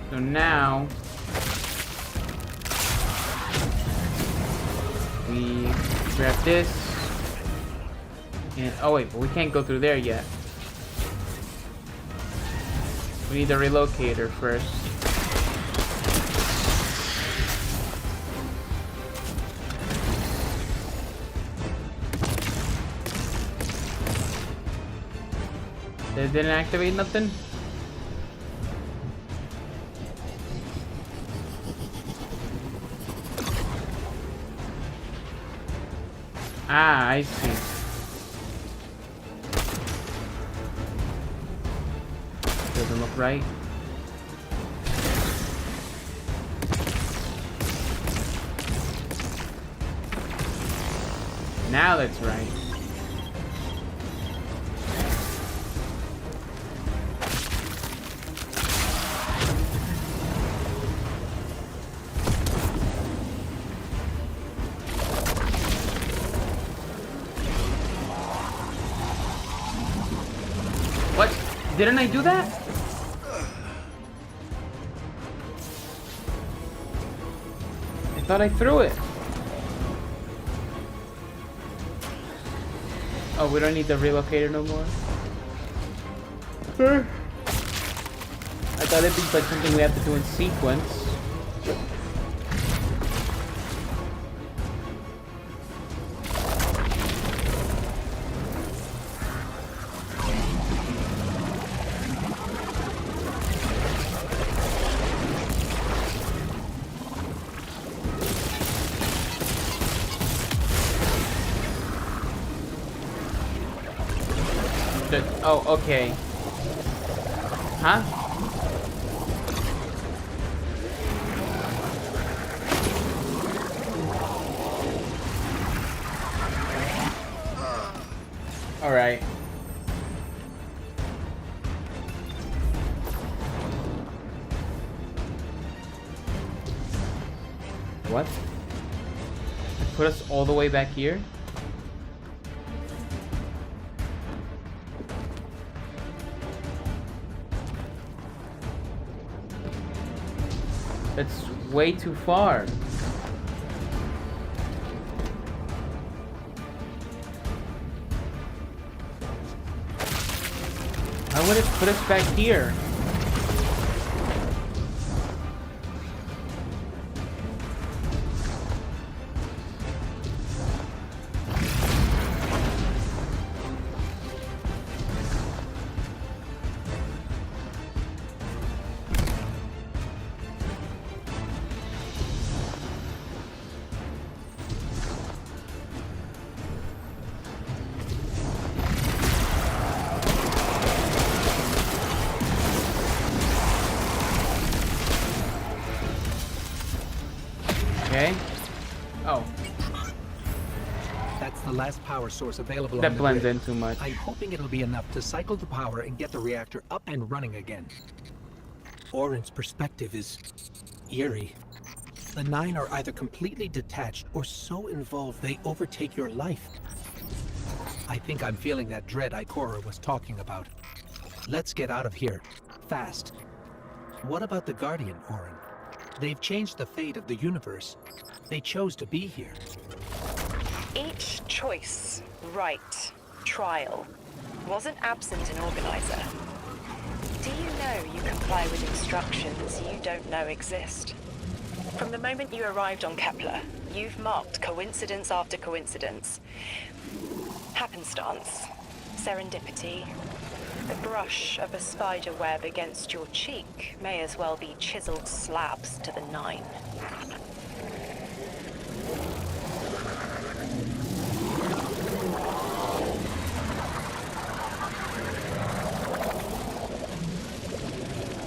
So now we grab this and oh wait, but we can't go through there yet. We need the relocator first. It didn't activate nothing? Ah, I see. Doesn't look right. Now that's right. What? Didn't I do that? I thought I threw it. Oh, we don't need the relocator no more? I thought it'd be like something we have to do in sequence. Oh, okay. Huh? All right. What? Put us all the way back here? That's way too far. How would it put us back here? Okay. Oh. That's the last power source available on That the blends grid. in too much. I'm hoping it'll be enough to cycle the power and get the reactor up and running again. Orin's perspective is eerie. The Nine are either completely detached or so involved they overtake your life. I think I'm feeling that dread Ikora was talking about. Let's get out of here. Fast. What about the Guardian, Orin? They've changed the fate of the universe. They chose to be here. Each choice, right, trial, wasn't absent in Organizer. Do you know you comply with instructions you don't know exist? From the moment you arrived on Kepler, you've marked coincidence after coincidence. Happenstance, serendipity. The brush of a spider web against your cheek may as well be chiseled slabs to the 9.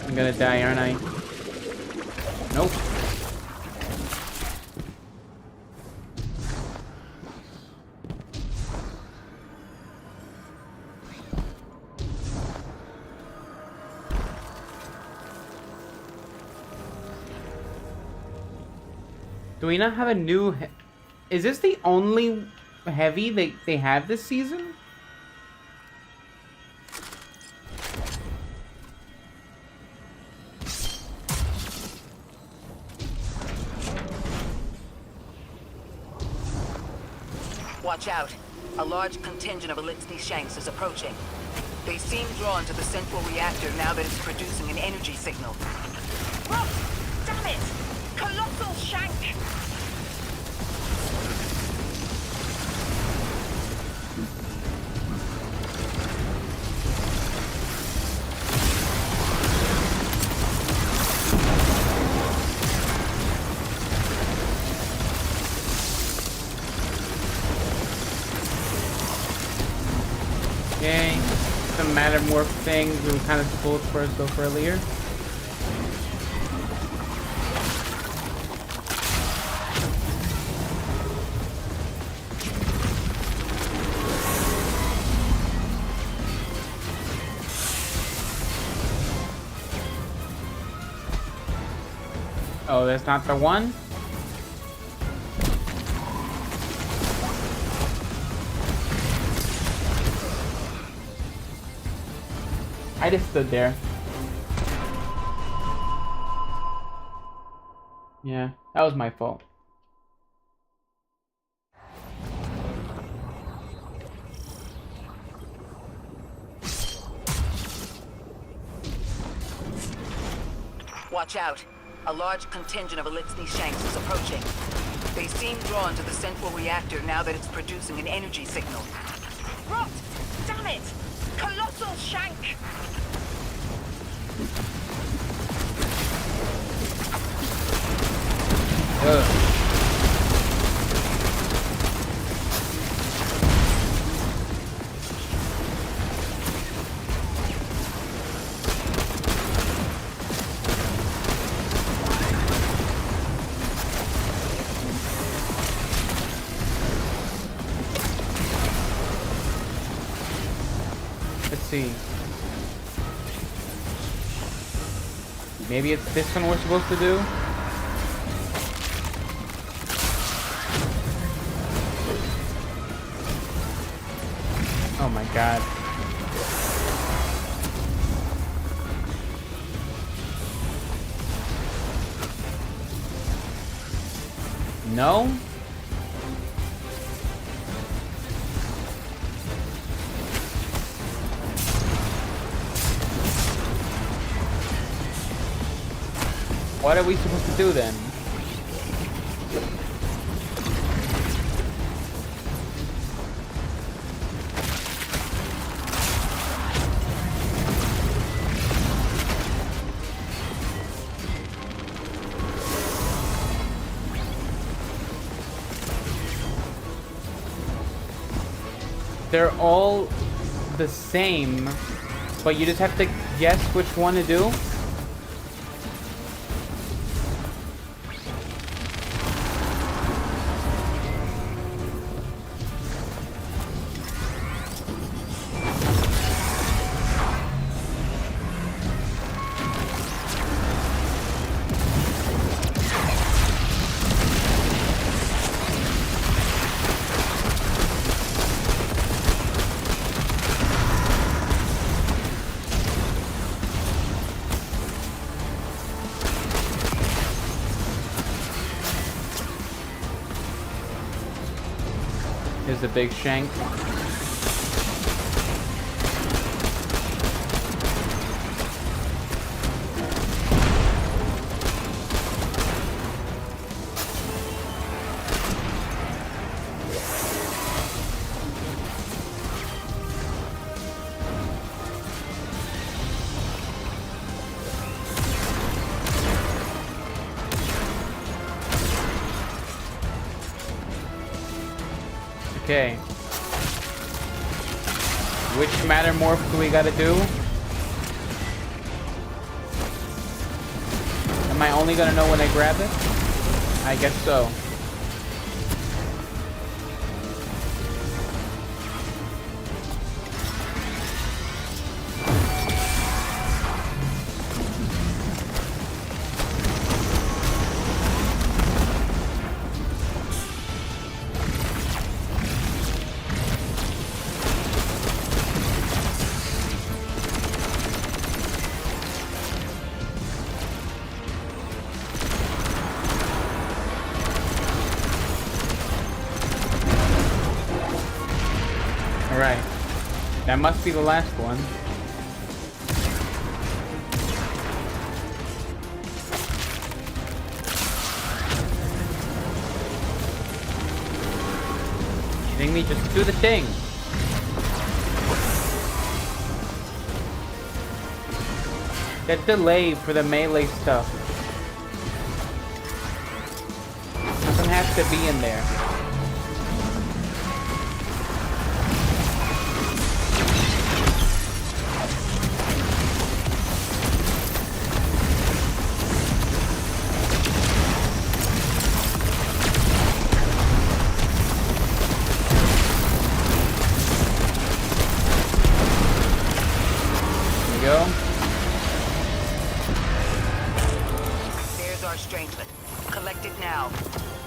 I'm gonna die, aren't I? Nope. Do we not have a new... Is this the only heavy they have this season? Watch out. A large contingent of Elixir Shanks is approaching. They seem drawn to the central reactor now that it's producing an energy signal. Rot! Damn it! Colossal Shank! Okay. Some Mattermorph thing we were kind of spoiled for us earlier. Oh, that's not the one? I just stood there. Yeah, that was my fault. Watch out. A large contingent of Elixir Shanks is approaching. They seem drawn to the central reactor now that it's producing an energy signal. Rot! Damn it! Colossal Shank! Ugh. Let's see. Maybe it's this one we're supposed to do? Oh my god. No? What are we supposed to do then? They're all the same, but you just have to guess which one to do? Here's the big shank. Okay. Which matter morph do we gotta do? Am I only gonna know when I grab it? I guess so. Alright. That must be the last one. Kidding me? Just do the thing. Get delayed for the melee stuff. Nothing has to be in there.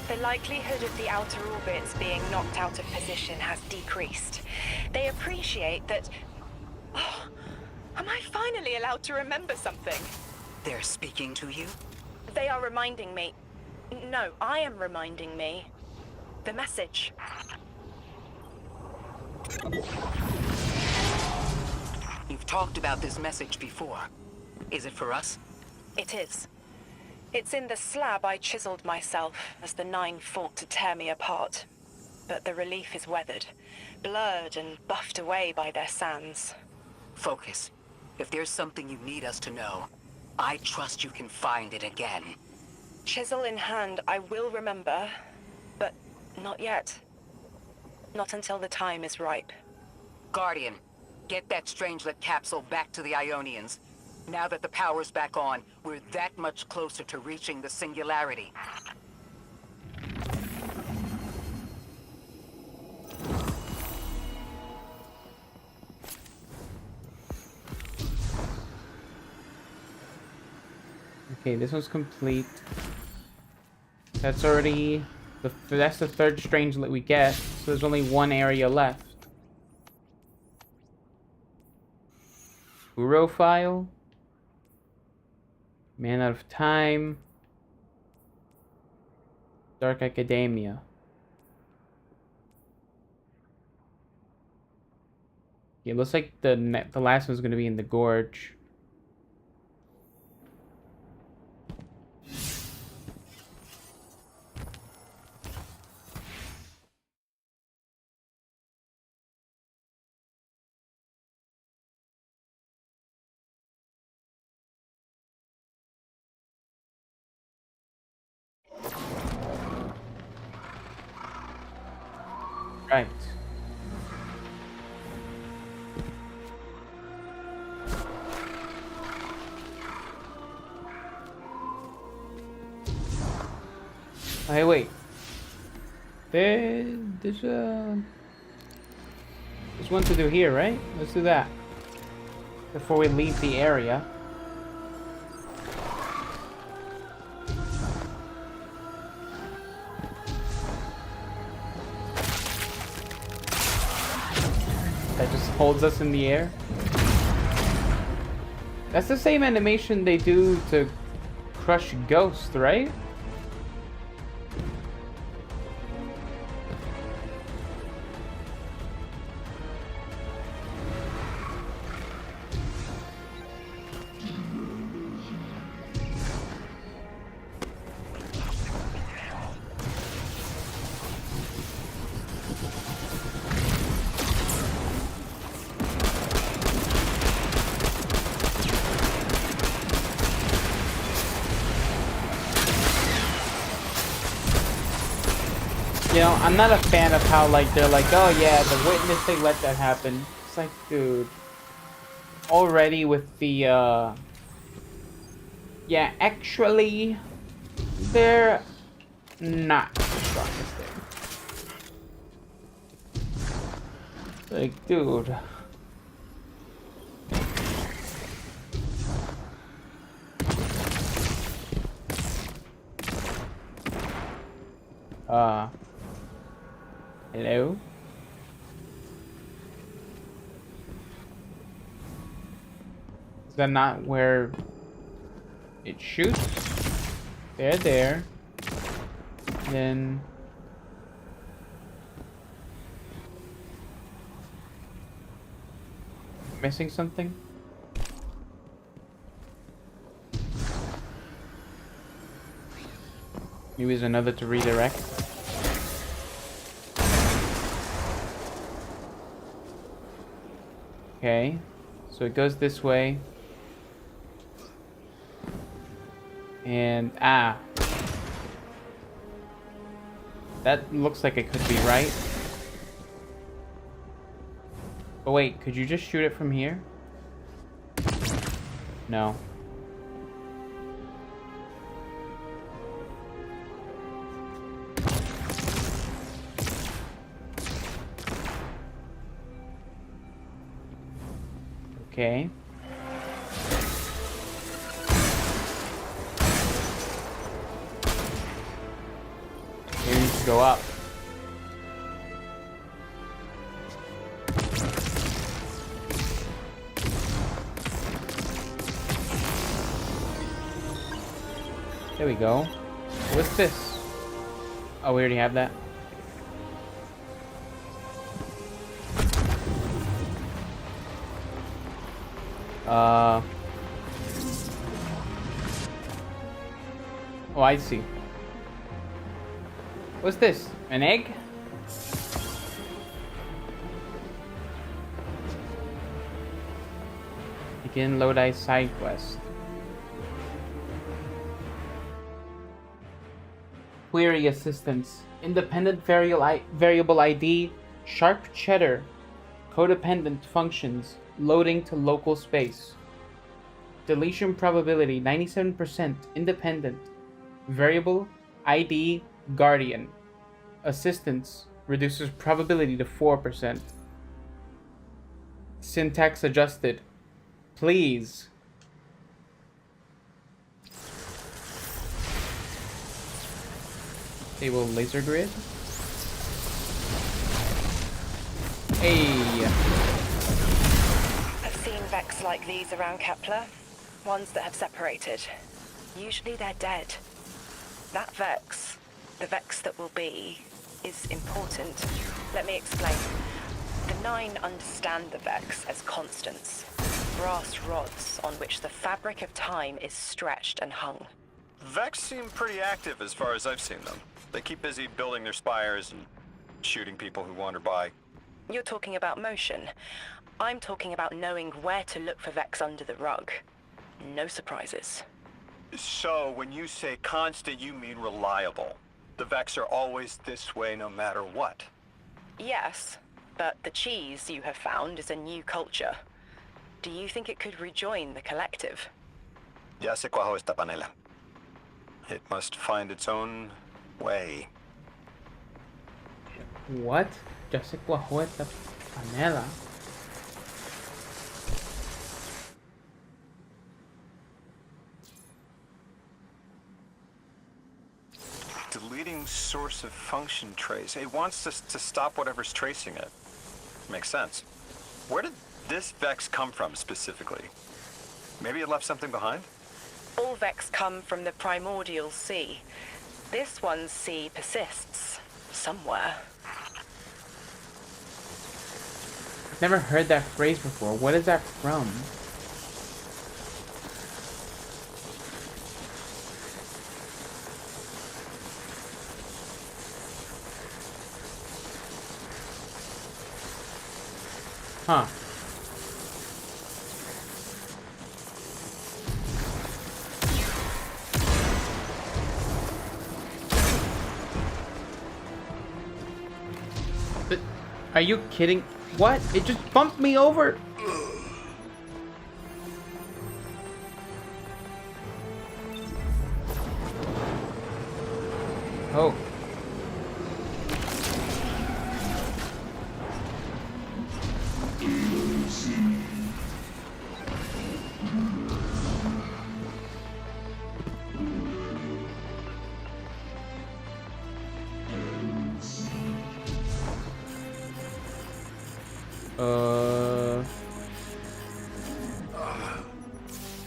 The likelihood of the outer orbits being knocked out of position has decreased. They appreciate that... Oh, am I finally allowed to remember something? They're speaking to you? They are reminding me... No, I am reminding me. The message. You've talked about this message before. Is it for us? It is. It's in the slab I chiseled myself as the Nine fought to tear me apart. But the relief is weathered, blurred and buffed away by their sands. Focus. If there's something you need us to know, I trust you can find it again. Chisel in hand, I will remember, but not yet. Not until the time is ripe. Guardian, get that Strangelet capsule back to the Ionians. Now that the power's back on, we're that much closer to reaching the Singularity. Okay, this one's complete. That's already... That's the third Strangelet we get, so there's only one area left. Uro file. Man out of time. Dark Academia. Yeah, it looks like the last one's gonna be in the Gorge. Right. Hey, wait. There's one to do here, right? Let's do that before we leave the area. That just holds us in the air. That's the same animation they do to crush Ghost, right? You know, I'm not a fan of how, like, they're like, oh yeah, the witness, they let that happen. It's like, dude. Already with the, yeah, actually, they're not the strongest thing. Like, dude. Hello? Is that not where it shoots? There. Then... Missing something? Maybe there's another to redirect. Okay, so it goes this way. And, that looks like it could be right. But wait, could you just shoot it from here? No. Okay. Maybe we need to go up. There we go. What's this? Oh, we already have that. Oh, I see. What's this? An egg? Begin Lodi side quest. Query assistance. Independent variable ID. Sharp cheddar. Codependent functions. Loading to local space. Deletion probability 97%. Independent. Variable ID guardian. Assistance reduces probability to 4%. Syntax adjusted. Please. Table laser grid. Hey. I've seen Vex like these around Kepler. Ones that have separated. Usually they're dead. That Vex, the Vex that will be, is important. Let me explain. The Nine understand the Vex as constants. Brass rods on which the fabric of time is stretched and hung. Vex seem pretty active as far as I've seen them. They keep busy building their spires and shooting people who wander by. You're talking about motion. I'm talking about knowing where to look for Vex under the rug. No surprises. So, when you say constant, you mean reliable. The Vex are always this way no matter what. Yes, but the cheese you have found is a new culture. Do you think it could rejoin the collective? Ya se cuajó esta panela. It must find its own way. What? Ya se cuajó esta panela. Deleting source of function trace. It wants us to stop whatever's tracing it. Makes sense. Where did this Vex come from specifically? Maybe it left something behind? All Vex come from the primordial sea. This one's sea persists somewhere. I've never heard that phrase before. What is that from? Huh. Are you kidding? What? It just bumped me over. Oh.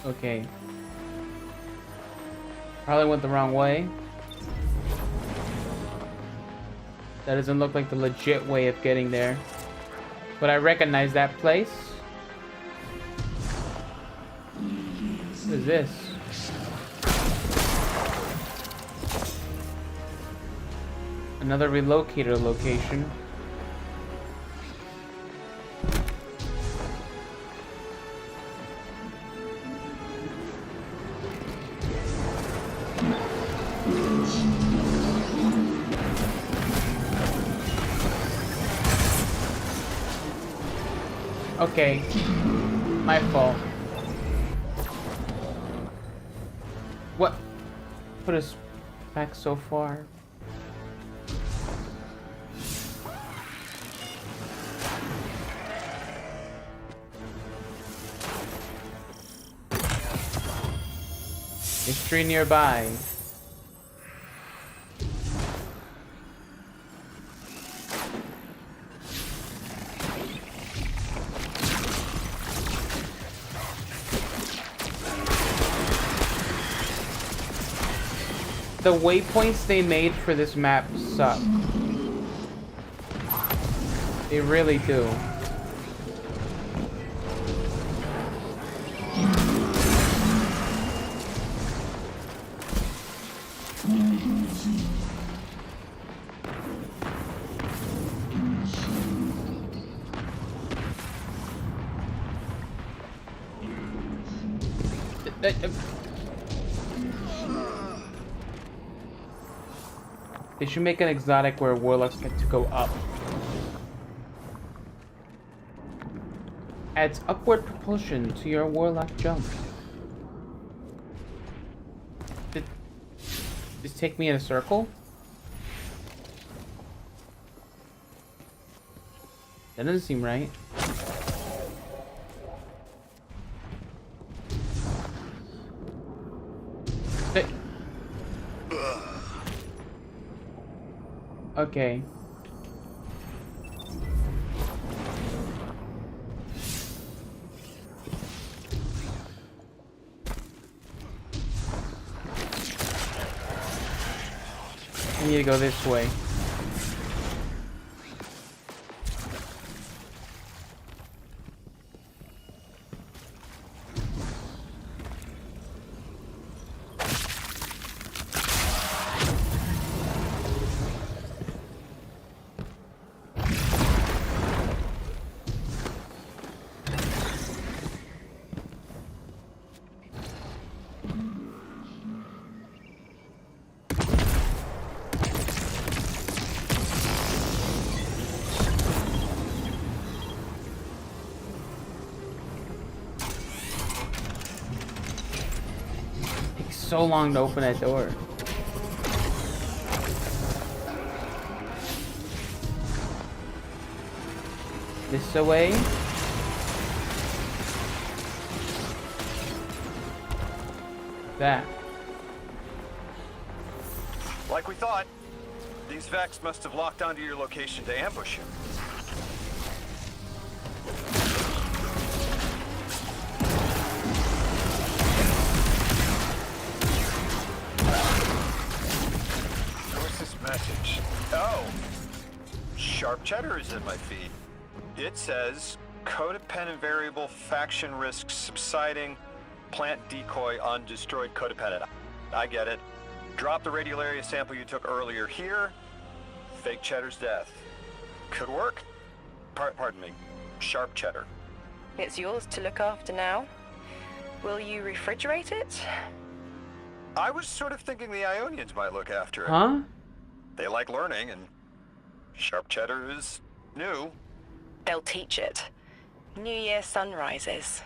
Okay. Probably went the wrong way. That doesn't look like the legit way of getting there. But I recognize that place. What is this? Another relocator location. Okay, my fault. What put us back so far? History nearby. The waypoints they made for this map suck. They really do. They should make an exotic where warlocks get to go up. Adds upward propulsion to your warlock jump. Did this take me in a circle? That doesn't seem right. Okay. I need to go this way. So long to open that door. This away. That. Like we thought, these Vex must have locked onto your location to ambush you. Message. Oh, Sharp Cheddar is in my feed. It says codependent variable faction risk subsiding, plant decoy on destroyed codependent. I get it. Drop the radial area sample you took earlier here. Fake Cheddar's death. Could work. Pardon me. Sharp Cheddar. It's yours to look after now. Will you refrigerate it? I was sort of thinking the Ionians might look after it. Huh? They like learning, and Sharp Cheddar is New? They'll teach it. New Year sunrises.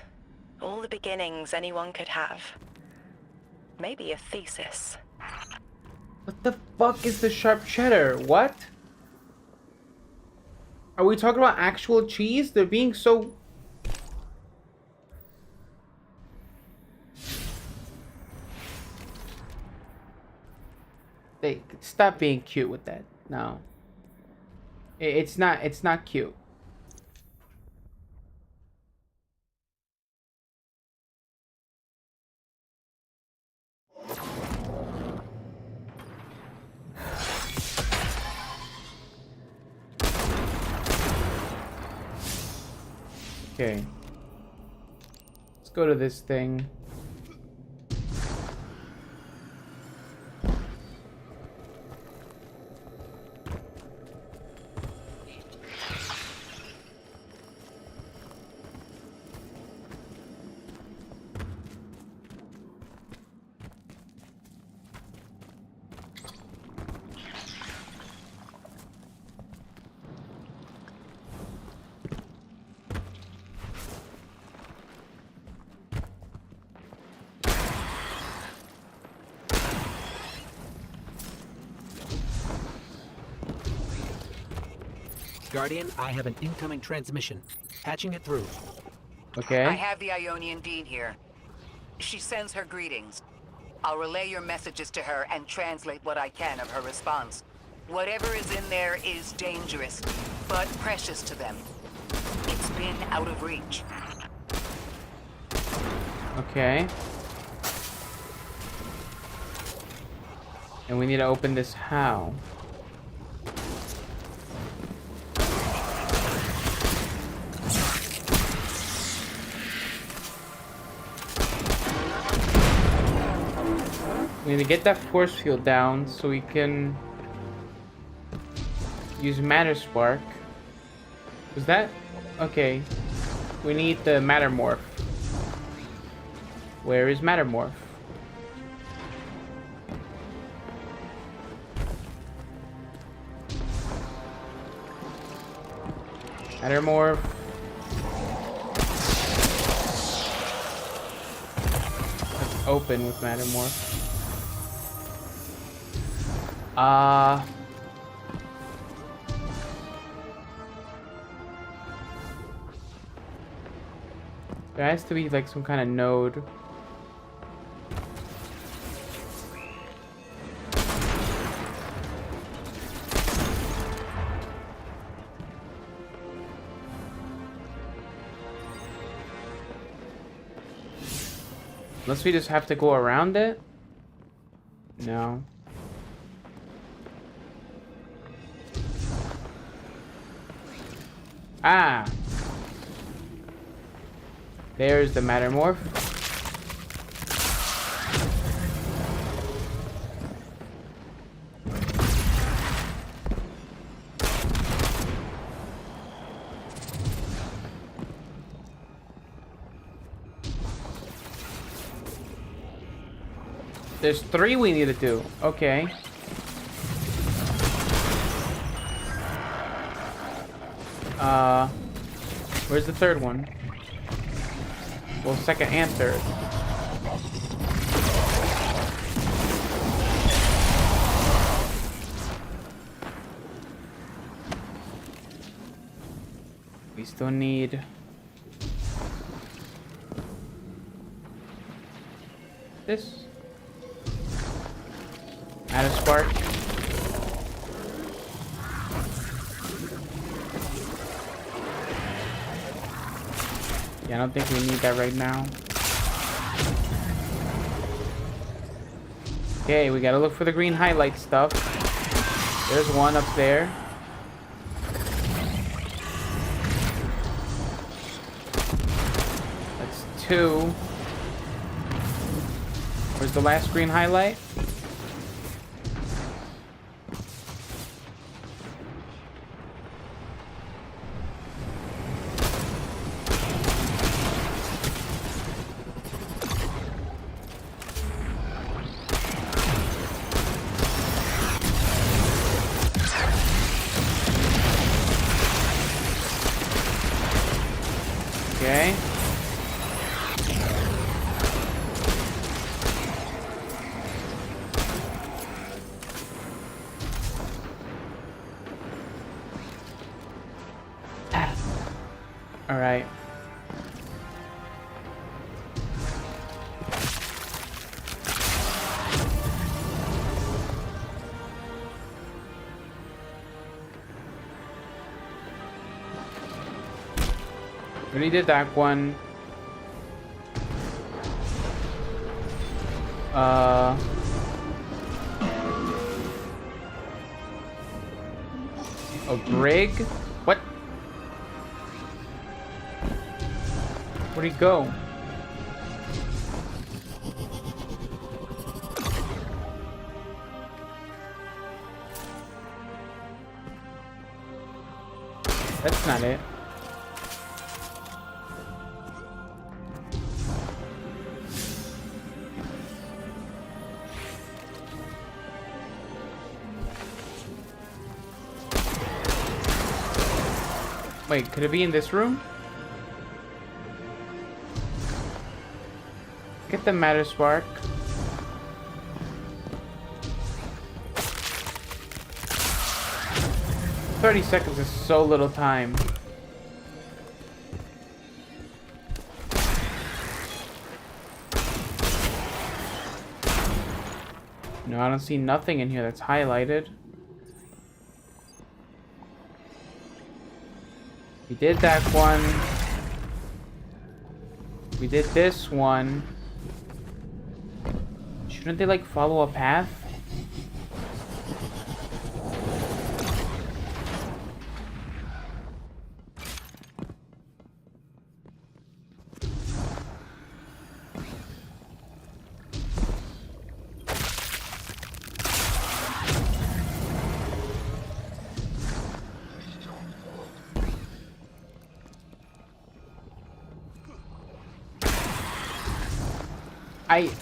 All the beginnings anyone could have. Maybe a thesis. What the fuck is the sharp cheddar? What? Are we talking about actual cheese? They're being so... They stop being cute with that. No. It's not cute. Okay. Let's go to this thing. Guardian, I have an incoming transmission. Patching it through. Okay. I have the Ionian Dean here. She sends her greetings. I'll relay your messages to her and translate what I can of her response. Whatever is in there is dangerous, but precious to them. It's been out of reach. Okay. And we need to open this how? We need to get that force field down so we can use matter spark. Was that okay? We need the matter morph. Where is matter morph? Matter morph. Let's open with matter morph. There has to be like some kind of node. Unless we just have to go around it? No. Ah! There's the matter morph. There's 3 we need to do. Okay. Where's the 3rd one? Well, 2nd and 3rd. We still need this. Add a spark. Yeah, I don't think we need that right now. Okay, we gotta look for the green highlight stuff. There's one up there. That's 2. Where's the last green highlight? Alright. Already did that one. A brig? What? Where'd he go? That's not it. Wait, could it be in this room? Get the matter spark. "30 seconds is so little time. No, I don't see nothing in here that's highlighted. We did that one. We did this one. Shouldn't they like follow a path?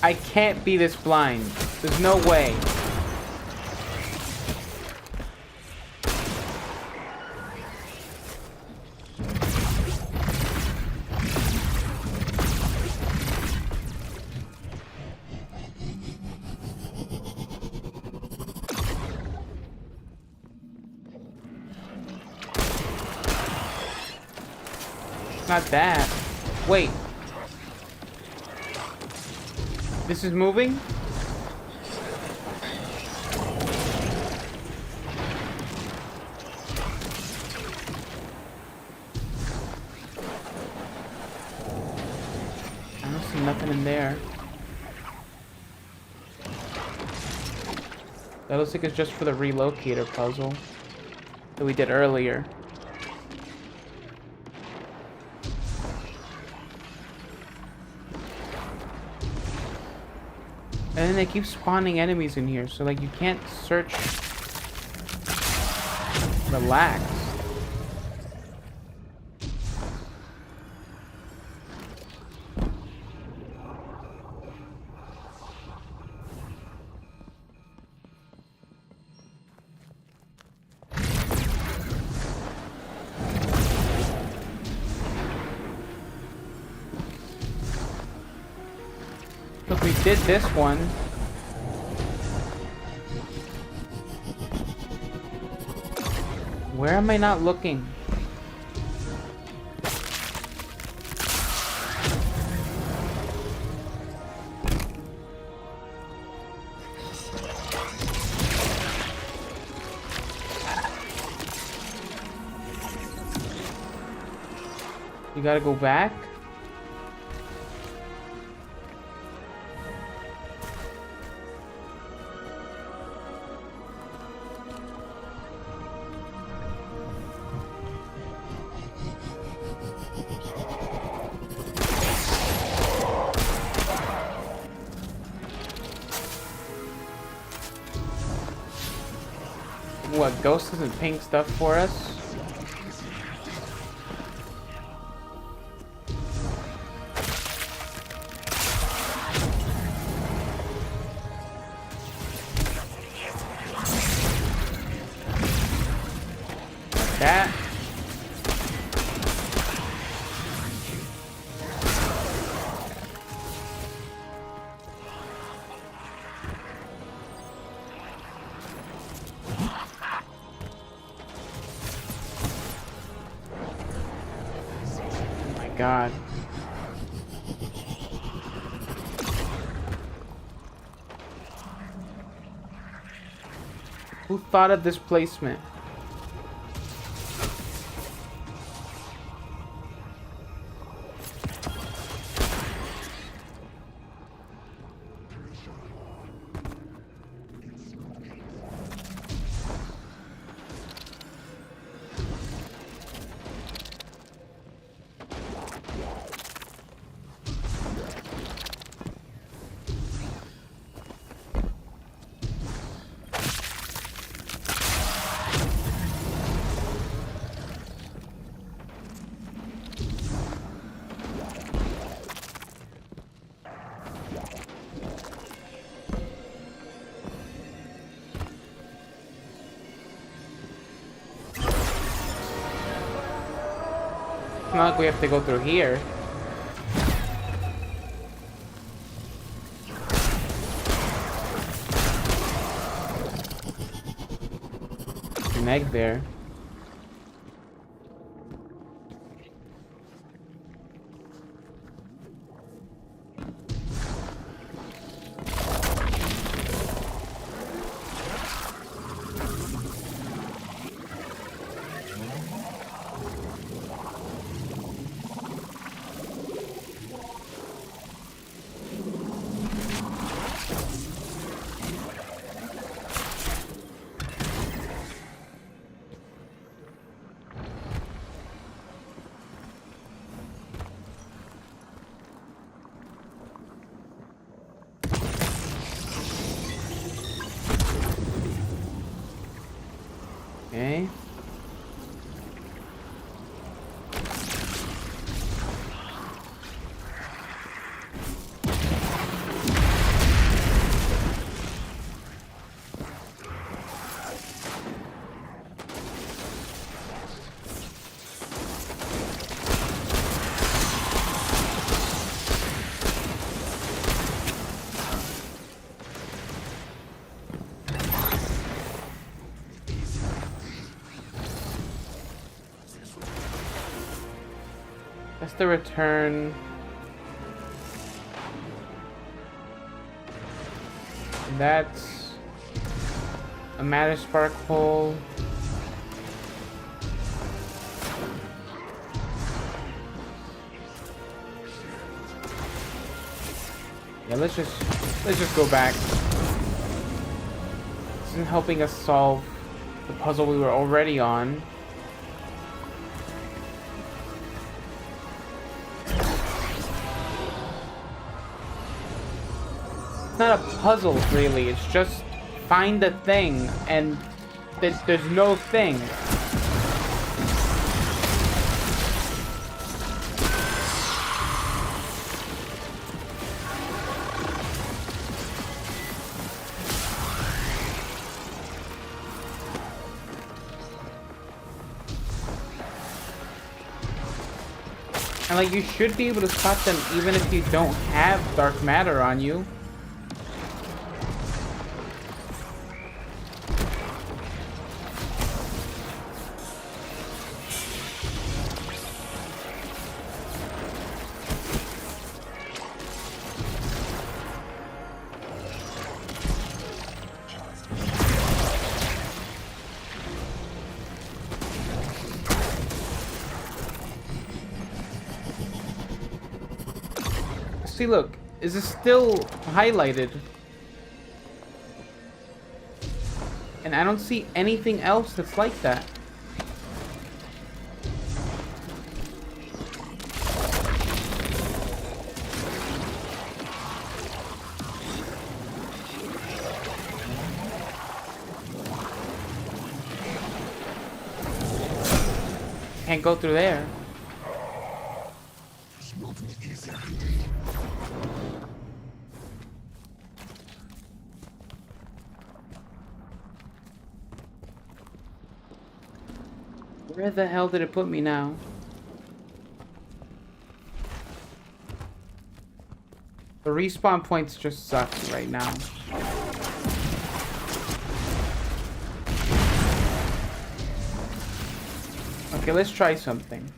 I can't be this blind. There's no way. Not that. Wait. This is moving? I don't see nothing in there. That looks like it's just for the relocator puzzle that we did earlier. And then they keep spawning enemies in here, so like you can't search. Relax. Look, we did this one. Where am I not looking? You gotta go back? What, Ghost isn't pink stuff for us? That. god. Who thought of this placement? It's not like we have to go through here. An egg there. Okay. That's the return. That's a matter spark hole. Yeah, let's just go back. This isn't helping us solve the puzzle we were already on. It's not a puzzle, really. It's just find a thing, and there's no thing. And like, you should be able to spot them even if you don't have dark matter on you. See, look, is it still highlighted? And I don't see anything else that's like that. Can't go through there. Where the hell did it put me now? The respawn points just suck right now. Okay, let's try something.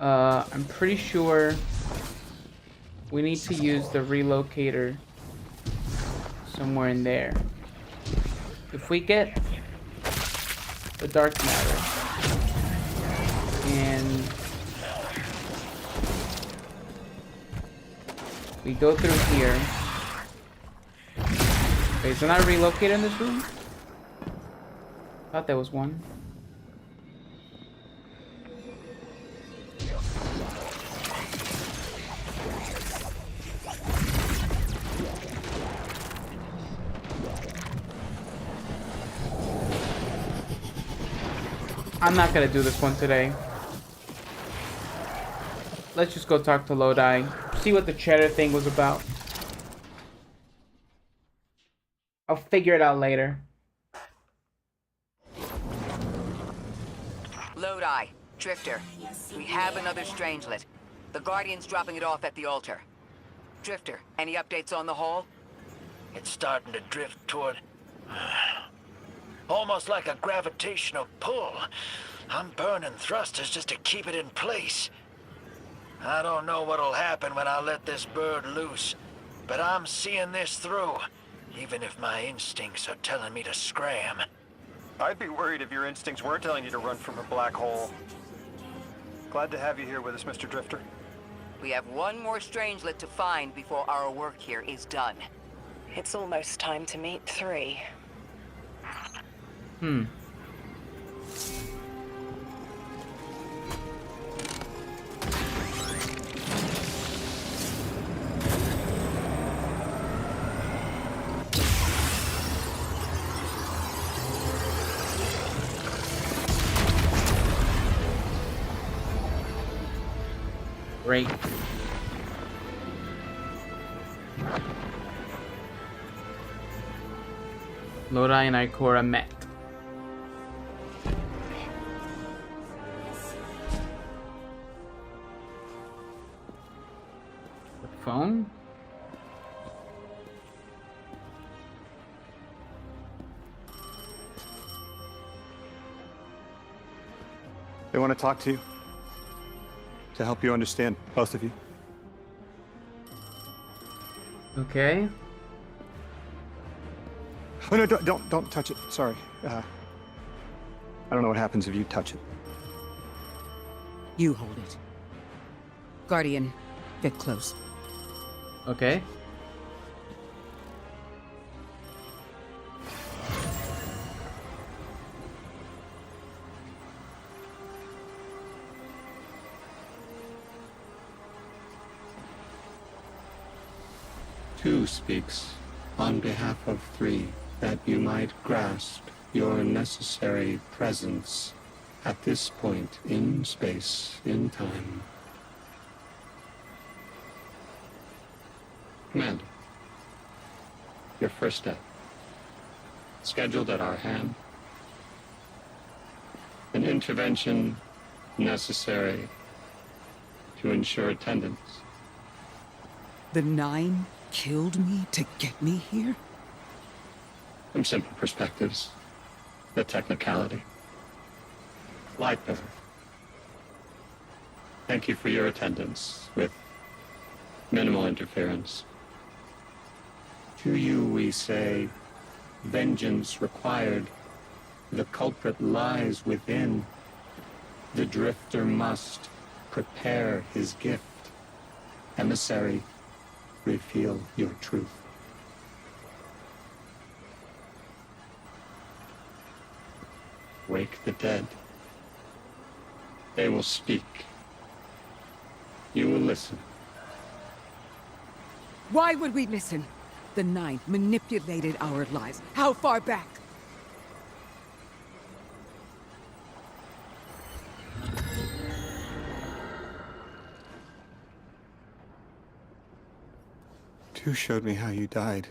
I'm pretty sure we need to use the relocator somewhere in there. If we get the dark matter and we go through here. Okay, is there not a relocator in this room? Thought there was one. I'm not gonna do this one today. Let's just go talk to Lodi. See what the cheddar thing was about. I'll figure it out later. Lodi, Drifter. We have another Strangelet. The Guardian's dropping it off at the altar. Drifter, any updates on the hall? It's starting to drift toward... almost like a gravitational pull. I'm burning thrusters just to keep it in place. I don't know what'll happen when I let this bird loose, but I'm seeing this through, even if my instincts are telling me to scram. I'd be worried if your instincts weren't telling you to run from a black hole. Glad to have you here with us, Mr. Drifter. We have one more Strangelet to find before our work here is done. It's almost time to meet 3. Great. Lodi and Ikora met. The phone? They want to talk to you. To help you understand, both of you. Okay. Oh no, don't touch it. Sorry. I don't know what happens if you touch it. You hold it. Guardian, get close. Okay. Two speaks on behalf of 3, that you might grasp your necessary presence at this point in space, in time. Commander, your first step, scheduled at our hand. An intervention necessary to ensure attendance. The 9 killed me to get me here? From simple perspectives, the technicality. Light bearer. Thank you for your attendance with minimal interference. To you we say, vengeance required. The culprit lies within. The drifter must prepare his gift. Emissary, reveal your truth. Wake the dead. They will speak. You will listen. Why would we listen? The 9 manipulated our lives. How far back? Two showed me how you died.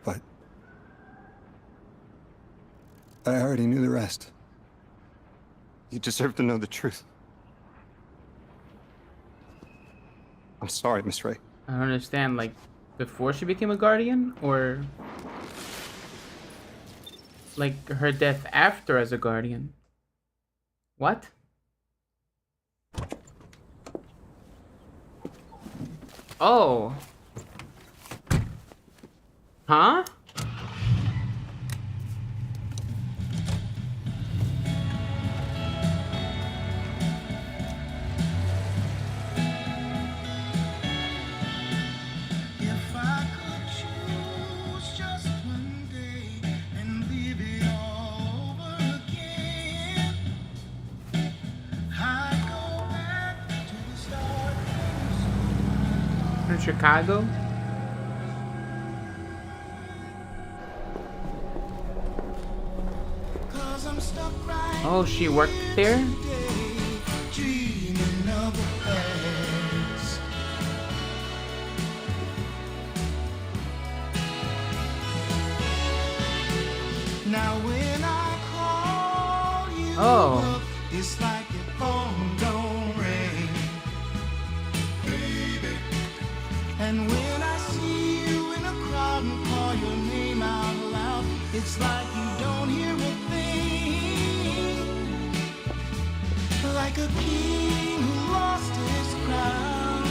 But I already knew the rest. You deserve to know the truth. I'm sorry, Miss Ray. I don't understand, like, before she became a guardian? Or like her death after as a guardian? What? Oh. Huh? If I could choose just one day and live it all over again, I'd go back to the start. From Chicago? Cause I'm stuck right Oh, she worked there? today, dreaming of the past. Now when I call you Oh. up, it's like your phone don't ring, baby. And when I see you in a crowd and call your name out loud, it's like you don't hear a thing. Like a king who lost his crown.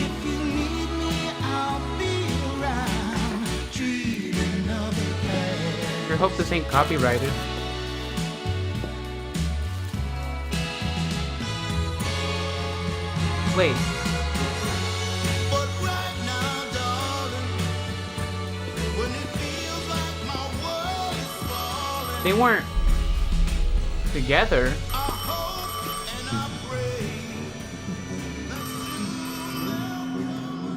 If you need me, I'll be around, dreaming of the past. I hope this ain't copyrighted. Wait. But right now, darling, when it feels like my world is falling, They weren't together. I hope and I pray that soon there'll come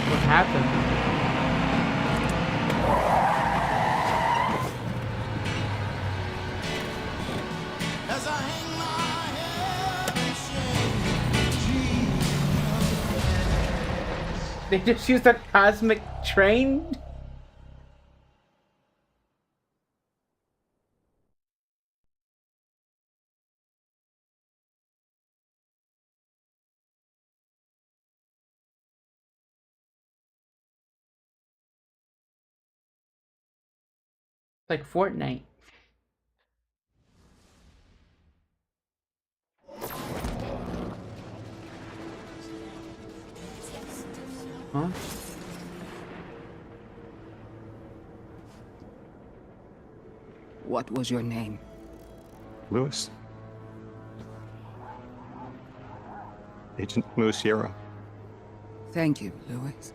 What happened? as I hang my head in shame, dreaming of the past. They just used a cosmic train? Like Fortnite. Huh? What was your name? Lewis. Agent Lewis Yarrow. Thank you, Lewis.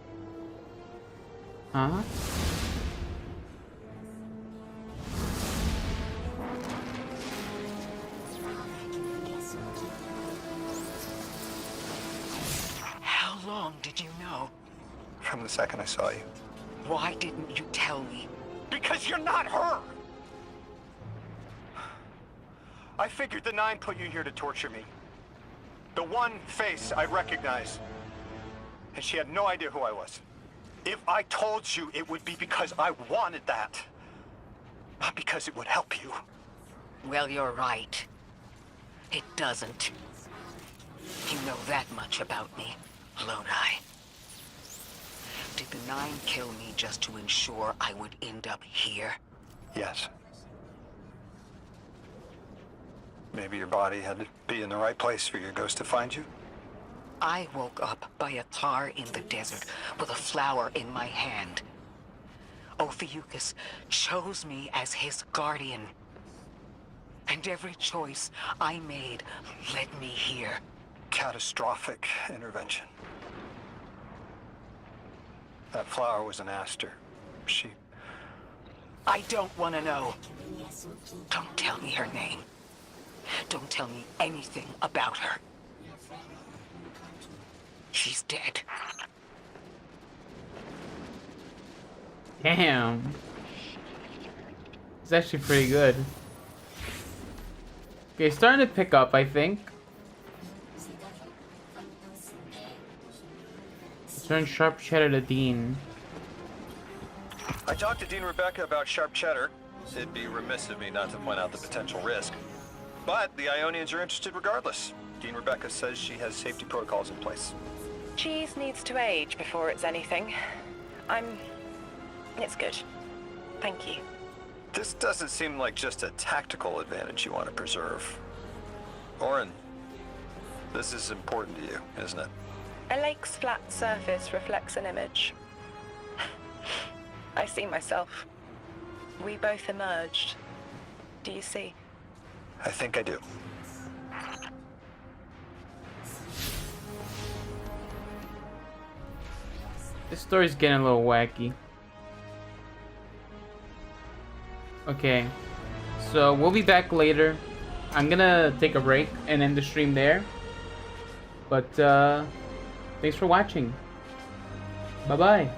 Huh? How long did you know? From the second I saw you. Why didn't you tell me? Because you're not her! I figured the Nine put you here to torture me. The one face I recognize. And she had no idea who I was. If I told you, it would be because I wanted that. Not because it would help you. Well, you're right. It doesn't. You know that much about me, Lodi. Did the Nine kill me just to ensure I would end up here? Yes. Maybe your body had to be in the right place for your ghost to find you. I woke up by a tar in the desert with a flower in my hand. Ophiuchus chose me as his guardian. And every choice I made led me here. Catastrophic intervention. That flower was an aster. She... I don't want to know. Don't tell me her name. Don't tell me anything about her. She's dead. Damn. It's actually pretty good. Okay, starting to pick up, I think. Turn Sharp Cheddar to Dean. I talked to Dean Rebecca about Sharp Cheddar. It'd be remiss of me not to point out the potential risk. But the Ionians are interested regardless. Dean Rebecca says she has safety protocols in place. Cheese needs to age before it's anything. It's good. Thank you. This doesn't seem like just a tactical advantage you want to preserve. Oren, this is important to you, isn't it? A lake's flat surface reflects an image. I see myself. We both emerged. Do you see? I think I do. This story's getting a little wacky. Okay, so we'll be back later. I'm gonna take a break and end the stream there. But thanks for watching. Bye bye.